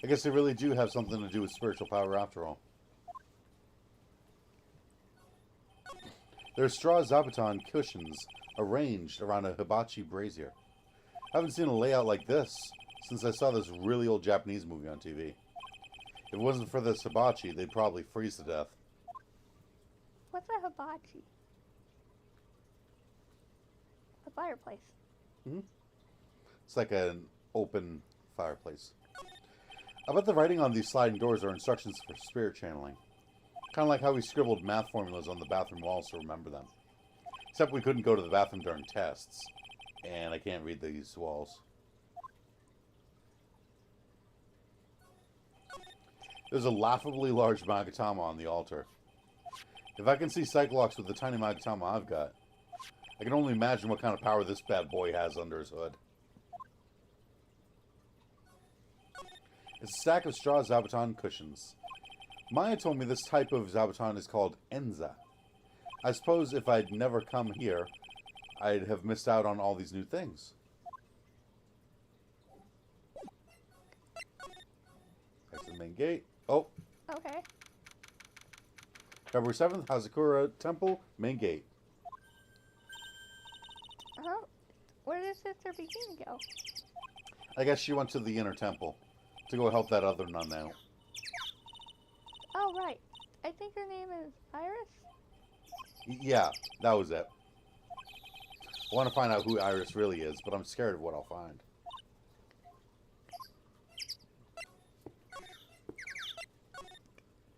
I guess they really do have something to do with spiritual power after all. There's straw zabuton cushions arranged around a hibachi brazier. I haven't seen a layout like this since I saw this really old Japanese movie on TV. If it wasn't for this hibachi, they'd probably freeze to death. What's a hibachi? A fireplace. Hmm? It's like an open fireplace. I bet the writing on these sliding doors are instructions for spirit channeling. Kind of like how we scribbled math formulas on the bathroom walls to remember them. Except we couldn't go to the bathroom during tests. And I can't read these walls. There's a laughably large Magatama on the altar. If I can see Cyclops with the tiny Magatama I've got, I can only imagine what kind of power this bad boy has under his hood. It's a stack of straw zabuton cushions. Maya told me this type of zabuton is called Enza. I suppose if I'd never come here, I'd have missed out on all these new things. That's the main gate. Oh, Okay. February 7th, Hazakura Temple, main gate. Uh-huh. Where did Sister Begin go? I guess she went to the inner temple to go help that other nun out. Oh, right. I think her name is Iris? Yeah, that was it. I want to find out who Iris really is, but I'm scared of what I'll find.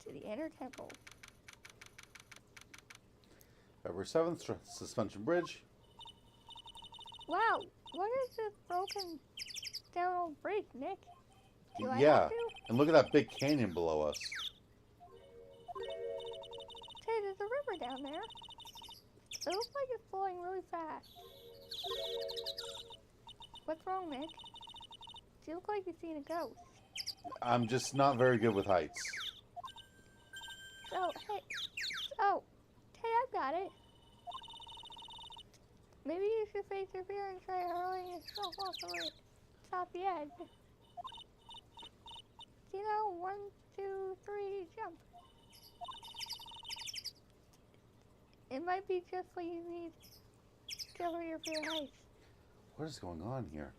To the inner temple. February 7th, Suspension Bridge. Wow, what is this broken down old bridge, Nick? Do I Yeah, have to? and look at that big canyon below us. Hey, there's a river down there. It looks like it's flowing really fast. What's wrong, Nick? You look like you've seen a ghost. I'm just not very good with heights. Hey, I've got it. Maybe you should face your fear and try hurling yourself off the top the edge. You know, 1, 2, 3, jump. It might be just what you need to get over your fear of heights. What is going on here?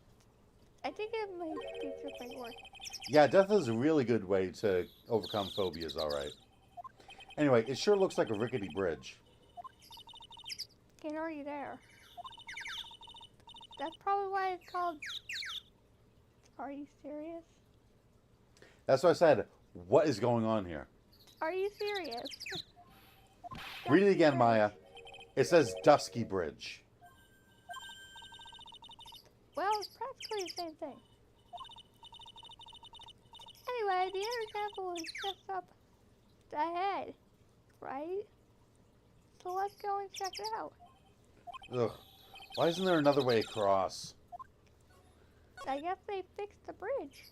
I think it might be just like work. Yeah, death is a really good way to overcome phobias, alright. Anyway, it sure looks like a rickety bridge. Can't argue there. That's probably why it's called... Are you serious? That's what I said. What is going on here? Are you serious? Read it again, Maya. It says Dusky Bridge. Well, it's practically the same thing. Anyway, the inner temple is just up ahead, right? So let's go and check it out. Ugh. Why isn't there another way across? I guess they fixed the bridge.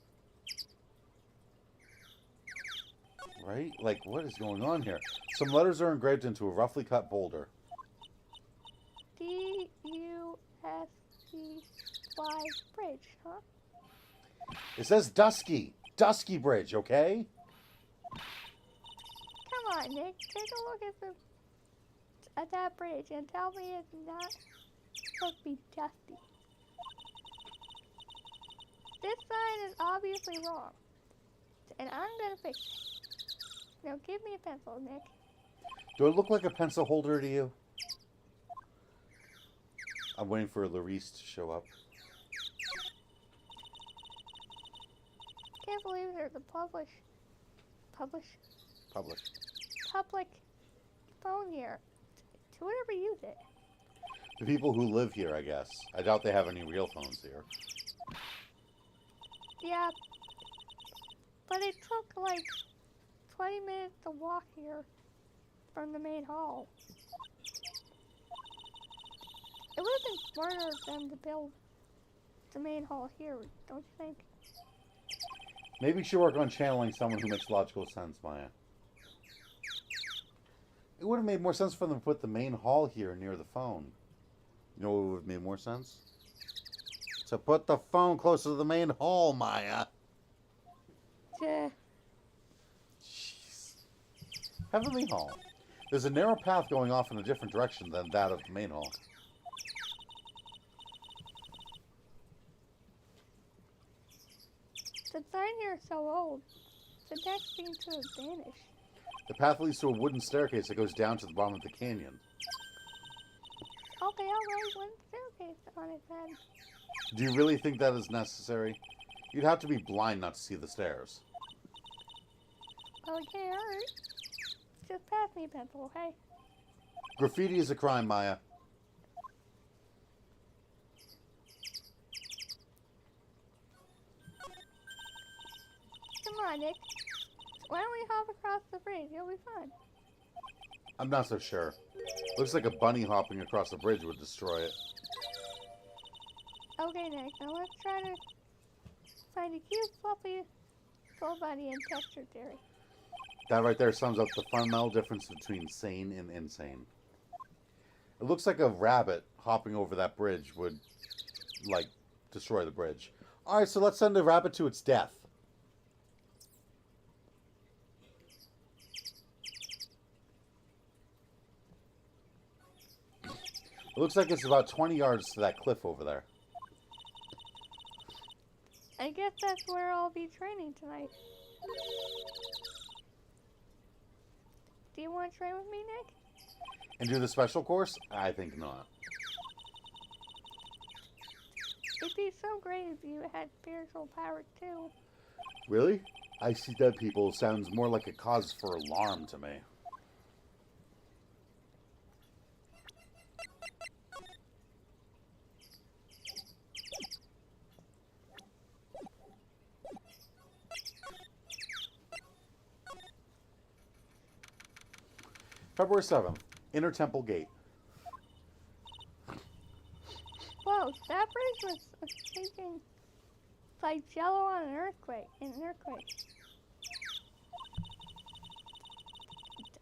Right? Like, what is going on here? Some letters are engraved into a roughly cut boulder. D-U-S-T-Y bridge, huh? It says Dusky. Dusky Bridge, okay? Come on, Nick. Take a look at that bridge and tell me it's not supposed to be dusty. This sign is obviously wrong, and I'm gonna fix it. Now give me a pencil, Nick. Do I look like a pencil holder to you? I'm waiting for Larice to show up. Can't believe there's a public phone here. Who would ever use it? The people who live here, I guess. I doubt they have any real phones here. Yeah, but it took like 20 minutes to walk here from the main hall. It would have been smarter of them to build the main hall here, don't you think? Maybe you should work on channeling someone who makes logical sense, Maya. It would have made more sense for them to put the main hall here near the phone. You know what would have made more sense? To put the phone closer to the main hall, Maya. Yeah. Jeez. Heavenly Hall. There's a narrow path going off in a different direction than that of the main hall. The sign here is so old. The text seems to have vanished. The path leads to a wooden staircase that goes down to the bottom of the canyon. Okay, alright, one staircase on its head. Do you really think that is necessary? You'd have to be blind not to see the stairs. Okay, alright. Just pass me a pencil, okay? Graffiti is a crime, Maya. Come on, Nick. Why don't we hop across the bridge? It'll be fun. I'm not so sure. Looks like a bunny hopping across the bridge would destroy it. Okay, Nick, now let's try to find a cute, fluffy full body and texture theory. That right there sums up the fundamental difference between sane and insane. It looks like a rabbit hopping over that bridge would, like, destroy the bridge. Alright, so let's send a rabbit to its death. It looks like it's about 20 yards to that cliff over there. I guess that's where I'll be training tonight. Do you want to train with me, Nick? And do the special course? I think not. It'd be so great if you had spiritual powers too. Really? I see dead people sounds more like a cause for alarm to me. February 7th, Inner Temple Gate. Whoa, that bridge was shaking like jello on an earthquake.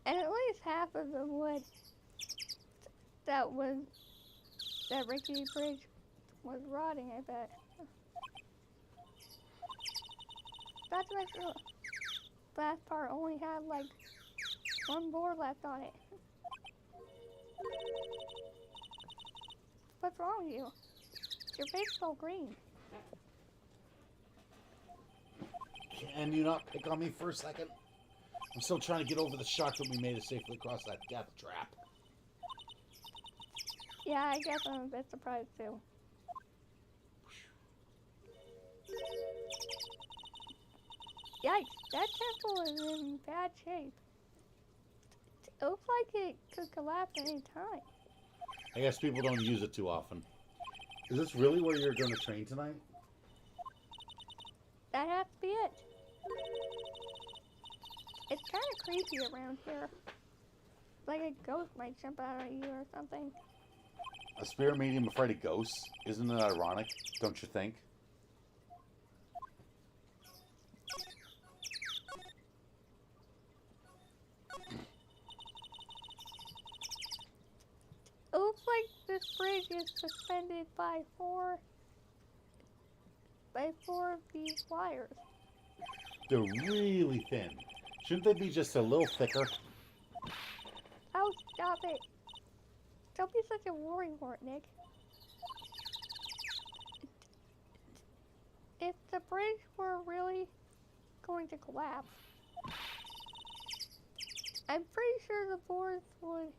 And at least half of the wood that rickety bridge was rotting, I bet. Not to mention the last part only had like one board left on it. What's wrong with you? Your face is so green. Can you not pick on me for a second? I'm still trying to get over the shock that we made it safely across that death trap. Yeah, I guess I'm a bit surprised too. Yikes, that temple is in bad shape. It looks like it could collapse any time. I guess people don't use it too often. Is this really where you're going to train tonight? That has to be it. It's kind of creepy around here. Like a ghost might jump out at you or something. A spirit medium afraid of ghosts? Isn't it ironic? Don't you think? It looks like this bridge is suspended by four of these wires. They're really thin. Shouldn't they be just a little thicker? Oh, stop it. Don't be such a worrywart, Nick. If the bridge were really going to collapse, I'm pretty sure the boards would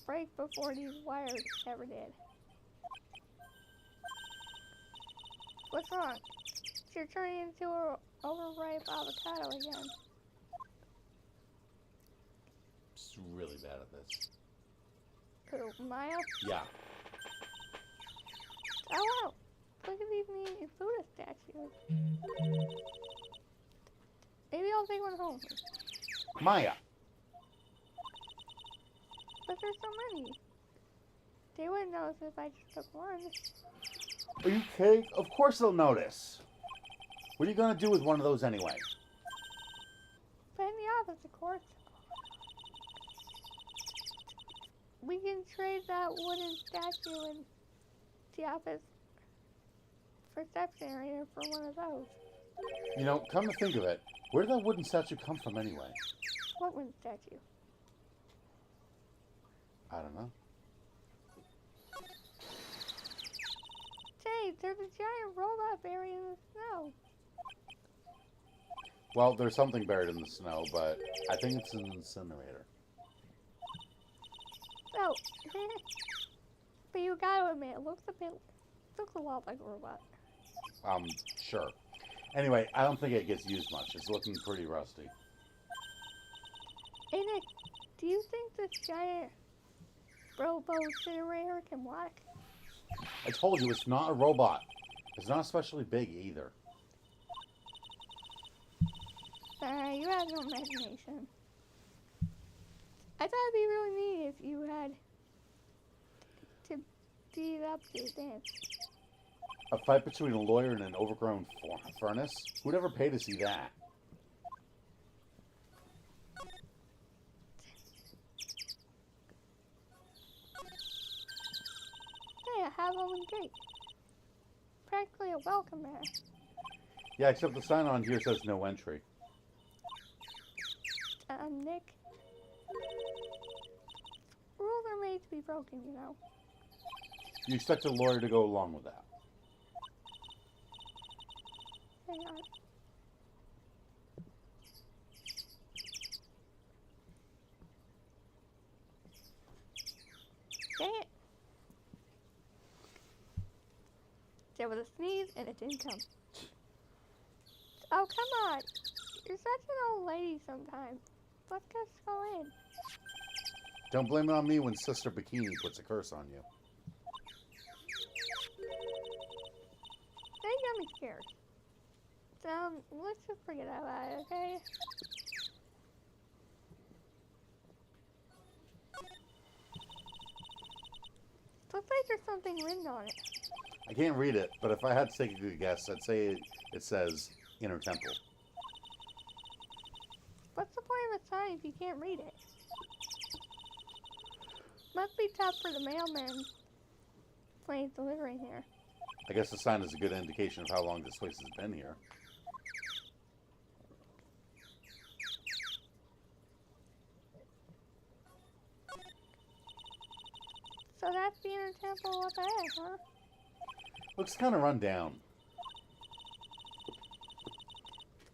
break before these wires ever did. What's wrong? You're turning into an overripe avocado again. Just really bad at this. Who, Maya? Yeah. Oh wow! Look at these neat Buddha statues. Maybe I'll take one home. Maya. But there's so many. They wouldn't notice if I just took one. Are you kidding? Of course they'll notice. What are you gonna do with one of those anyway? But in the office, of course. We can trade that wooden statue in the office reception area for one of those. You know, come to think of it, where did that wooden statue come from anyway? What wooden statue? I don't know. Say, there's a giant robot buried in the snow. Well, there's something buried in the snow, but I think it's an incinerator. So, but you gotta admit, it looks a lot like a robot. Sure. Anyway, I don't think it gets used much. It's looking pretty rusty. Hey Nick, do you think this giant robo-incinerator can walk? I told you, it's not a robot. It's not especially big either. You have no imagination. I thought it'd be really neat if you had to beat up to the dance. A fight between a lawyer and an overgrown furnace? Who'd ever pay to see that? Hey, I have one cake. Practically a welcome mat. Yeah, except the sign on here says no entry. Nick. Rules are made to be broken, you know. You expect a lawyer to go along with that? Hang on. Dang it. There was a sneeze and it didn't come. Oh, come on. You're such an old lady sometimes. Let's just go in. Don't blame it on me when Sister Bikini puts a curse on you. They got me scared. So, let's just forget about it, okay? Looks like there's something written on it. I can't read it, but if I had to take a good guess, I'd say it says Inner Temple. What's the point of a sign if you can't read it? Must be tough for the mailman when he's delivering here. I guess the sign is a good indication of how long this place has been here. So that's the inner temple up ahead, huh? Looks kind of run down.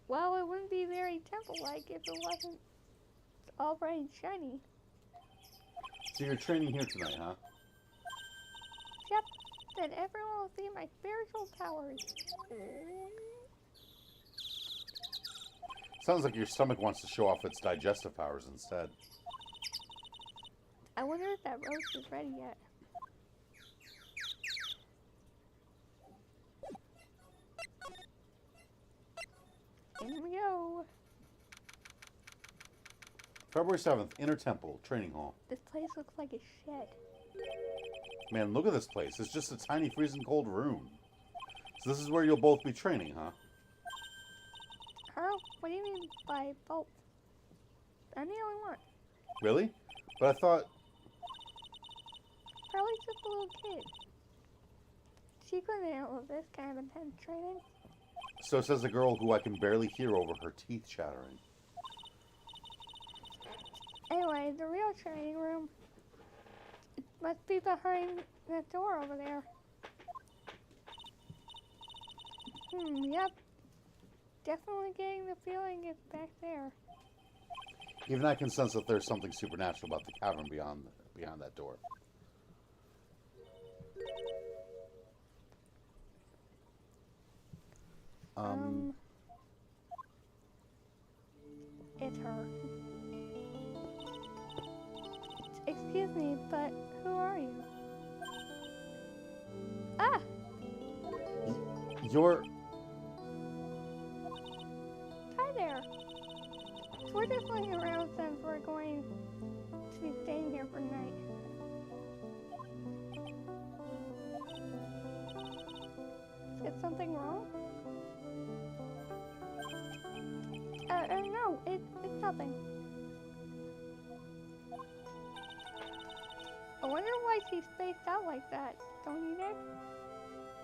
Well, it wouldn't be very temple-like if it wasn't all bright and shiny. So you're training here tonight, huh? Yep, then everyone will see my spiritual powers. Sounds like your stomach wants to show off its digestive powers instead. I wonder if that roast is ready yet. In we go. February 7th, Inner Temple, Training Hall. This place looks like a shed. Man, look at this place. It's just a tiny freezing cold room. So this is where you'll both be training, huh? Huh? What do you mean by both? I'm the only one. Really? But I thought... Probably just a little kid. She couldn't handle this kind of intense training. So says the girl who I can barely hear over her teeth chattering. Anyway, the real training room must be behind that door over there. Yep. Definitely getting the feeling it's back there. Even I can sense that there's something supernatural about the cavern beyond that door. It's her. Excuse me, but who are you? Ah! You're... Hi there. So we're just looking around since we're going to be staying here for the night. Is something wrong? No, it's nothing. I wonder why she's spaced out like that, don't you, Nick?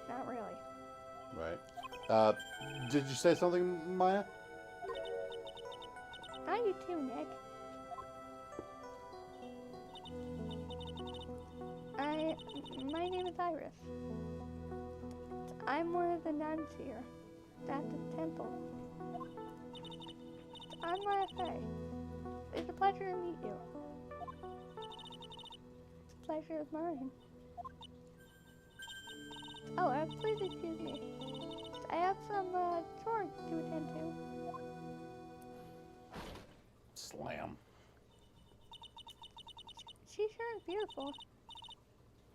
Not really. Right. Did you say something, Maya? I do too, Nick. My name is Iris. I'm one of the nuns here at the temple. I'm Maya Fey. It's a pleasure to meet you. It's a pleasure is mine. Oh, please excuse me. I have some chores to attend to. Slam. She sure is beautiful.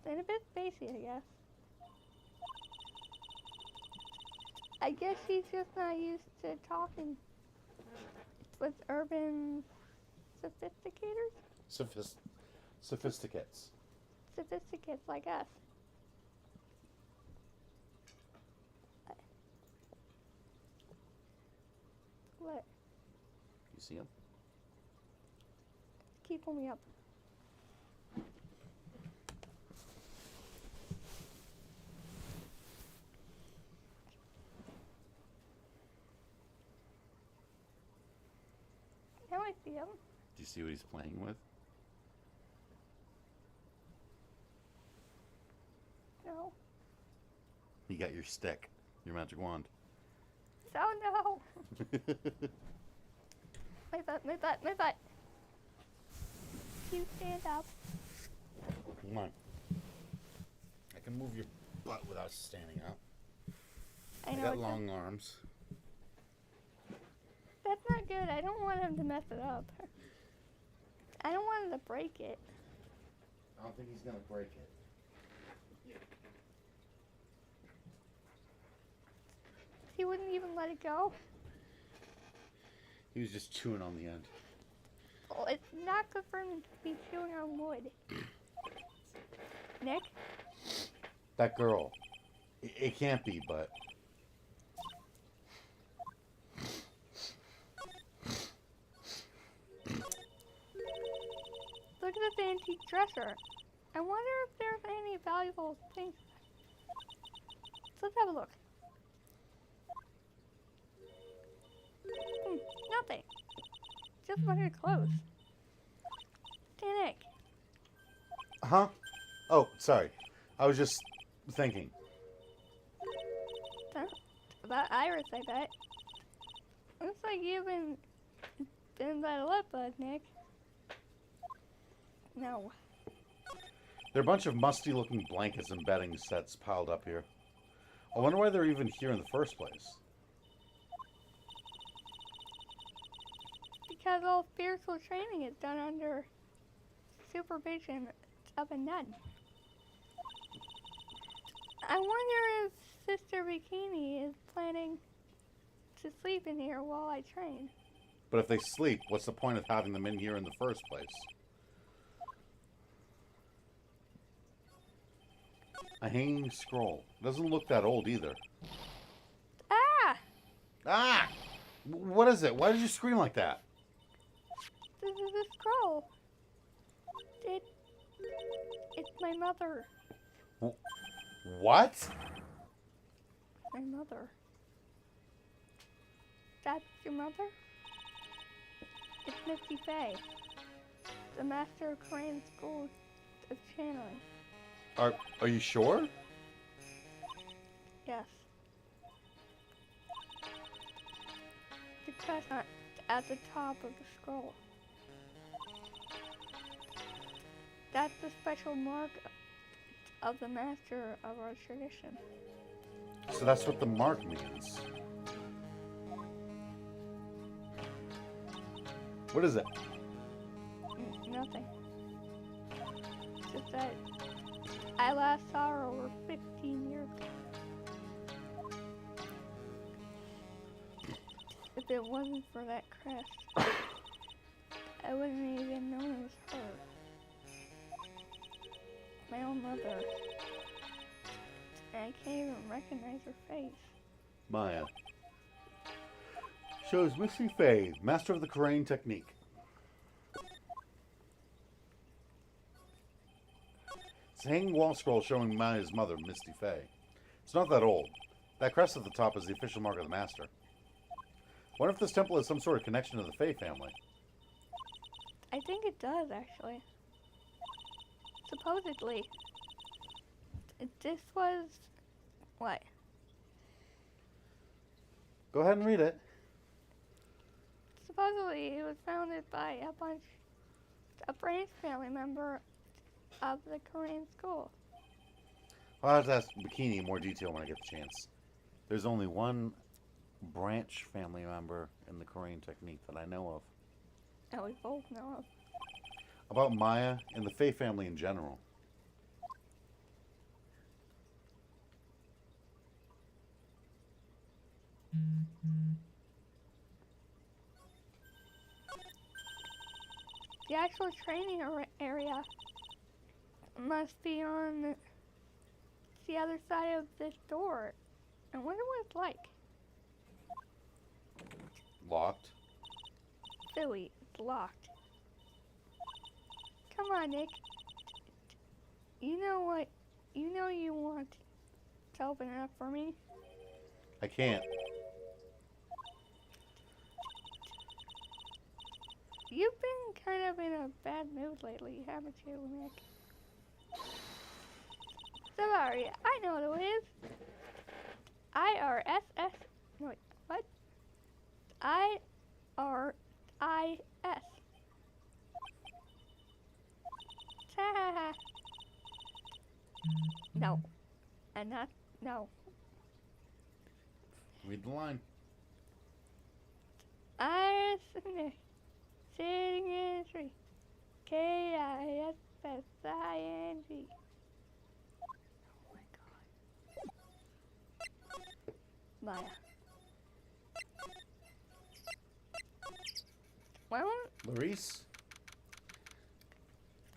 And a bit spacey, I guess. I guess she's just not used to talking with urban sophisticators? Sophisticates. Sophisticates like us. What? You see him? Keep pulling me up. Now I see him. Do you see what he's playing with? No. You got your stick, your magic wand. Oh no! My butt. You stand up. Come on. I can move your butt without standing up. I know. got long arms. That's not good. I don't want him to mess it up. I don't want him to break it. I don't think he's gonna break it. He wouldn't even let it go. He was just chewing on the end. Oh, it's not good for him to be chewing on wood. Nick? That girl. It can't be, but... Look at this antique dresser. I wonder if there's any valuable things. Let's have a look. Nothing. Just a bunch of clothes. Nick. Huh? Oh, sorry. I was just thinking. Huh? About Iris, I bet. Looks like you've been by the lip bud, Nick. No. There are a bunch of musty-looking blankets and bedding sets piled up here. I wonder why they're even here in the first place. Because all spiritual training is done under supervision of a nun. I wonder if Sister Bikini is planning to sleep in here while I train. But if they sleep, what's the point of having them in here in the first place? A hanging scroll. Doesn't look that old either. Ah! Ah! What is it? Why did you scream like that? This is a scroll. It's my mother. What? My mother. That's your mother? It's Misty Fey, the master of Korean school of channeling. Are you sure? Yes. The crescent at the top of the scroll. That's the special mark of the master of our tradition. So that's what the mark means. What is it? Nothing. Just that I last saw her over 15 years ago. If it wasn't for that crest, I wouldn't even know it was her. My own mother. And I can't even recognize her face. Maya. Shows Misty Fey, master of the Korean technique. It's a hanging wall scroll showing Maya's mother, Misty Fey. It's not that old. That crest at the top is the official mark of the master. Wonder if this temple has some sort of connection to the Fey family. I think it does, actually. Supposedly. This was... what? Go ahead and read it. Supposedly, it was founded by a branch family member of the Korean school. I'll have to ask Bikini in more detail when I get the chance. There's only one branch family member in the Korean technique that I know of. That we both know of. About Maya and the Fey family in general. The actual training area must be on the other side of this door. I wonder what it's like. Locked. Silly, it's locked. Come on, Nick. You know what? You know you want to open it up for me. I can't. You've been kind of in a bad mood lately, haven't you, Nick? Sorry, I know who it is. IRSS. No, wait, what? IRIS. No. And not, no. Read the line. Iris Nick. Sitting in a tree. KISSING. Oh my god. Maya.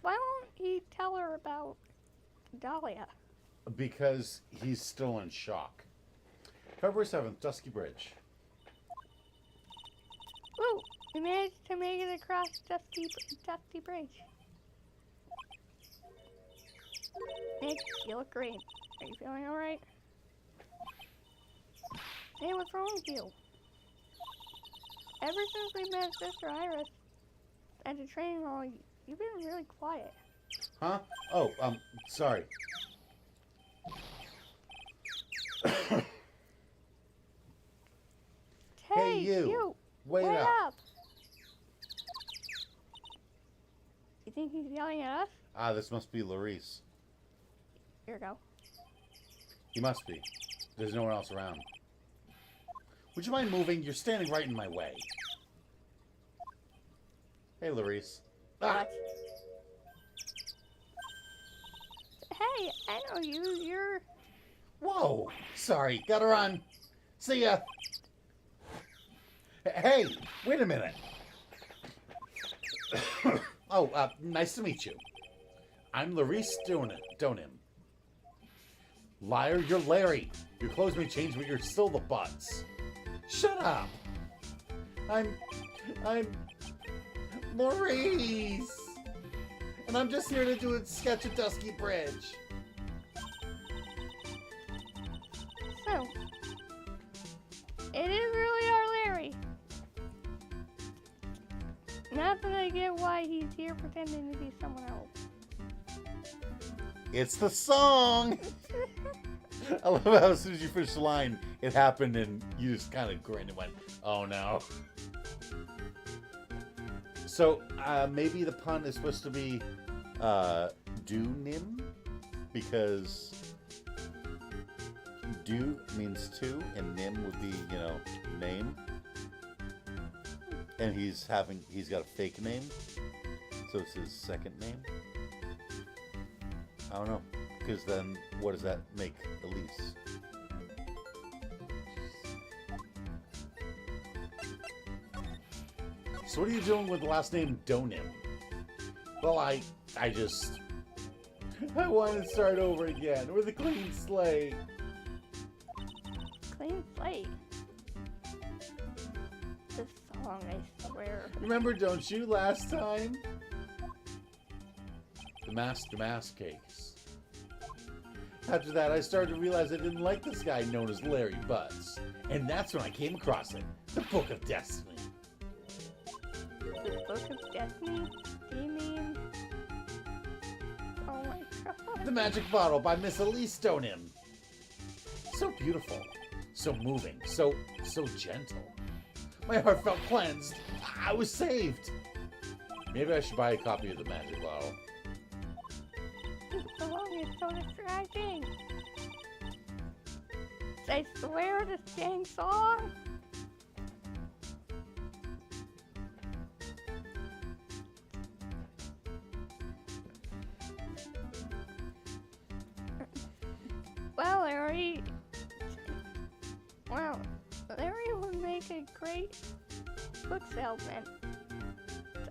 Why won't he tell her about Dahlia? Because he's still in shock. February 7th, Dusky Bridge. Woo! We managed to make it across Dusty Bridge. Nick, you look great. Are you feeling alright? Hey, what's wrong with you? Ever since we met Sister Iris at the training hall, you've been really quiet. Huh? Oh, sorry. Hey, you. Wait wait up. up! You think he's yelling at us? Ah, this must be Larice. Here we go. He must be. There's no one else around. Would you mind moving? You're standing right in my way. Hey, Larice. Ah! What? Hey, I know you. You're... Whoa! Sorry, gotta run. See ya. Hey, wait a minute. Oh, nice to meet you. I'm Larice Donim. Liar, you're Larry. Your clothes may change, but you're still the butts. Shut up. I'm Larice. And I'm just here to do a sketch of Dusky Bridge. So, it is really our Larry. and I get why he's here pretending to be someone else. It's the song! I love how as soon as you finish the line, it happened and you just kind of grinned and went, oh no. So, maybe the pun is supposed to be, do-nim? Because do means two, and nim would be, you know, name. And he's got a fake name, so it's his second name. I don't know, because then what does that make Elise? So what are you doing with the last name Donim? Well, I want to start over again with a clean slate. Clean slate. This song, I swear. Remember, don't you, last time? The mask cakes. After that, I started to realize I didn't like this guy known as Larry Butts. And that's when I came across it. The Book of Destiny. The Book of Destiny? Do you mean... Oh my god. The Magic Bottle by Miss Elise Stoneham. So beautiful. So moving. So gentle. My heart felt cleansed. I was saved. Maybe I should buy a copy of the Magic Bottle. This song is so distracting. I swear this dang song. Well, Larry. Well, Larry would make a great book salesman.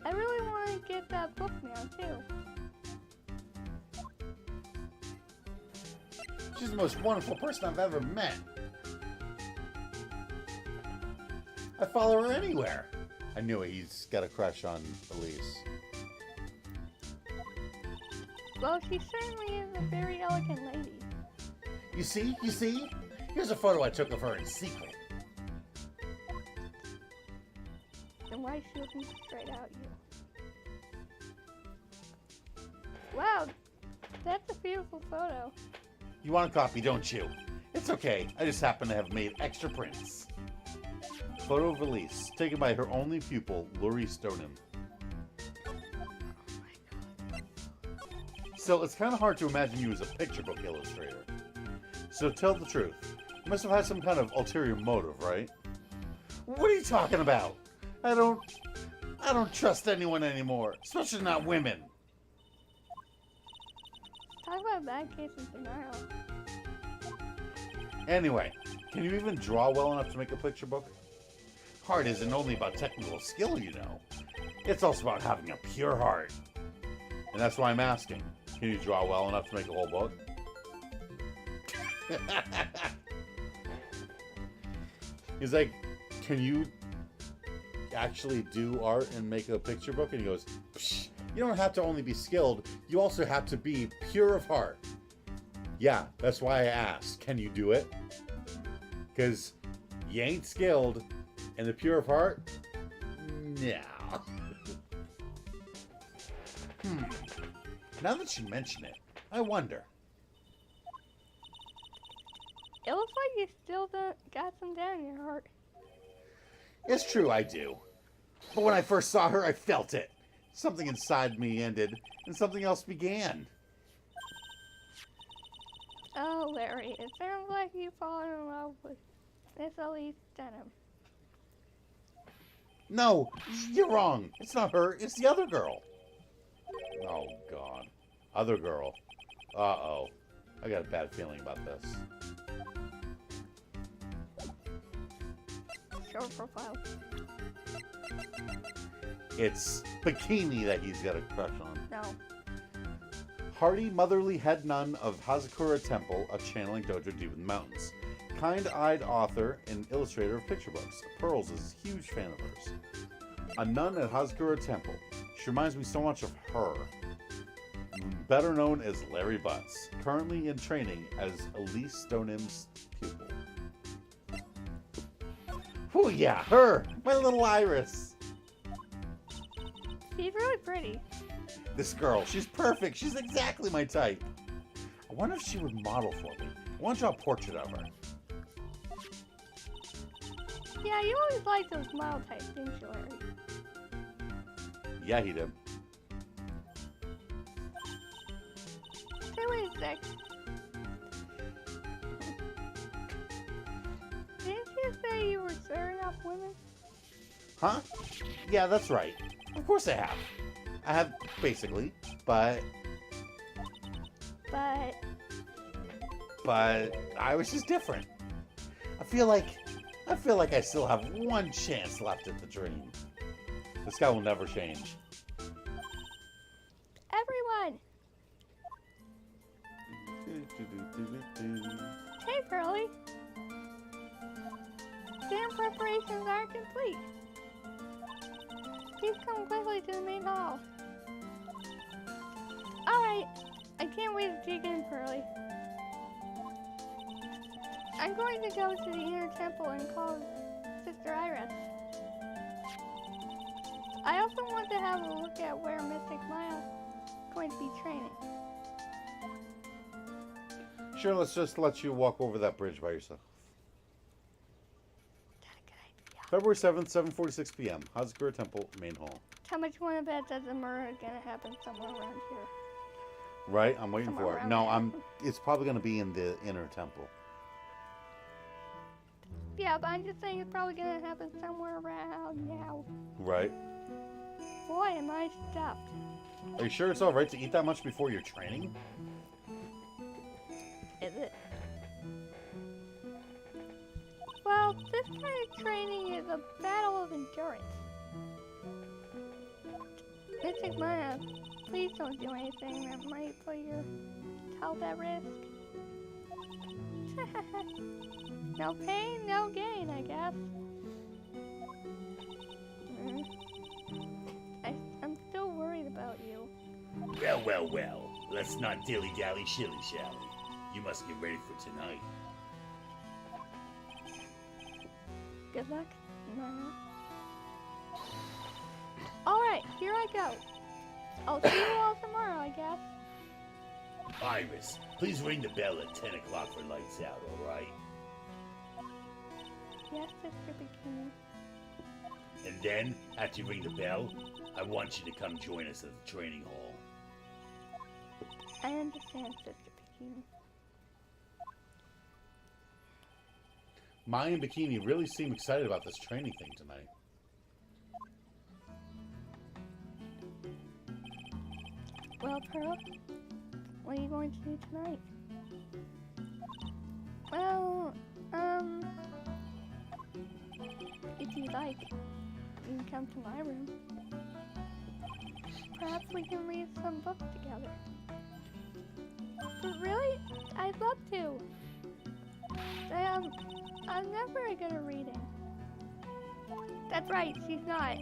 I really want to get that book now, too. She's the most wonderful person I've ever met. I follow her anywhere. I knew it. He's got a crush on Elise. Well, she certainly is a very elegant lady. You see? Here's a photo I took of her in secret. Then why is she looking straight at you? Wow, that's a beautiful photo. You want a copy, don't you? It's okay. I just happen to have made extra prints. Photo of Elise, taken by her only pupil, Laurie Stoneham. So it's kind of hard to imagine you as a picture book illustrator. So tell the truth. You must have had some kind of ulterior motive, right? What are you talking about? I don't trust anyone anymore, especially not women. Talk about bad case of denial. Anyway, can you even draw well enough to make a picture book? Art isn't only about technical skill, you know. It's also about having a pure heart. And that's why I'm asking. Can you draw well enough to make a whole book? He's like, can you actually do art and make a picture book? And he goes, psh, you don't have to only be skilled, you also have to be pure of heart. Yeah, that's why I asked, can you do it? Because you ain't skilled, and the pure of heart? No. Now that you mention it, I wonder. It looks like you still got some down in your heart. It's true, I do. But when I first saw her, I felt it. Something inside me ended, and something else began. Oh, Larry, it sounds like you've fallen in love with Miss Elise Denham. No, you're wrong. It's not her, it's the other girl. Oh, God. Other girl. Uh-oh. I got a bad feeling about this. Show profile. It's Bikini that he's got a crush on. No. Hardy, motherly head nun of Hazakura Temple, a channeling dojo deep in the mountains. Kind-eyed author and illustrator of picture books. Pearls is a huge fan of hers. A nun at Hazakura Temple. She reminds me so much of her. Better known as Larry Butts. Currently in training as Elise Stoneham's pupil. Oh yeah, her! My little Iris! She's really pretty. This girl, she's perfect. She's exactly my type. I wonder if she would model for me. I want to draw a portrait of her. Yeah, you always liked those model types, didn't you, Larry? Yeah, he did. Hey, wait a sec. Didn't you say you were serving up women? Huh? Yeah, that's right. Of course I have. I have, basically, but I was just different. I feel like I still have one chance left at the dream. This guy will never change. Everyone! Hey, Pearly. Exam preparations are complete. Please come quickly to the main hall. Alright, I can't wait to dig in, Pearly. I'm going to go to the inner temple and call Sister Iris. I also want to have a look at where Mystic Maya is going to be training. Sure, let's just let you walk over that bridge by yourself. That's a good idea. February 7th, 7:46 p.m. Hazakura Temple, Main Hall. How much you want to bet that the murder is going to happen somewhere around here? Right? I'm waiting Somewhere for it. around No, there. it's probably going to be in the inner temple. Yeah, but I'm just saying it's probably going to happen somewhere around now. Right? Boy, am I stuffed. Are you sure it's all right to eat that much before your training? Is it? Well, this kind of training is a battle of endurance. Mystic Maya, please don't do anything that might put your health at risk. No pain, no gain, I guess. I'm still worried about you. Well. Let's not dilly-dally, shilly-shally. You must get ready for tonight. Good luck, Maya. Alright, here I go. I'll see you all tomorrow, I guess. Iris, please ring the bell at 10 o'clock for lights out, alright? Yes, Sister Bikini. And then, after you ring the bell, I want you to come join us at the training hall. I understand, Sister Bikini. Maya and Bikini really seem excited about this training thing tonight. Well, Pearl, what are you going to do tonight? Well, if you like, you can come to my room. Perhaps we can read some books together. But really, I'd love to. I'm not very good at reading. That's right, she's not.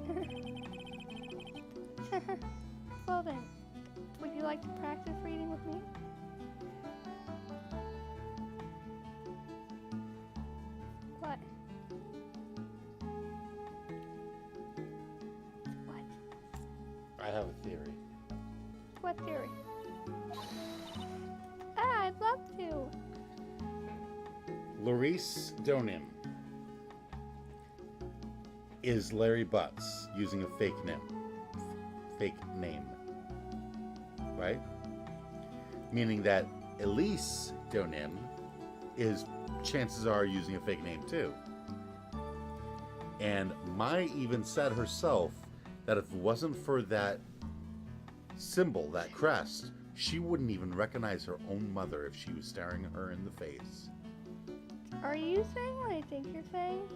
Well then, would you like to practice reading with me? What? What? I have a theory. What theory? Ah, I'd love to. Larice Donim is Larry Butts using a fake name. Right? Meaning that Elise Donim is, chances are, using a fake name too. And Mai even said herself that if it wasn't for that symbol, that crest, she wouldn't even recognize her own mother if she was staring her in the face. Are you saying what I think you're saying?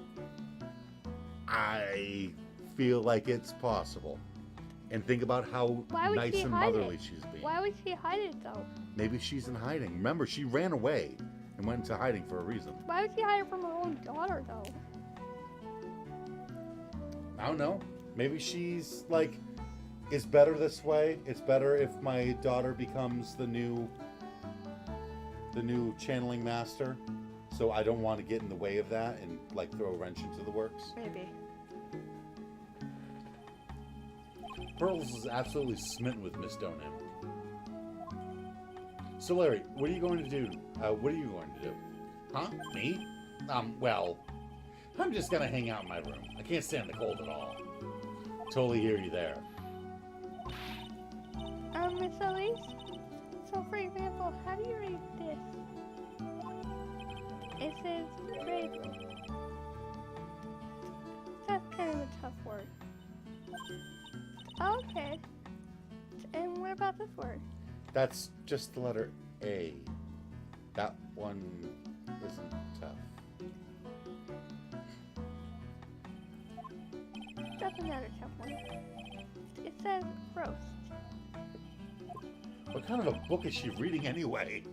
I feel like it's possible. And think about how Why would nice she and hide motherly it? she's being. Why would she hide it though? Maybe she's in hiding. Remember, she ran away and went into hiding for a reason. Why would she hide it from her own daughter though? I don't know. Maybe she's like, it's better this way. It's better if my daughter becomes the new channeling master. So I don't want to get in the way of that and like throw a wrench into the works. Maybe. Pearls is absolutely smitten with Miss Donham. So, Larry, what are you going to do? What are you going to do? Huh? Me? Well, I'm just gonna hang out in my room. I can't stand the cold at all. Totally hear you there. Miss Elise? So, for example, how do you read this? It says bravely. That's kind of a tough word. Okay. And what about this word? That's just the letter A. That one isn't tough. That's another tough one. It says roast. What kind of a book is she reading anyway?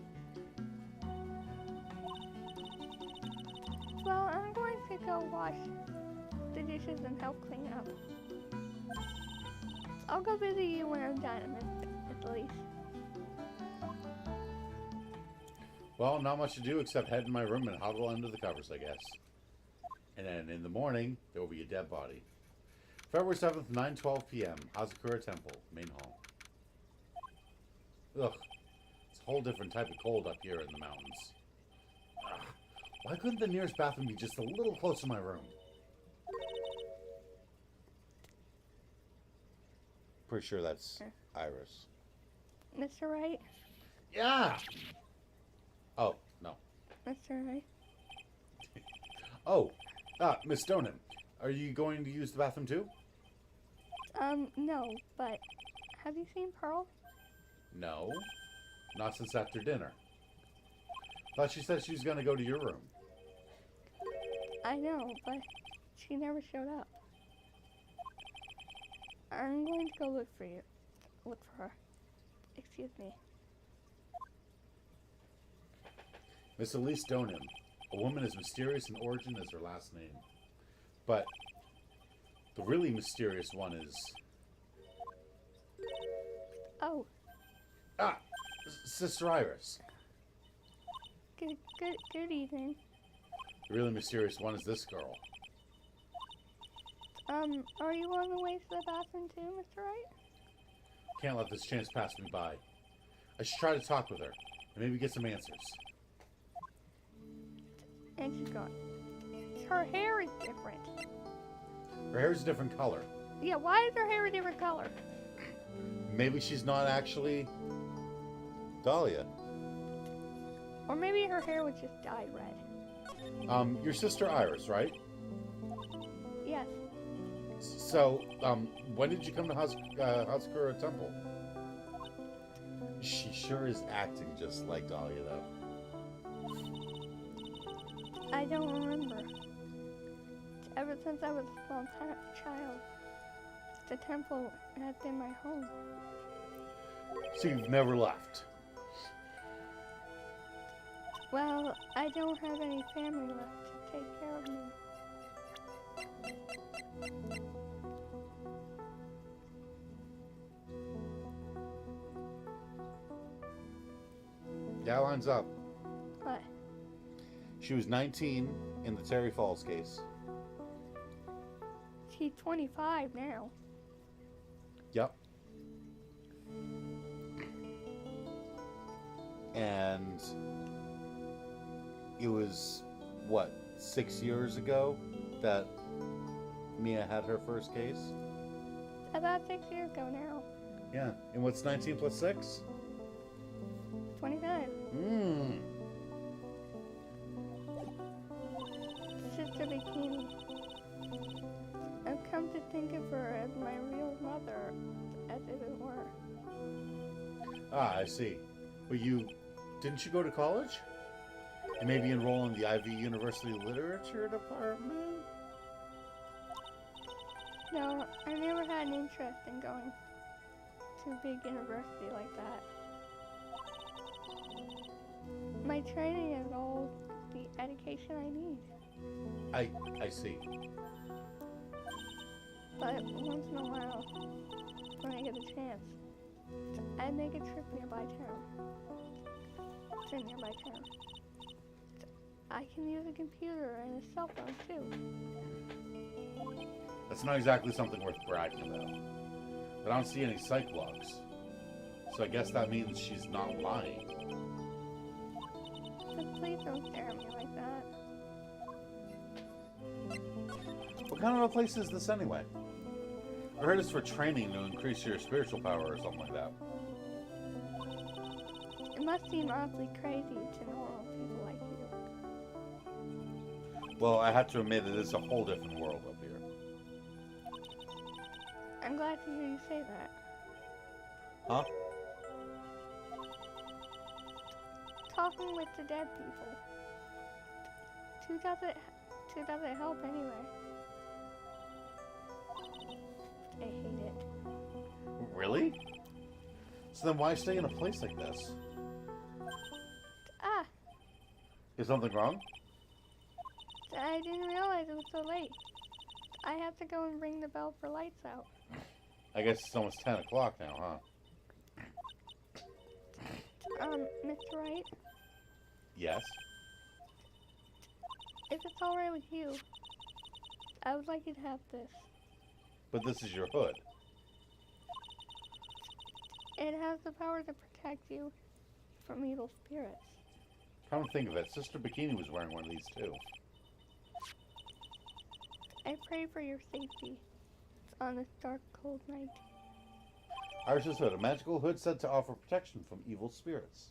Well, I'm going to go wash the dishes and help clean up. I'll go visit you when I'm done, Miss Elise. Well, not much to do except head in my room and huddle under the covers, I guess. And then in the morning, there will be a dead body. February 7th, 9:12 p.m., Hazakura Temple, main hall. Ugh, it's a whole different type of cold up here in the mountains. Ugh, why couldn't the nearest bathroom be just a little close to my room? Pretty sure that's Iris. Mr. Wright? Yeah! Oh, no. Mr. Wright? Oh, Miss Donham, are you going to use the bathroom too? No, but have you seen Pearl? No, not since after dinner. Thought she said she was going to go to your room. I know, but she never showed up. I'm going to go look for her. Excuse me. Miss Elise Donham, a woman as mysterious in origin as her last name. But the really mysterious one is... Oh, Sister Iris. good evening. The really mysterious one is this girl. Are you on the way to the bathroom too, Mr. Wright? Can't let this chance pass me by. I should try to talk with her and maybe get some answers. And she's gone. Her hair is different. Her hair's a different color. Yeah, why is her hair a different color? Maybe she's not actually Dahlia. Or maybe her hair was just dyed red. Your sister Iris, right? Yes. So, when did you come to Hazakura Temple? She sure is acting just like Dahlia, though. I don't remember. Ever since I was a small child, the temple has been my home. So you've never left? Well, I don't have any family left to take care of me. Yeah, lines up. But She was 19 in the Terry Falls case. she's 25 now. Yep. And it was, what, 6 years ago that Mia had her first case? About 6 years ago now. Yeah. And what's 19 plus 6? 29. Mmm. Sister Bikini. I've come to think of her as my real mother, as if it were. Ah, I see. But didn't you go to college? And maybe enroll in the Ivy University Literature Department? No, I never had an interest in going to a big university like that. My training is all the education I need. I see. But once in a while, when I get a chance, I make a trip nearby town. To a nearby town. I can use a computer and a cell phone too. That's not exactly something worth bragging about. But I don't see any psych logs. So I guess that means she's not lying. But please don't stare at me like that. What kind of a place is this anyway? I heard it's for training to increase your spiritual power or something like that. It must seem awfully crazy to normal people like you. Well, I have to admit it is a whole different world up here. I'm glad to hear you say that. Huh? Talking with the dead people. Two doesn't help anyway. I hate it. Really? So then why stay in a place like this? Ah, Is something wrong? I didn't realize it was so late. I have to go and ring the bell for lights out. I guess it's almost 10 o'clock now, huh? Mr. Wright, Yes? if it's alright with you, I would like you to have this. But this is your hood. It has the power to protect you from evil spirits. Come to think of it, Sister Bikini was wearing one of these too. I pray for your safety on this dark, cold night. Iris's hood, a magical hood said to offer protection from evil spirits.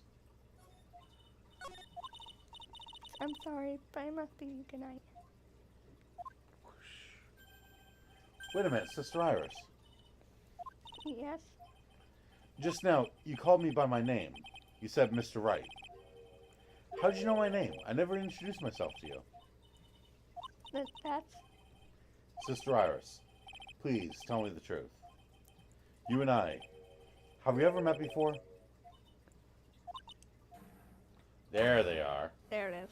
I'm sorry, but I must bid you good night. Wait a minute, Sister Iris. Yes? Just now, you called me by my name. You said Mr. Wright. How did you know my name? I never introduced myself to you. That's... Sister Iris, please tell me the truth. You and I, have we ever met before? There they are. There it is.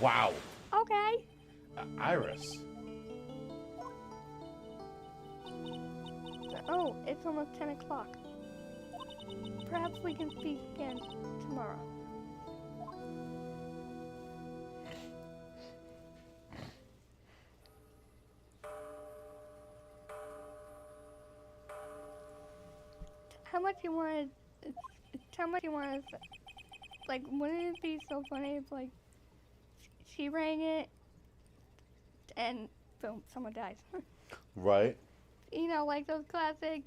Wow. Okay. Iris. Oh, it's almost 10 o'clock. Perhaps we can speak again tomorrow. How much you wanted? How much you wanted? Like, wouldn't it be so funny if, like, she rang it, and boom, someone dies. Right. You know, like those classic,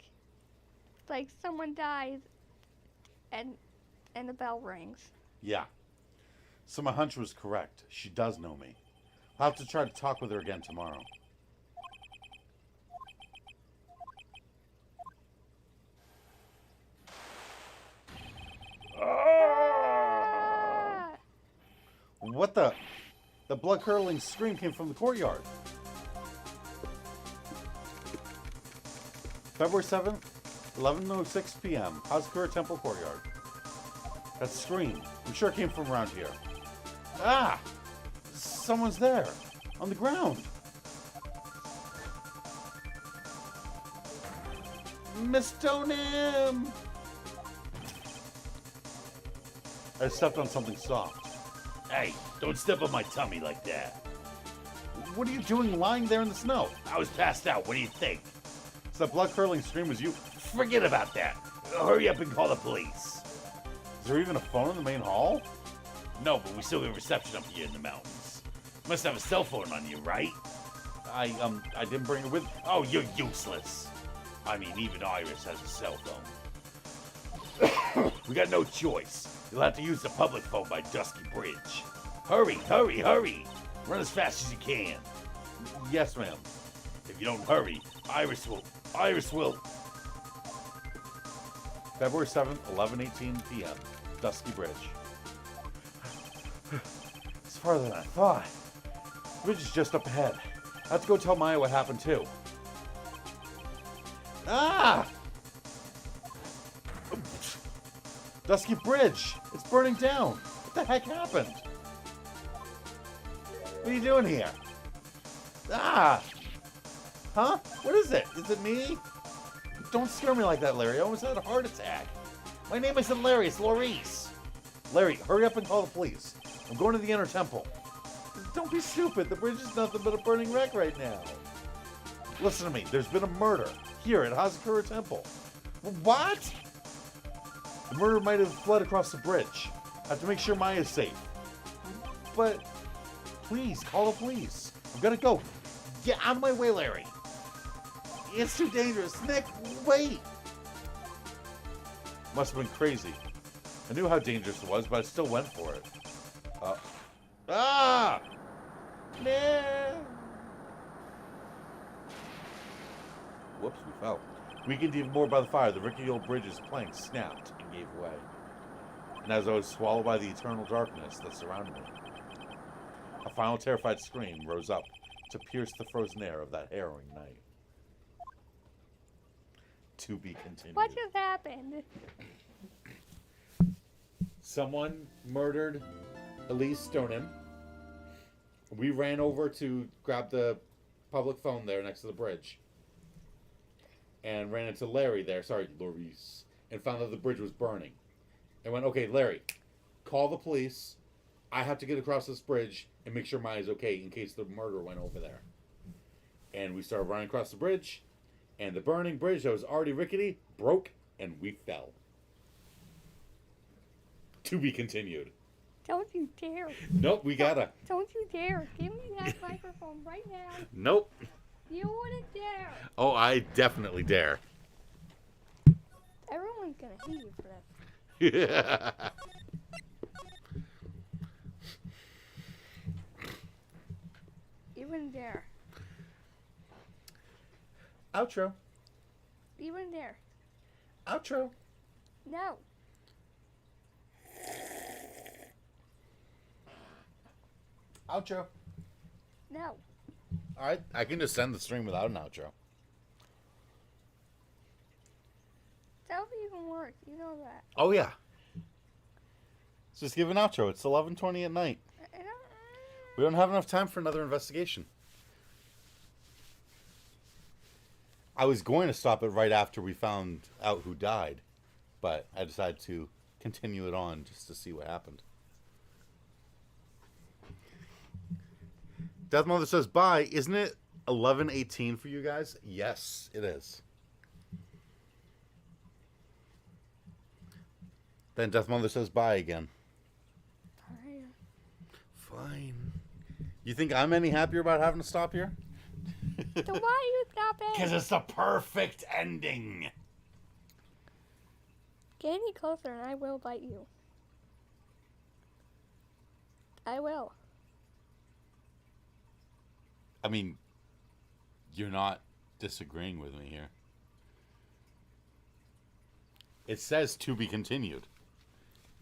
like someone dies, and the bell rings. Yeah. So my hunch was correct. She does know me. I'll have to try to talk with her again tomorrow. Ah! What the? The blood-curdling scream came from the courtyard. February 7th, 11:06 p.m. Hazakura Temple Courtyard. That scream, I'm sure it came from around here. Ah! Someone's there, on the ground. Miss Tonim! I stepped on something soft. Hey, don't step on my tummy like that. What are you doing lying there in the snow? I was passed out. What do you think? So that blood-curdling scream was you. Forget about that. Hurry up and call the police. Is there even a phone in the main hall? No, but we still get reception up here in the mountains. Must have a cell phone on you, right? I didn't bring it with. Oh, you're useless. I mean, even Iris has a cell phone. We got no choice. You'll have to use the public phone by Dusky Bridge. Hurry, hurry, hurry. Run as fast as you can. Yes, ma'am. If you don't hurry, Iris will. February 7th, 11:18 p.m. Dusky Bridge. It's farther than I thought. The bridge is just up ahead. I have to go tell Maya what happened too. Ah! Dusky Bridge! It's burning down! What the heck happened? What are you doing here? Ah! Huh? What is it? Is it me? Don't scare me like that, Larry. I almost had a heart attack. My name isn't Larry, it's Laurice. Larry, hurry up and call the police. I'm going to the inner temple. Don't be stupid. The bridge is nothing but a burning wreck right now. Listen to me. There's been a murder here at Hazakura Temple. What? The murderer might have fled across the bridge. I have to make sure Maya's safe. But please, call the police. I'm gonna go. Get out of my way, Larry. It's too dangerous. Nick, wait. Must have been crazy. I knew how dangerous it was, but I still went for it. No. Whoops, we fell. Weakened even more by the fire, the rickety old bridge's plank snapped and gave way. And as I was swallowed by the eternal darkness that surrounded me, a final terrified scream rose up to pierce the frozen air of that harrowing night. To be continued. What just happened? Someone murdered Elise Stoneham. We ran over to grab the public phone there next to the bridge. And ran into Larry there. Sorry, Laurice. And found that the bridge was burning. And went, okay, Larry, call the police. I have to get across this bridge and make sure Maya's okay in case the murderer went over there. And we started running across the bridge. And the burning bridge that was already rickety broke and we fell. To be continued. Don't you dare. Nope, we gotta. Don't you dare. Give me that microphone right now. Nope. You wouldn't dare. Oh, I definitely dare. Everyone's gonna hate you for this. Yeah. You wouldn't dare. Outro. You wouldn't dare. Outro. No. Outro. No. Alright, I can just send the stream without an outro. That would be even worse. You know that. Oh, yeah. Let's just give an outro. It's 11:20 at night. I don't... We don't have enough time for another investigation. I was going to stop it right after we found out who died, but I decided to continue it on just to see what happened. Death Mother says, bye. Isn't it 11:18 for you guys? Yes, it is. Then Death Mother says, bye again. Fine. Fine. You think I'm any happier about having to stop here? So why are you stopping? Because it's the perfect ending. Get any closer and I will bite you. I will. I mean, you're not disagreeing with me here. It says to be continued.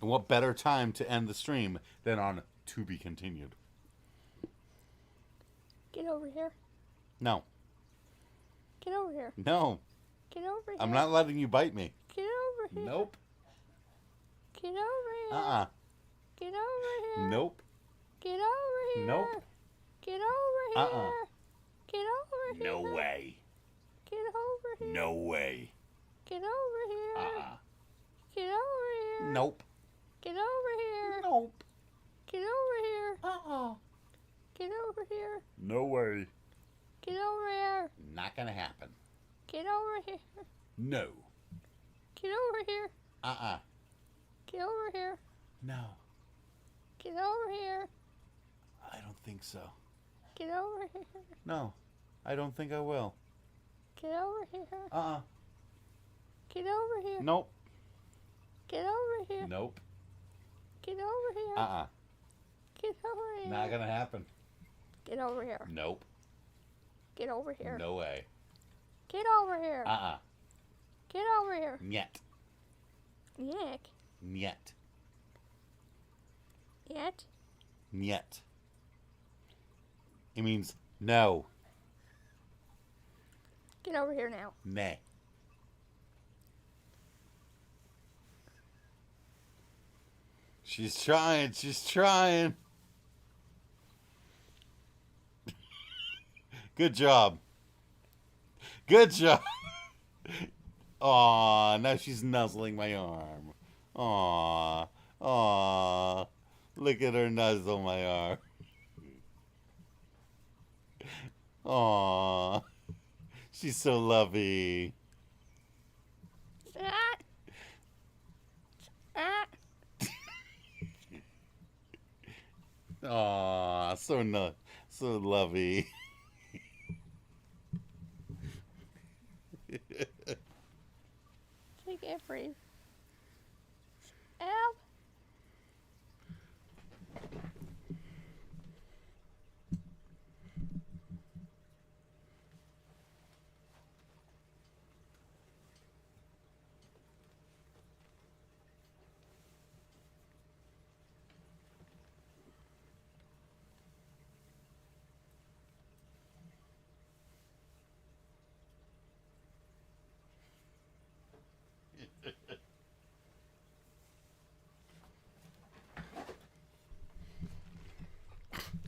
And what better time to end the stream than on to be continued? Get over here. No. Get over here. No. Get over here. I'm not letting you bite me. Get over here. Nope. Get over here. Uh-uh. Get over here. Nope. Get over here. Nope. Get over here. Uh-uh. Get over here. No way. Get over here. No way. Get over here. Uh-uh. Get over here. Nope. Get over here. Nope. Get over here. Uh-uh. Get over here. No way. Get over here. Not gonna happen. Get over here. No. Get over here. Uh-uh. Get over here. No. Get over here. I don't think so. Get over here. No. I don't think I will. Get over here. Uh-uh. Get over here. Nope. Get over here. Nope. Get over here. Uh-uh. Get over here. Not gonna happen. Get over here. Nope. Get over here. No way. Get over here. Uh-uh. Get over here. Nyet. Nick. Nyet. Yet. Nyet. It means no. Get over here now. Nay. She's trying. She's trying. Good job. Good job. Aw, now she's nuzzling my arm. Aw. Aw. Look at her nuzzle my arm. Aw. She's so lovey. Ah. Ah. Aw, so lovey. I can't breathe. Help.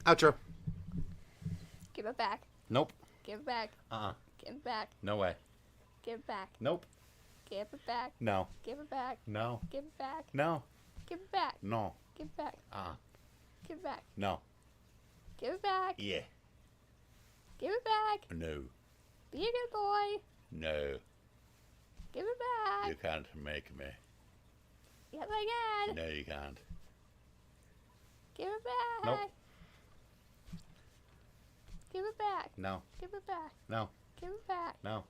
Outro. Give it back. Nope. Give it back. Uh-uh. Give it back. No way. Give it back. Nope. Give it back. No. Give it back. No. Give it back. No. Give it back. No. Give it back. Uh-uh. Give it back. No. Give it back. Yeah. Give it back. No. Be a good boy. No. Give it back. You can't make me. Yes, I can. No, you can't. Give it back. Nope. Give it back. No. Give it back. No. Give it back. No.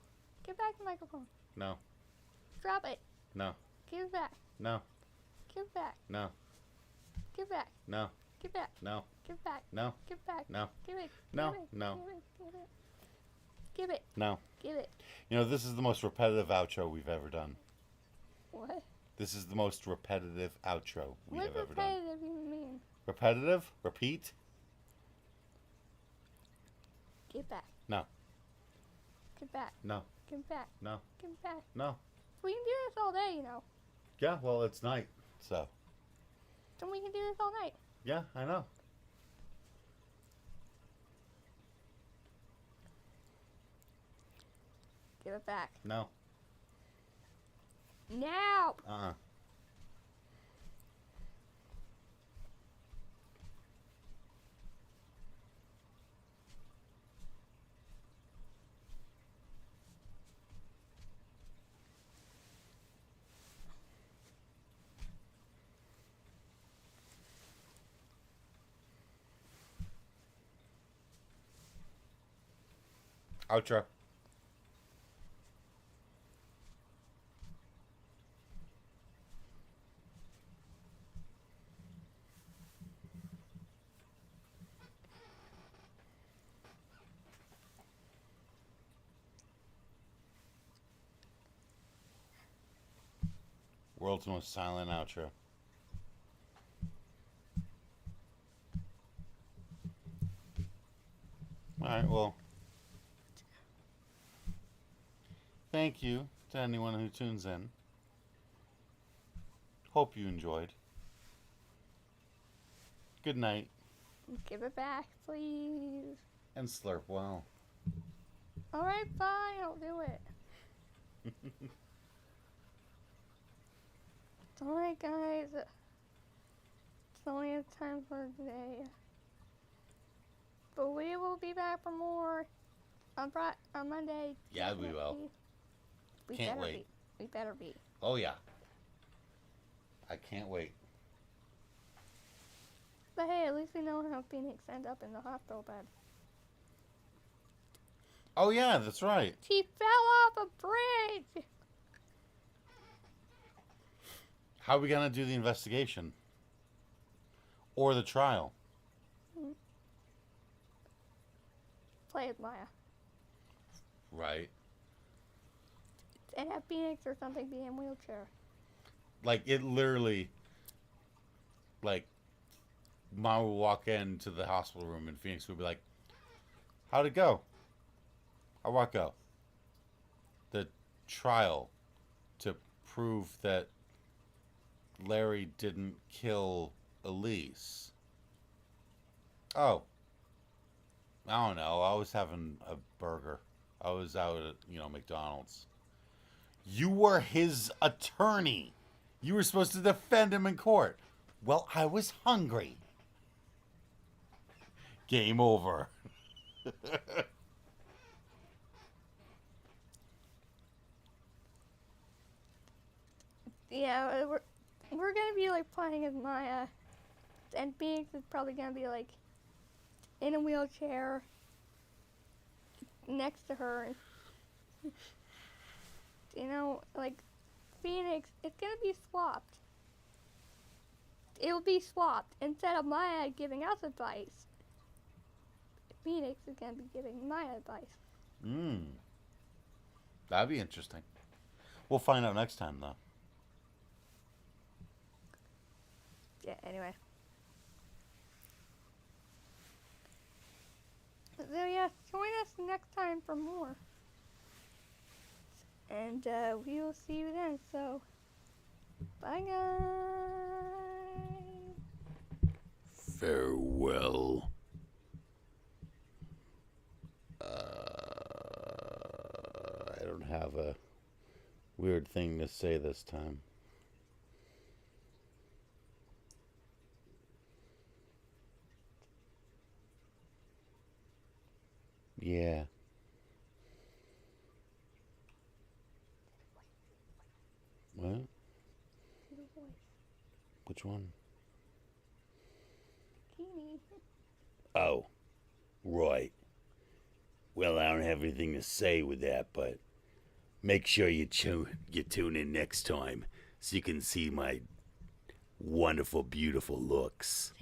Give back the microphone. No. Drop it. No. Give it back. No. Give it back. No. Give it back. No. Give it back. No. Give it back. No. Give it back. No. Give it. No. Give it. No. Give it. Give it. No. Give it. You know, this is the most repetitive outro we've ever done. What? This is the most repetitive outro we What have ever done. repetitive you mean? Repetitive? Repeat? Give it back. No. Give it back. No. Give it back. No. Give it back. No. We can do this all day, you know. Yeah, well, it's night, so. So we can do this all night. Yeah, I know. Give it back. No. Now. Uh-uh. Outro. World's most silent outro. Alright, well. Thank you to anyone who tunes in. Hope you enjoyed. Good night. Give it back, please. And slurp well. Alright, fine. I'll do it. Alright, guys. It's only a time for today. But we will be back for more on Monday. Yeah, we will. We Can't better wait. be. We better be. Oh, yeah. I can't wait. But hey, at least we know how Phoenix ended up in the hospital bed. Oh, yeah, that's right. She fell off a bridge! How are we going to do the investigation? Or the trial? Play with Maya. Right. And have Phoenix or something be in wheelchair. Like, it literally, like, Mom would walk into the hospital room and Phoenix would be like, how'd it go? How'd what go? The trial to prove that Larry didn't kill Elise. Oh. I don't know. I was having a burger. I was out at, McDonald's. You were his attorney. You were supposed to defend him in court. Well, I was hungry. Game over. Yeah, we're gonna be like playing as Maya, and Phoenix is probably gonna be like in a wheelchair next to her. You know, like Phoenix, it's gonna be swapped. It'll be swapped. Instead of Maya giving us advice, Phoenix is gonna be giving Maya advice. That'd be interesting. We'll find out next time, though. Yeah, anyway. So yeah, join us next time for more. And we will see you then. So, bye guys. Farewell. I don't have a weird thing to say this time. Yeah. What? Which one? Teeny. Oh, right. Well, I don't have anything to say with that, but make sure you tune in next time so you can see my wonderful, beautiful looks.